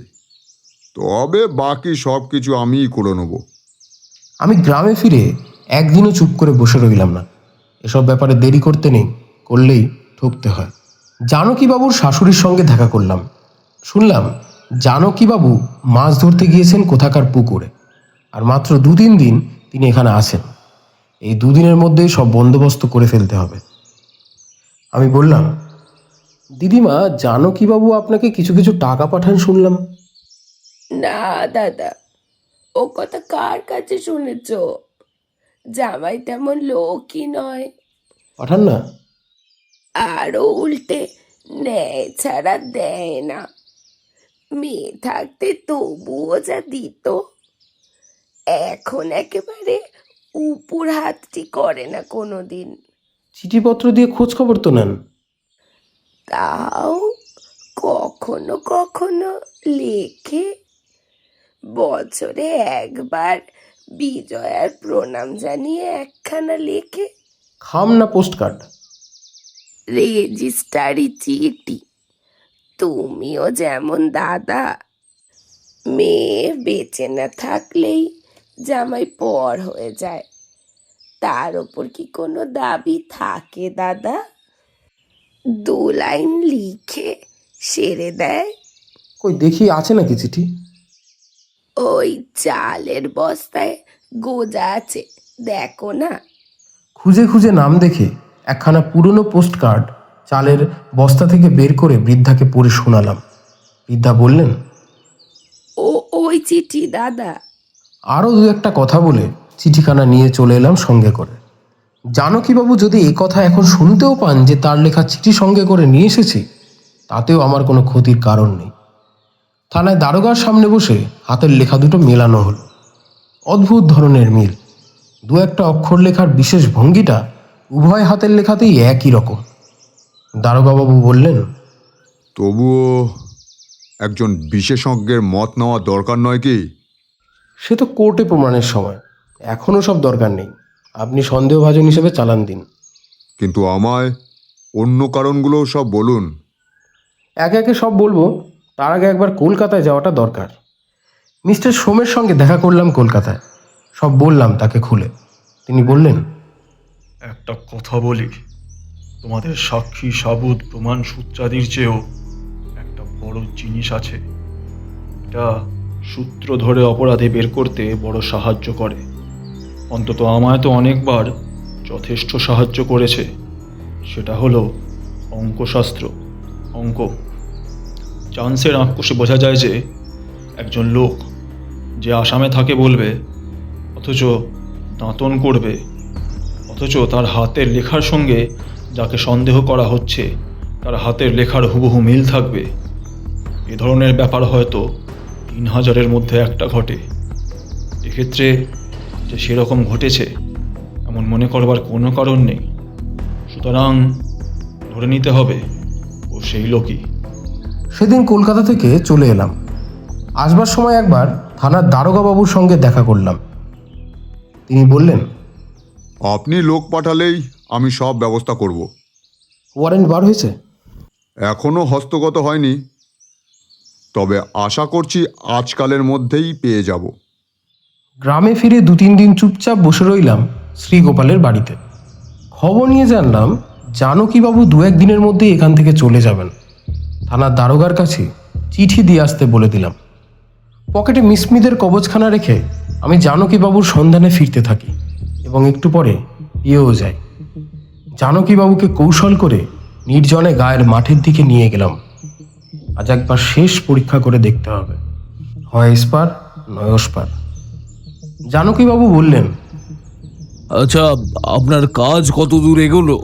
তবে বাকি সব কিছু আমিই করে নেব। আমি গ্রামে ফিরে একদিনও চুপ করে বসে রইলাম না। এসব ব্যাপারে দেরি করতে নেই, করলেই ঠকতে হয়। জানকীবাবুর শাশুড়ির সঙ্গে দেখা করলাম। শুনলাম জানকীবাবু মাছ ধরতে গিয়েছেন কোথাকার পুকুরে, আর মাত্র 2-3 দিন তিনি এখানে আসেন। এই 2 দিনের মধ্যেই সব বন্দোবস্ত করে ফেলতে হবে। আমি বললাম, দিদিমা, জানকীবাবু আপনাকে কিছু কিছু টাকা পাঠান শুনলাম। না দাদা, ও কথা কার কাছে শুনেছ? জামাই তেমন লোকই নয়, পাঠান না। আরও উল্টে নেয় ছাড়া দেয় না। মেয়ে থাকতে তবুও যা দিত, এখন একেবারে উপর হাতটি করে না কোনোদিন। চিঠিপত্র দিয়ে খোঁজ খবর তো নেন। তাও কখনো কখনো লেখে। বছরে একবার বিজয়ার প্রণাম জানিয়ে একখানা লেখে। খাম না পোস্ট কার্ড? রেজিস্টারি চিঠি। তুমিও যেমন দাদা, মেয়ে বেঁচে না থাকলেই জামাই পর হয়ে যায়, তার ওপর কি কোনো দাবি থাকে দাদা? 2 লাইন লিখে সেরে দেয়। কই দেখি আছে নাকি চিঠি? ওই চালের বস্তায় গোজা আছে, দেখো না। খুঁজে খুঁজে নাম দেখে একখানা পুরনো পোস্ট কার্ড চালের বস্তা থেকে বের করে বৃদ্ধাকে পড়ে শোনালাম। বৃদ্ধা বললেন, ওই চিঠি দাদা। আরও 2-1টা কথা বলে চিঠিখানা নিয়ে চলে এলাম সঙ্গে করে। জানকীবাবু যদি এই কথা এখন শুনতেও পান যে তার লেখা চিঠি সঙ্গে করে নিয়ে এসেছি, তাতেও আমার কোনো ক্ষতির কারণ নেই। থানায় দারোগার সামনে বসে হাতের লেখা দুটো মেলানো হলো। অদ্ভুত ধরনের মিল। 2-1টা অক্ষর লেখার বিশেষ ভঙ্গিটা উভয় হাতের লেখাতেই একই রকম। দারোগাবাবু বললেন, তবুও একজন বিশেষজ্ঞের মত নেওয়া দরকার নয় কি? সে তো কোর্টে প্রমাণের সময়, এখনও সব দরকার নেই। আপনি সন্দেহভাজন হিসেবে চালান দিন। কিন্তু আমায় অন্য কারণগুলোও সব বলুন। একে একে সব বলবো, তার আগে একবার কলকাতায় যাওয়াটা দরকার। মিস্টার সোমের সঙ্গে দেখা করলাম কলকাতায়। সব বললাম তাকে খুলে। তিনি বললেন, একটা কথা বলি, তোমাদের সাক্ষী সাবুত প্রমাণ সূত্রাদির চেয়েও একটা বড় জিনিস আছে। এটা সূত্র ধরে অপরাধী বের করতে বড় সাহায্য করে। অন্তত আমায় তো অনেকবার যথেষ্ট সাহায্য করেছে। সেটা হলো অঙ্কশাস্ত্র, অঙ্ক। চান্সের আঁক কষে বোঝা যায় যে একজন লোক যে আসামে থাকে বলবে, অথচ দাঁতন করবে, অথচ তার হাতের লেখার সঙ্গে যাকে সন্দেহ করা হচ্ছে তার হাতের লেখার হুবহু মিল থাকবে। এ ধরনের ব্যাপার হয়তো 3000-এর মধ্যে একটা ঘটে। এক্ষেত্রে যে সেরকম ঘটেছে এমন মনে করবার কোনো কারণ নেই। সুতরাং ধরে নিতে হবে ও সেই লোকই। সেদিন কলকাতা থেকে চলে এলাম। আসবার সময় একবার থানার দারোগাবাবুর সঙ্গে দেখা করলাম। তিনি বললেন, আপনি লোক পাঠালেই আমি সব ব্যবস্থা করব। ওয়ারেন্ট বার হয়েছে? এখনও হস্তগত হয়নি, তবে আশা করছি আজকালের মধ্যেই পেয়ে যাব। গ্রামে ফিরে 2-3 দিন চুপচাপ বসে রইলাম শ্রীগোপালের বাড়িতে। খবর নিয়ে জানলাম জানকীবাবু 2-1 দিনের মধ্যেই এখান থেকে চলে যাবেন। থানার দারোগার কাছে চিঠি দিয়ে আসতে বলে দিলাম। পকেটে মিসমিদের কবজখানা রেখে আমি জানকীবাবুর সন্ধানে ফিরতে থাকি এবং একটু পরে পেয়েও যাই। জানকীবাবুকে কৌশল করে নির্জনে গায়ের মাঠের দিকে নিয়ে গেলাম। আজ একবার শেষ পরীক্ষা করে দেখতে হবে, হয় এসপার নয় ওসপার। জানকীবাবু বললেন, আচ্ছা, আপনার কাজ কত দূর এগোলো?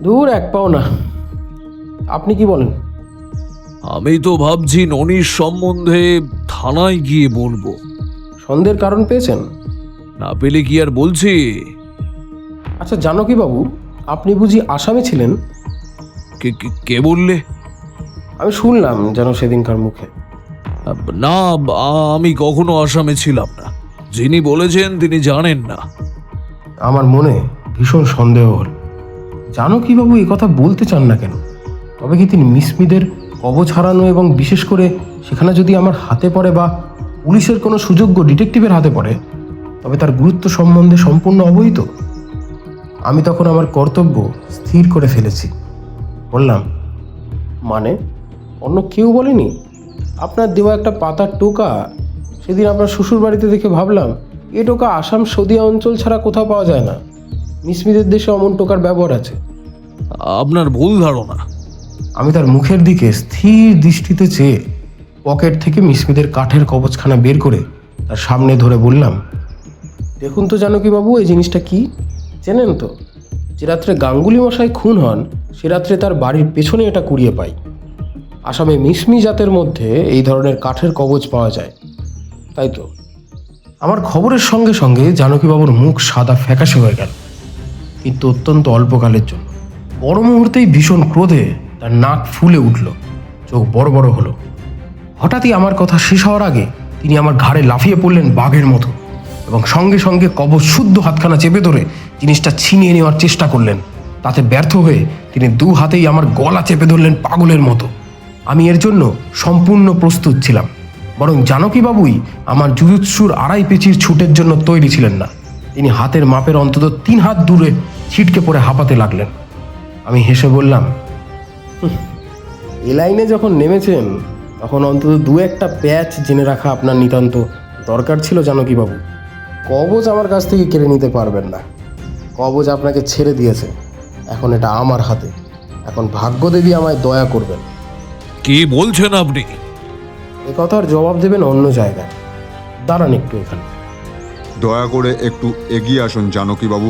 দূর 1 পাও না। আপনি কি বলেন? আমি তো ভাবছি ননির সম্বন্ধে থানায় গিয়ে বলবো। সন্দেহের কারণ পেয়েছেন? না পেলে কি আর বলছি। আচ্ছা জানকীবাবু, আপনি বুঝি আসামি ছিলেন? কে বললে? আমি শুনলাম যেন সেদিনকার মুখে। না, আমি কখনো আসামে ছিলাম না। যিনি বলেছেন তিনি জানেন না। আমার মনে ভীষণ সন্দেহ হল। জানকীবাবু এ কথা বলতে চান না কেন? তবে কি তিনি মিসমিদের কবজ হারানো এবং বিশেষ করে সেখানে যদি আমার হাতে পড়ে বা পুলিশের কোনো সুযোগ্য ডিটেকটিভের হাতে পড়ে, তবে তার গুরুত্ব সম্বন্ধে সম্পূর্ণ অবহিত? আমি তখন আমার কর্তব্য স্থির করে ফেলেছি। বললাম, মানে অন্য কেউ বলেনি? আপনার দেওয়া একটা পাতার টোকা সেদিন আপনার শ্বশুর বাড়িতে দেখে ভাবলাম এ টোকা আসাম সদিয়া অঞ্চল ছাড়া কোথাও পাওয়া যায় না। মিসমিদের দেশে অমন টোকার ব্যবহার আছে। আপনার ভুল ধারণা। আমি তার মুখের দিকে স্থির দৃষ্টিতে চেয়ে পকেট থেকে মিসমিদের কাঠের কবজখানা বের করে তার সামনে ধরে বললাম, দেখুন তো জানকীবাবু, এই জিনিসটা কি চেনেন তো? যে রাত্রে গাঙ্গুলি মশাই খুন হন সে রাত্রে তার বাড়ির পেছনে এটা কুড়িয়ে পাই। আসামে মিসমি জাতের মধ্যে এই ধরনের কাঠের কবচ পাওয়া যায়, তাই তো? আমার খবরের সঙ্গে সঙ্গে জানকীবাবুর মুখ সাদা ফ্যাকাশে হয়ে গেল, কিন্তু অত্যন্ত অল্পকালের জন্য। বড় মুহূর্তেই ভীষণ ক্রোধে তার নাক ফুলে উঠল, চোখ বড় বড় হলো। হঠাৎই আমার কথা শেষ হওয়ার আগে তিনি আমার ঘাড়ে লাফিয়ে পড়লেন বাঘের মতো এবং সঙ্গে সঙ্গে কবচ শুদ্ধ হাতখানা চেপে ধরে জিনিসটা ছিনিয়ে নেওয়ার চেষ্টা করলেন। তাতে ব্যর্থ হয়ে তিনি দু হাতেই আমার গলা চেপে ধরলেন পাগলের মতো। আমি এর জন্য সম্পূর্ণ প্রস্তুত ছিলাম, বরং জানকীবাবুই আমার জুজুৎসুর আড়াই পেঁচির ছুটের জন্য তৈরি ছিলেন না। তিনি হাতের মাপের অন্তত 3 হাত দূরে ছিটকে পড়ে হাঁপাতে লাগলেন। আমি হেসে বললাম, এ লাইনে যখন নেমেছেন তখন অন্তত 2-1টা প্যাচ জেনে রাখা আপনার নিতান্ত দরকার ছিল জানকীবাবু। কবচ আমার কাছ থেকে কেড়ে নিতে পারবেন না। কবচ আপনাকে ছেড়ে দিয়েছে, এখন এটা আমার হাতে। এখন ভাগ্যদেবী আমায় দয়া করবেন। কি বলছেন আপনি? এ কথার জবাব দেবেন অন্য জায়গায়। দাঁড়ান একটু এখানে। দয়া করে একটু এগিয়ে আসুন জানকীবাবু।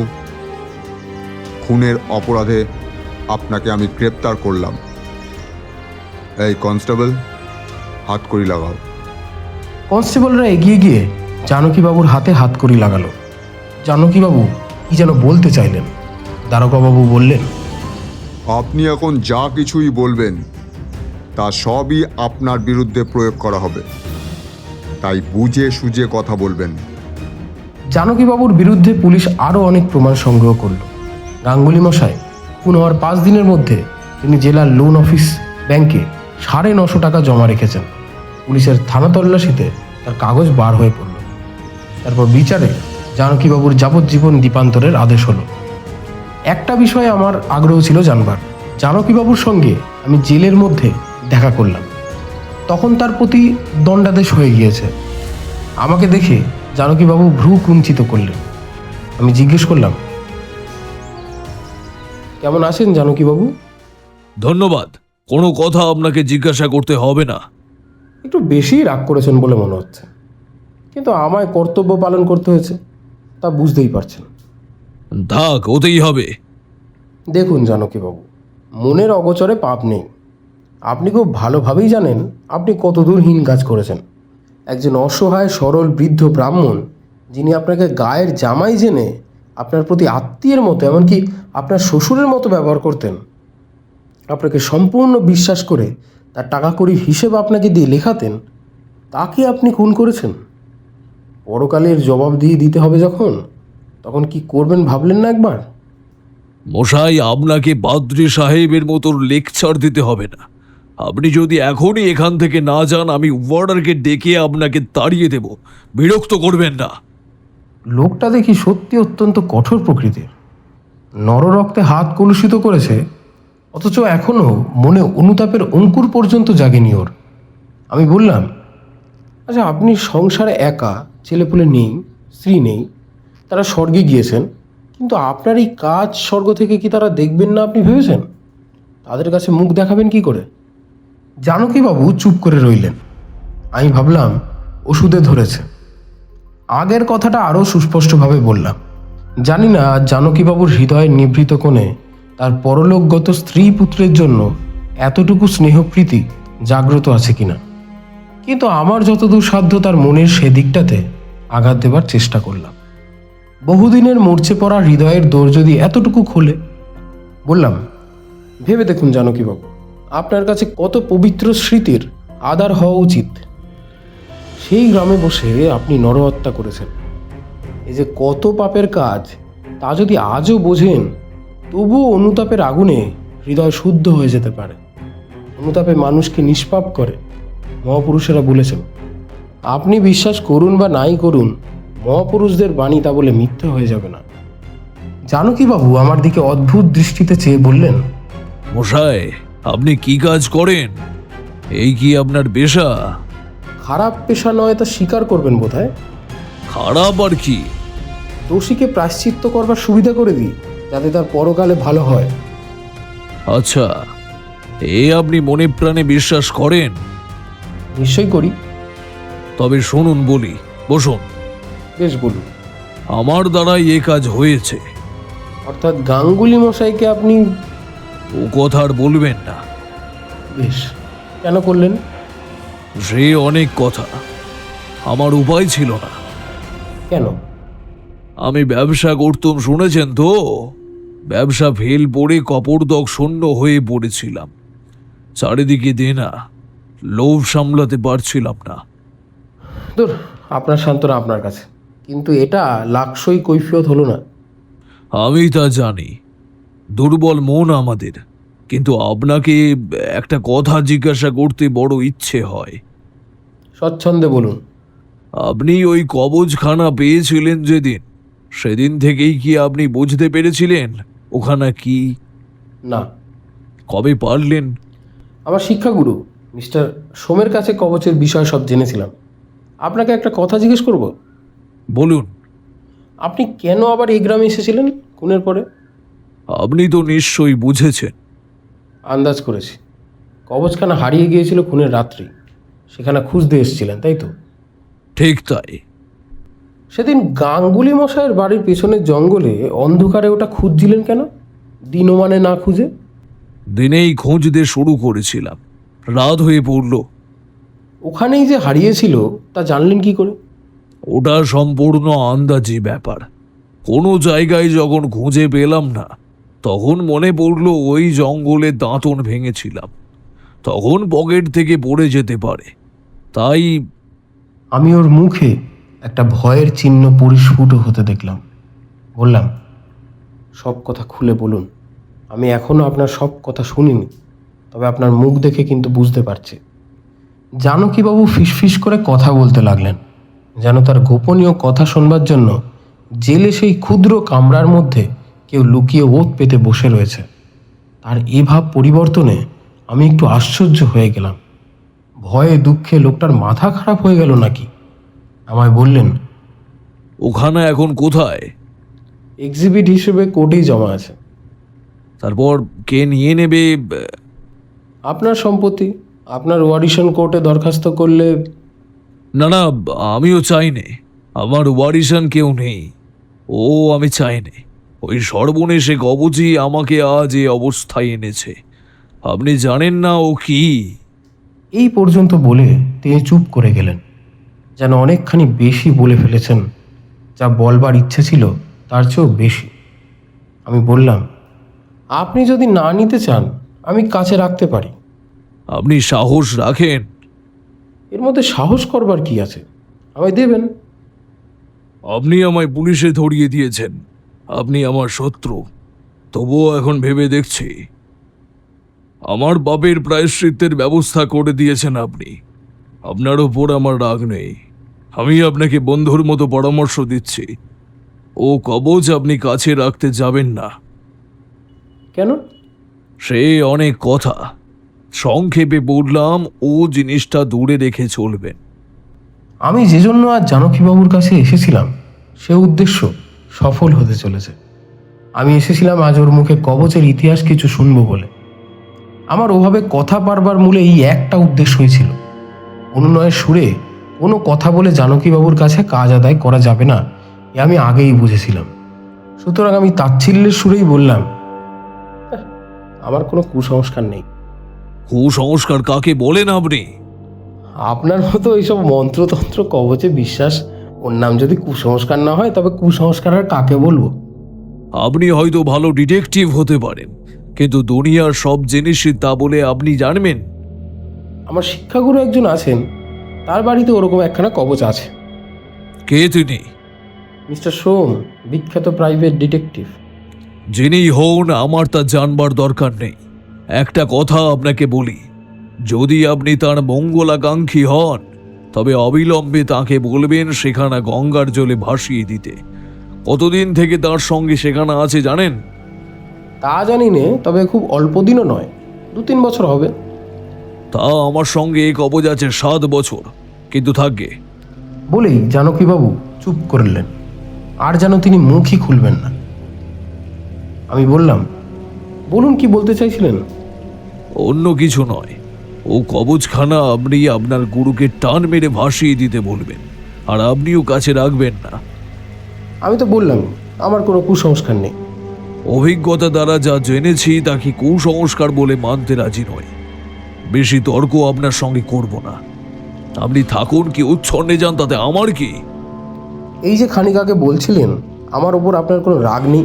খুনের অপরাধে আপনাকে আমি গ্রেপ্তার করলাম। এই কনস্টেবল, হাতকড়ি লাগাও। কনস্টেবলরা এগিয়ে গিয়ে জানকীবাবুর হাতে হাতকড়ি লাগালো। জানকীবাবু কি যেন বলতে চাইলেন। দারোগাবাবু বললেন, আপনি এখন যা কিছুই বলবেন তা সবই আপনার বিরুদ্ধে প্রয়োগ করা হবে, তাই বুঝে সুঝে কথা বলবেন। জানকীবাবুর বিরুদ্ধে পুলিশ আরও অনেক প্রমাণ সংগ্রহ করল। গাঙ্গুলি মশাই খুন হওয়ার 5 দিনের মধ্যে তিনি জেলার লোন অফিস ব্যাংকে 950 টাকা জমা রেখেছেন। পুলিশের থানা তল্লাশিতে তার কাগজ বার হয়ে পড়ল। তারপর বিচারে জানকীবাবুর যাবজ্জীবন দ্বীপান্তরের আদেশ হলো। একটা বিষয়ে আমার আগ্রহ ছিল জানবার। জানকীবাবুর সঙ্গে আমি জেলের মধ্যে দেখা করলাম, তখন তার প্রতি দণ্ডাদেশ হয়ে গিয়েছে। আমাকে দেখে জানকীবাবু ভ্রু কুঞ্চিত করলেন। আমি জিজ্ঞেস করলাম, কেমন আছেন জানকীবাবু? ধন্যবাদ, কোনো কথা আপনাকে জিজ্ঞাসা করতে হবে না। একটু বেশি রাগ করেছেন বলে মনে হচ্ছে, কিন্তু আমায় কর্তব্য পালন করতে হয়েছে, তা বুঝতেই পারছেন। থাক, ওতেই হবে। দেখুন জানকীবাবু, মনের অগোচরে পাপ নেই। আপনি খুব ভালোভাবেই জানেন আপনি কতদূর হীন কাজ করেছেন। একজন অসহায় সরল বৃদ্ধ ব্রাহ্মণ, যিনি আপনাকে গায়ের জামাই জেনে আপনার প্রতি আত্মীয়ের মতো, এমনকি আপনার শ্বশুরের মতো ব্যবহার করতেন, আপনাকে সম্পূর্ণ বিশ্বাস করে তার টাকা কড়ির হিসেব আপনাকে দিয়ে লেখাতেন, তাকে আপনি খুন করেছেন। পরকালের জবাবদিহি দিতে হবে যখন, তখন কি করবেন ভাবলেন না একবার? মশাই, আপনাকে বাদ্রি সাহেবের মতো লেকচার দিতে হবে না। আপনি যদি এখনই এখান থেকে না যান, আমি ওয়ার্ডারকে ডেকে আপনাকে তাড়িয়ে দেব। বিরক্ত করবেন না। লোকটা দেখি সত্যি অত্যন্ত কঠোর প্রকৃতির। নররক্তে হাত কলুষিত করেছে, অথচ এখনও মনে অনুতাপের অঙ্কুর পর্যন্ত জাগেনি ওর। আমি বললাম, আচ্ছা আপনি সংসারে একা, ছেলেপুলে নেই, স্ত্রী নেই, তারা স্বর্গে গিয়েছেন, কিন্তু আপনার এই কাজ স্বর্গ থেকে কি তারা দেখবেন না আপনি ভেবেছেন? তাদের কাছে মুখ দেখাবেন কি করে? জানকীবাবু চুপ করে রইলেন। আমি ভাবলাম ওষুধে ধরেছে। আগের কথাটা আরও সুস্পষ্টভাবে বললাম, জানি না জানকীবাবুর হৃদয়ের নিভৃত কোণে তার পরলোকগত স্ত্রী পুত্রের জন্য এতটুকু স্নেহপ্রীতি জাগ্রত আছে কিনা, কিন্তু আমার যতদূর সাধ্য তার মনের সেদিকটাতে আঘাত দেবার চেষ্টা করলাম। বহুদিনের মূর্ছে পড়া হৃদয়ের দোর যদি এতটুকু খোলে। বললাম, ভেবে দেখুন জানকীবাবু, আপনার কাছে কত পবিত্র স্মৃতির আধার হওয়া উচিত। সেই গ্রামে বসে আপনি নরহত্যা করেছেন। এই যে কত পাপের কাজ, তা যদি আজও বোঝেন, তবুও অনুতাপের আগুনে হৃদয় শুদ্ধ হয়ে যেতে পারে। অনুতাপে মানুষকে নিষ্পাপ করে, মহাপুরুষেরা বলেছেন। আপনি বিশ্বাস করুন বা নাই করুন, মহাপুরুষদের বাণী তা বলে মিথ্যে হয়ে যাবে না। জানকীবাবু আমার দিকে অদ্ভুত দৃষ্টিতে চেয়ে বললেন, মশাই, আপনি কি কাজ করেন? এই কি আপনার পেশা? খারাপ পেশা নয় তা স্বীকার করবেন বোধহয়। খারাপ আর কি? দোষীকে প্রায়শ্চিত্ত করবার সুবিধা করে দিই, যাতে তার পরকালে ভালো হয়। আচ্ছা, এ আপনি মনে প্রাণে বিশ্বাস করেন? নিশ্চয়ই করি। তবে শুনুন বলি, বসুন। বেশ বলুন। আমার দ্বারাই এ কাজ হয়েছে। অর্থাৎ গাঙ্গুলি মশাইকে আপনি... ও কথা আর বলবেন না। বেশ, কেন করলেন? সে অনেক কথা, আমার উপায় ছিল না। কেন? আমি ব্যবসা করতাম শুনেছেন তো, ব্যবসা ফেল পড়ে কপরদক শূন্য হয়ে পড়েছিলাম। চারিদিকে দেনা, লোভ সামলাতে পারছিলাম না। ধুর, আপনার সান্ত্বনা আপনার কাছে, কিন্তু এটা লাকসই কৈফিয়ত হলো না। আমি তা জানি, দুর্বল মন আমাদের, কিন্তু আপনাকে একটা কথা জিজ্ঞাসা করতে বড় ইচ্ছে হয়। স্বচ্ছন্দে বলুন। আপনি ওই কবজখানা পেয়েছিলেন যেদিন, সেদিন থেকেই কি আপনি বুঝতে পেরেছিলেন ওখানা কি? না। কবে পারলেন? আমার শিক্ষাগুরু মিস্টার সোমের কাছে কবচের বিষয় সব জেনেছিলাম। আপনাকে একটা কথা জিজ্ঞেস করব? বলুন। আপনি কেন আবার এই গ্রামে এসেছিলেন খুনের পরে? আপনি তো নিশ্চয়ই বুঝেছেন। আন্দাজ করেছি, কবচখানা হারিয়ে গিয়েছিল খুনের রাত্রি, সেখানে খুঁজতে এসেছিলেন, তাই তো? ঠিক তাই। সেদিন গাঙ্গুলি মশাইয়ের বাড়ির পেছনের জঙ্গলে অন্ধকারে ওটা খুঁজছিলেন কেন, দিনমানে না খুঁজে? দিনেই খুঁজতে শুরু করেছিলাম, রাত হয়ে পড়ল। ওখানেই যে হারিয়েছিল তা জানলেন কি করে? ওটা সম্পূর্ণ আন্দাজি ব্যাপার। কোনো জায়গায় যখন খুঁজে পেলাম না, তখন মনে পড়ল ওই জঙ্গলে দাঁতন ভেঙেছিলাম, তখন পকেট থেকে পড়ে যেতে পারে, তাই... আমি ওর মুখে একটা ভয়ের চিহ্ন পরিস্ফুট হতে দেখলাম। বললাম, সব কথা খুলে বলুন, আমি এখনও আপনার সব কথা শুনিনি, তবে আপনার মুখ দেখে কিন্তু বুঝতে পারছি। জানকীবাবু ফিসফিস করে কথা বলতে লাগলেন, যেন তার গোপনীয় কথা শোনবার জন্য জেলে সেই ক্ষুদ্র কামরার মধ্যে কেউ লুকিয়ে ওত পেতে বসে রয়েছে। তার এ ভাব পরিবর্তনে আমি একটু আশ্চর্য হয়ে গেলাম। ভয়ে দুঃখে লোকটার মাথা খারাপ হয়ে গেল নাকি? আমায় বললেন, ওখানে এখন কোথায়? এক্সিবিট হিসেবে কোর্টেই জমা আছে। তারপর কে নিয়ে নেবে? আপনার সম্পত্তি আপনার ওয়ারিশন কোর্টে দরখাস্ত করলে... না না, আমিও চাইনি, আমার ওয়ারিশান কেউ নেই। ও আমি চাইনি, ওই সর্বনেশে কবচই আমাকে আজ এ অবস্থায় এনেছে। আপনি জানেন না ও কি? এই পর্যন্ত বলে তিনি চুপ করে গেলেন, যেন অনেকখানি বেশি বলে ফেলেছেন, যা বলবার ইচ্ছে ছিল তার চেয়েও বেশি। আমি বললাম, আপনি যদি না নিতে চান আমি কাছে রাখতে পারি। আপনি সাহস রাখেন? এর মধ্যে সাহস করবার কি আছে, আমায় দেবেন। আপনি আমায় পুলিশে ধরিয়ে দিয়েছেন, আপনি আমার শত্রু, তবুও এখন ভেবে দেখছি আমার বাপের প্রায়শ্চিত্তের ব্যবস্থা করে দিয়েছেন আপনি। আপনার ওপর আমার রাগ নেই, আমি আপনাকে বন্ধুর মতো পরামর্শ দিচ্ছি, ও কবচ আপনি কাছে রাখতে যাবেন না। কেন? সে অনেক কথা, সংক্ষেপে বললাম, ও জিনিসটা দূরে রেখে চলবেন। আমি যে জন্য আজ জানকীবাবুর কাছে এসেছিলাম সে উদ্দেশ্য সফল হতে চলেছে। আমি এসেছিলাম আজ ওর মুখে কবচের ইতিহাস কিছু শুনবো বলে। আমার ওভাবে কথা পারবার মূলে এই একটা উদ্দেশ্যই ছিল। অনুনয়ের সুরে কোনো কথা বলে জানকীবাবুর কাছে কাজ আদায় করা যাবে না, এ আমি আগেই বুঝেছিলাম। সুতরাং আমি তাচ্ছিল্যের সুরেই বললাম, আমার কোনো কুসংস্কার নেই। কুসংস্কার কাকে বলেন আপনি? আপনার মতো এইসব মন্ত্রতন্ত্র কবচে বিশ্বাস, ওর নাম যদি কুসংস্কার না হয় তবে কুসংস্কার আর কাকে বলবো? আপনি হয়তো ভালো ডিটেকটিভ হতে পারেন, কিন্তু দুনিয়ার সব জিনিসই তা বলে আপনি জানবেন? আমার শিক্ষাগুরু একজন আছেন, তার বাড়িতে ওরকম একখানা কবচ আছে। কে তিনি? মিস্টার সোম, বিখ্যাত প্রাইভেট ডিটেকটিভ। যিনি হন আমার তা জানবার দরকার নেই। একটা কথা আপনাকে বলি, যদি আপনি তার মঙ্গলাকাঙ্ক্ষী হন তবে অবিলম্বে তাকে বলবেন সেখানা গঙ্গার জলে ভাসিয়ে দিতে। কতদিন থেকে তার সঙ্গে সেখানা আছে জানেন? তা জানি নে, তবে খুব অল্প দিনও নয়, 2-3 বছর হবে। তা আমার সঙ্গে এই কবচ আছে 7 বছর, কিন্তু থাকবে। বলেই জানকীবাবু চুপ করলেন, আর যেন তিনি মুখই খুলবেন না। আমি বললাম, বলুন কি বলতে চাইছিলেন? অন্য কিছু নয়, ও কবচখানা আপনি আপনার গুরুকে টান মেরে ভাসিয়ে দিতে বলবেন, আর আপনিও কাছে রাখবেন না। আমি তো বললাম আমার কোনো কুসংস্কার নেই। অভিজ্ঞতা দ্বারা যা জেনেছি তাকে কুসংস্কার বলে মানতে রাজি নয়। বেশি তর্ক আপনার সঙ্গে করব না। আপনি থাকুন কি উচ্ছন্নে যান তাতে আমার কি। এই যে খানিক আগে বলছিলেন আমার ওপর আপনার কোনো রাগ নেই।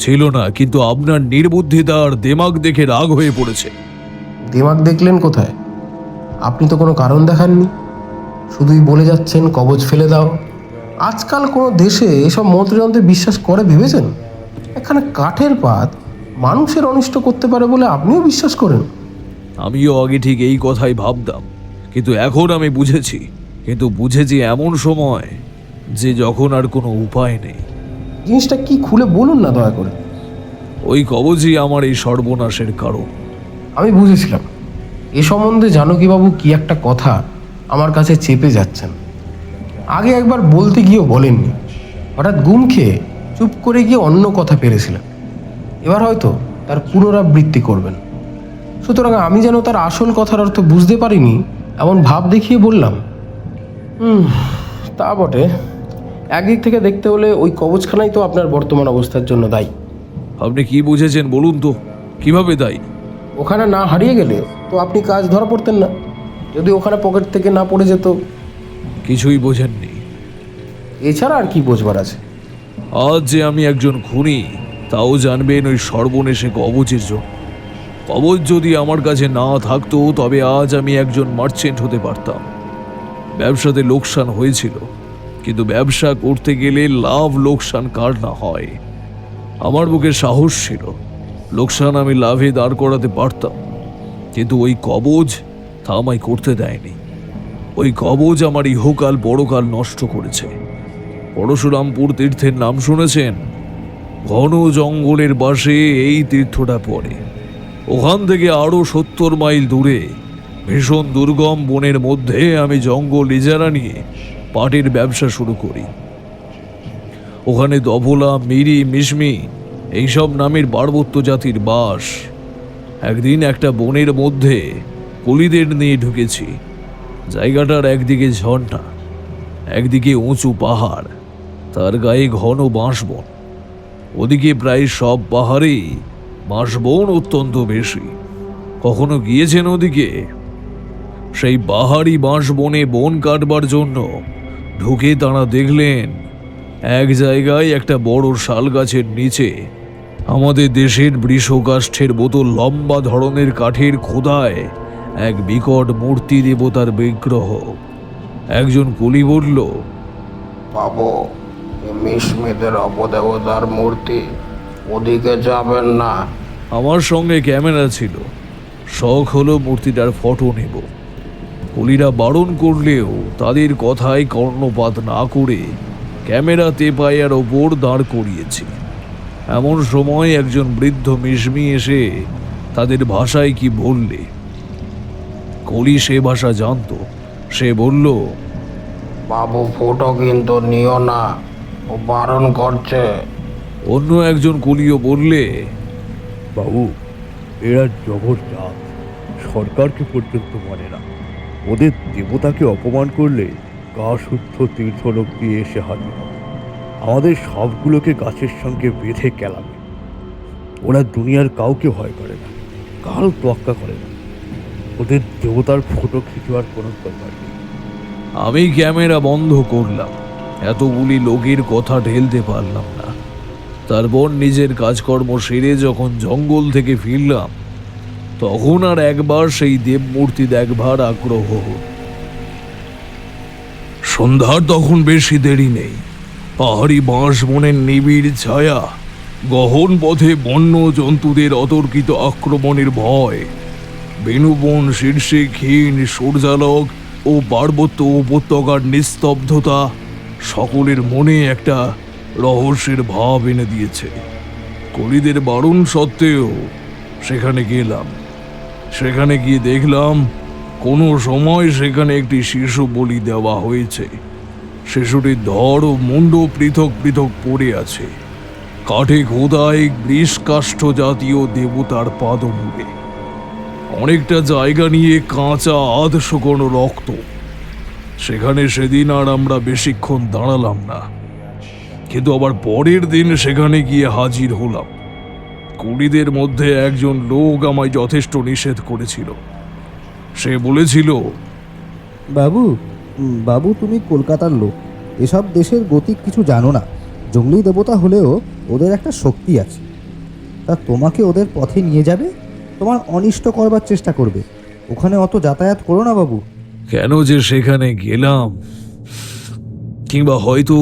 ছিল না, কিন্তু আপনার নির্বুদ্ধিতা আর দেমাগ দেখে রাগ হয়ে পড়েছে। দিমাগ দেখলেন কোথায়? আপনি তো কোনো কারণ দেখাননি, শুধুই বলে যাচ্ছেন কবজ ফেলে দাও। আজকাল কোনো দেশে এসব মন্ত্রযন্ত্রে বিশ্বাস করে ভেবেছেন? এখানে কাঠের পাত মানুষের অনিষ্ট করতে পারে বলে আপনিও বিশ্বাস করেন? আমিও আগে ঠিক এই কথাই ভাবতাম, কিন্তু এখন আমি বুঝেছি এমন সময় যে যখন আর কোনো উপায় নেই। জিনিসটা কি খুলে বলুন না দয়া করে। ওই কবজই আমার এই সর্বনাশের কারণ। আমি বুঝেছিলাম এ সম্বন্ধে জানকীবাবু কি একটা কথা আমার কাছে চেপে যাচ্ছেন। আগে একবার বলতে গিয়েও বলেননি, হঠাৎ গুম খেয়ে চুপ করে গিয়ে অন্য কথা পেরেছিলেন। এবার হয়তো তার পুনরাবৃত্তি করবেন। সুতরাং আমি যেন তার আসল কথার অর্থ বুঝতে পারিনি এমন ভাব দেখিয়ে বললাম, তা বটে, একদিক থেকে দেখতে হলে ওই কবজখানাই তো আপনার বর্তমান অবস্থার জন্য দায়ী। আপনি কি বুঝেছেন বলুন তো, কিভাবে দায়ী? ওখানে না হারিয়ে গেলে তো আপনি কাজ ধরা পড়তেন না। যদি ওখানে পকেট থেকে না পড়ে যেত। কিছুই বোঝেননি। এছাড়া আর কি বোঝবার আছে? আজ যে আমি একজন খুনি তাও জানবেন ওই সর্বনেশে কবচের জন্য। কবচ যদি আমার কাছে না থাকতো তবে আজ আমি একজন মার্চেন্ট হতে পারতাম। ব্যবসাতে লোকসান হয়েছিল, কিন্তু ব্যবসা করতে গেলে লাভ লোকসান কার না হয়। আমার বুকে সাহস ছিল, লোকসান আমি লাভে দাঁড় করাতে পারতাম, কিন্তু ওই কবজ তা আমায় করতে দেয়নি। ওই কবজ আমার ইহকাল বড়কাল নষ্ট করেছে। পরশুরামপুর তীর্থের নাম শুনেছেন? ঘন জঙ্গলের পাশে এই তীর্থটা পড়ে। ওখান থেকে আরো 70 মাইল দূরে ভীষণ দুর্গম বনের মধ্যে আমি জঙ্গল ইজারা নিয়ে পাটের ব্যবসা শুরু করি। ওখানে দভলা, মিরি, মিশমি এইসব নামের পার্বত্য জাতির বাস। একদিন একটা বনের মধ্যে কলিদের নিয়ে ঢুকেছি। জায়গাটার একদিকে ঝর্ণা, একদিকে উঁচু পাহাড়, তার গায়ে ঘন বাঁশবন। ওদিকে প্রায় সব পাহাড়েই বাঁশবন অত্যন্ত বেশি। কখনো গিয়েছেন ওদিকে? সেই পাহাড়ি বাঁশবনে বন কাটবার জন্য ঢুকে তারা দেখলেন এক জায়গায় একটা বড় শাল গাছের নিচে আমাদের দেশের বৃষকাষ্ঠের মতো লম্বা ধরনের কাঠের খোদায় এক বিকট মূর্তি দেবতার বিগ্রহ। একজন কুলি বলল, বাবু, মিশমিদের অপদেবতার মূর্তি, ওদিকে যাবেন না। আমার সঙ্গে ক্যামেরা ছিল, শখ হলো মূর্তিটার ফটো নেব। কুলিরা বারণ করলেও তাদের কথায় কর্ণপাত না করে ক্যামেরা তেপাইয়ার ওপর দাঁড় করিয়েছি। এমন সময় একজন বৃদ্ধ মিশমি এসে তাদের ভাষায় কি বললে। কলি সে ভাষা জানতো। সে বলল, বাবু, ফটো কিন্তু নিও না, ও বারণ করছে। অন্য একজন কুলিও বললে, বাবু, এরা জবরদস্ত, সরকারকে পর্যন্ত মানে না। ওদের দেবতাকে অপমান করলে গা শুদ্ধ তীর্থলোক দিয়ে এসে হাজির হবে। আমাদের সবগুলোকে গাছের সঙ্গে বেঁধে কেলাবে। ওরা দুনিয়ার কাউকে ভয় করে না, কাল তোয়াক্কা করে না। ওদের দেবতার ফটো খিচুয়ার কোনো দরকার নেই। আমি ক্যামেরা বন্ধ করলাম। এতগুলি লোকের কথা ঢেলতে পারলাম না। তারপর নিজের কাজকর্ম সেরে যখন জঙ্গল থেকে ফিরলাম তখন আর একবার সেই দেবমূর্তি দেখবার আগ্রহ হল। সন্ধ্যার তখন বেশি দেরি নেই। পাহাড়ি বাঁশ বনের নিবিড় ছায়া, গহন পথে বন্য জন্তুদের অতর্কিত আক্রমণের ভয়, বেণুবন শীর্ষে ক্ষীণ সূর্যালোক ও পার্বত্য উপত্যকার নিস্তব্ধতা সকলের মনে একটা রহস্যের ভাব এনে দিয়েছে। কলিদের বারণ সত্ত্বেও সেখানে গেলাম। সেখানে গিয়ে দেখলাম কোনো সময় সেখানে একটি শিশু বলি দেওয়া হয়েছে। শিশুটির ধর ও মুন্ড পৃথক পৃথক পড়ে আছে কাঠে খোদাই বৃষকাষ্ঠ জাতীয় দেবতার পাদমূলে। অনেকটা জায়গা নিয়ে কাঁচা আধ শুকনো রক্ত। সেখানে সেদিন আর আমরা বেশিক্ষণ দাঁড়ালাম না। কিন্তু আবার পরের দিন সেখানে গিয়ে হাজির হলাম। কুলিদের মধ্যে একজন লোক আমায় যথেষ্ট নিষেধ করেছিল। সে বলেছিল, বাবু বাবু তুমি কলকাতার লোক, এসব দেশের গতি কিছু জানো না। জঙ্গলি দেবতা হলেও ওদের একটা শক্তি আছে। তা তোমাকে ওদের পথে নিয়ে যাবে, তোমার অনিষ্ট করবার চেষ্টা করবে। ওখানে অত যাতায়াত করো না বাবু। কেন যে সেখানে গেলাম, কিংবা হয়তো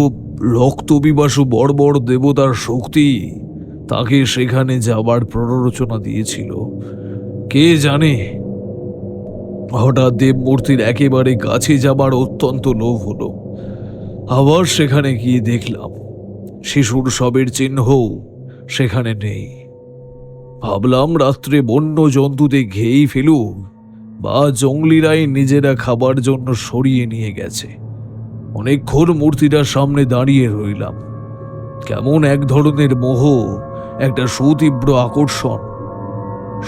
রক্তবিবাসু বড় বড় দেবতার শক্তি তাকে সেখানে যাবার প্ররোচনা দিয়েছিল, কে জানে। হঠাৎ দেবমূর্তির একেবারে কাছে যাবার অত্যন্ত লোভ হলো। আবার সেখানে গিয়ে দেখলাম শিশুর শবের চিহ্নও সেখানে নেই। ভাবলাম রাত্রে বন্য জন্তুতে ঘেয়েই ফেলুক, বা জঙ্গলিরাই নিজেরা খাবার জন্য সরিয়ে নিয়ে গেছে। অনেকক্ষণ মূর্তিটার সামনে দাঁড়িয়ে রইলাম। কেমন এক ধরনের মোহ, একটা সুতীব্র আকর্ষণ।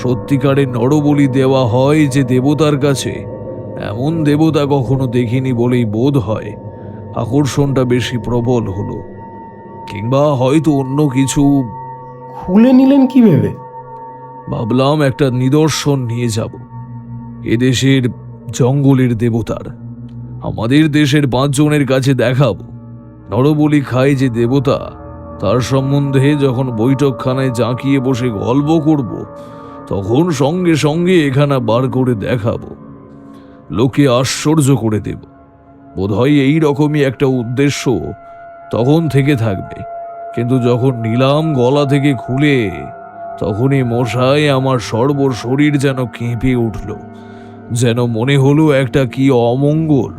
সত্যিকারের নরবলি দেওয়া হয় যে দেবতার কাছে, এমন দেবতা কখনো দেখিনি বলেই বোধ হয় আকর্ষণটা বেশি প্রবল হলো। কিংবা হয়তো অন্য কিছু। খুলে নিলেন কি ভেবে? ভাবলাম একটা নিদর্শন নিয়ে যাব এদেশের জঙ্গলের দেবতার। আমাদের দেশের 5 জনের কাছে দেখাবো। নরবলি খায় যে দেবতা, তার সম্বন্ধে যখন বৈঠকখানায় জাঁকিয়ে বসে গল্প করব, তখন সঙ্গে সঙ্গে এখানা বার করে দেখাবো, লোকে আশ্চর্য করে দেব। বোধহয় এই রকমই একটা উদ্দেশ্য তখন থেকে থাকবে। কিন্তু যখন নিলাম গলা থেকে খুলে, তখনই মশাই আমার সর্বশরীর যেন কেঁপে উঠল। যেন মনে হলো একটা কি অমঙ্গল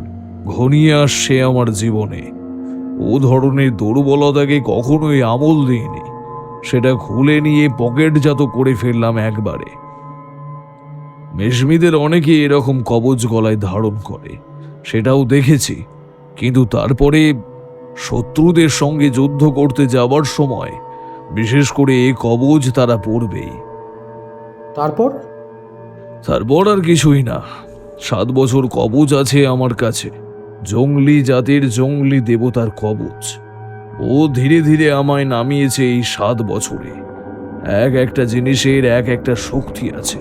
ঘনিয়ে আসছে আমার জীবনে। ও ধরনের দুর্বলতাকে কখনোই আমল দিইনি। সেটা খুলে নিয়ে পকেটজাত করে ফেললাম একবারে। মেশমিদের অনেকে এরকম কবচ গলায় ধারণ করে, সেটাও দেখেছি। কিন্তু তারপরে শত্রুদের সঙ্গে যুদ্ধ করতে যাবার সময় বিশেষ করে এ কবচ তারা পরবেই। তারপর তারপর আর কিছুই না। 7 বছর কবচ আছে আমার কাছে, জঙ্গলি জাতের জঙ্গলি দেবতার কবচ। ও ধীরে ধীরে আমায় নামিয়েছে এই 7 বছরে। এক একটা জিনিসের এক একটা শক্তি আছে।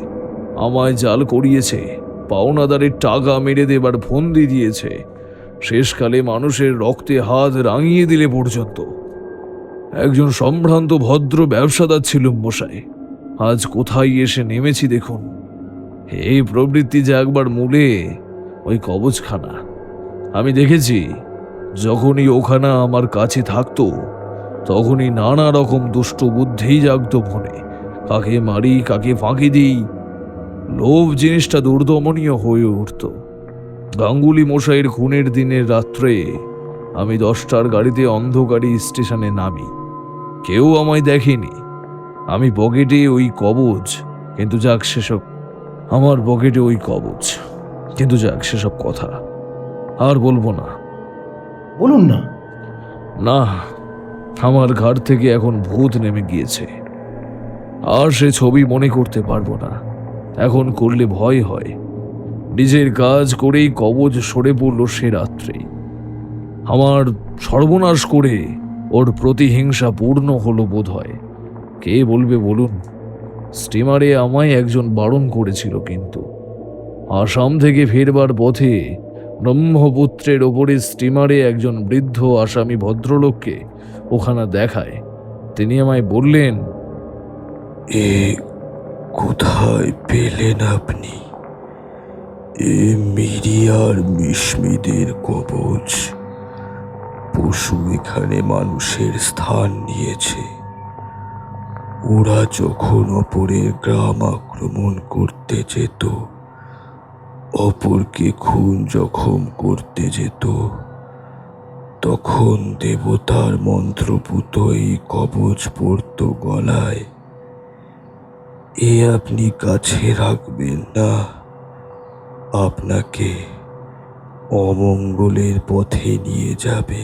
আমায় জাল করিয়েছে, পাওনাদারের টাকা মেরে দেবার ফন্দি দিয়েছে, শেষকালে মানুষের রক্তে হাত রাঙিয়ে দিলে পর্যন্ত। একজন সম্ভ্রান্ত ভদ্র ব্যবসাদার ছিলুম মশাই, আজ কোথায় এসে নেমেছি দেখুন। এই প্রবৃত্তি জাগবার মূলে ওই কবচখানা। আমি দেখেছি যখনই ওখানা আমার কাছে থাকতো, তখনই নানা রকম দুষ্ট বুদ্ধি জাগতো মনে। কাকে মারি, কাকে ফাঁকি দিই, লোভ জিনিসটা দুর্দমনীয় হয়ে উঠত। গাঙ্গুলি মশাইয়ের খুনের দিনের রাত্রে আমি 10টার গাড়িতে অন্ধকারী স্টেশনে নামি। কেউ আমায় দেখেনি। আমি পকেটে ওই কবচ, কিন্তু যাক সেসব। আমার পকেটে ওই কবচ, কিন্তু যাক সেসব কথা আর বলবো না। বলুন না। না, আমার ঘাট থেকে এখন ভূত নেমে গিয়েছে। আর সে ছবি মনে করতে পারবো না। এখন করলে ভয় হয়। নিজের কাজ করেই কবচ সরে পড়ল সে রাত্রেই। আমার সর্বনাশ করে ওর প্রতিহিংসা পূর্ণ হলো বোধ হয়। কে বলবে বলুন? স্টিমারে আমায় একজন বারণ করেছিল, কিন্তু আসাম থেকে ফেরবার পথে ব্রহ্মপুত্রের ওপরে স্টিমারে একজন বৃদ্ধ আসামি ভদ্রলোককে ওখানে দেখায়। তিনি আমায় বললেন, এ কোথায় পেলেন আপনি? এ মিরিয়ার মিশমিদের কবচ। পশু এখানে মানুষের স্থান নিয়েছে। ওরা যখন অপরের গ্রাম আক্রমণ করতে যেত, অপরকে খুন জখম করতে যেত, তখন দেবতার মন্ত্রপুত এই কবচ পড়ত গলায়। এ আপনি কাছে রাখবেন না, আপনাকে অমঙ্গলের পথে নিয়ে যাবে।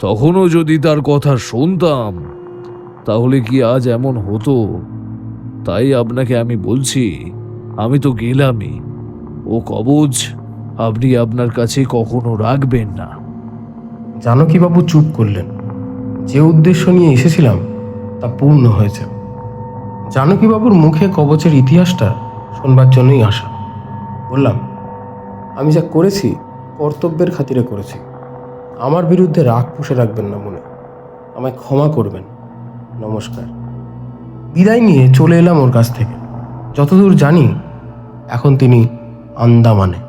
তখনও যদি তার কথা শুনতাম, তাহলে কি আজ এমন হতো? তাই আপনাকে আমি বলছি, আমি তো গেলামই। ও কবচ আপনি আপনার কাছে কখনো রাখবেন না। জানকীবাবু চুপ করলেন। যে উদ্দেশ্য নিয়ে এসেছিলাম তা পূর্ণ হয়েছে। জানকীবাবুর মুখে কবচের ইতিহাসটা শোনবার জন্যই আসা। বললাম, আমি যা করেছি কর্তব্যের খাতিরে করেছি। আমার বিরুদ্ধে রাগ পুষে রাখবেন না মনে। আমায় ক্ষমা করবেন। নমস্কার। বিদায় নিয়ে চলে এলাম ওর কাছ থেকে। যতদূর জানি এখন তিনি আন্দামানে।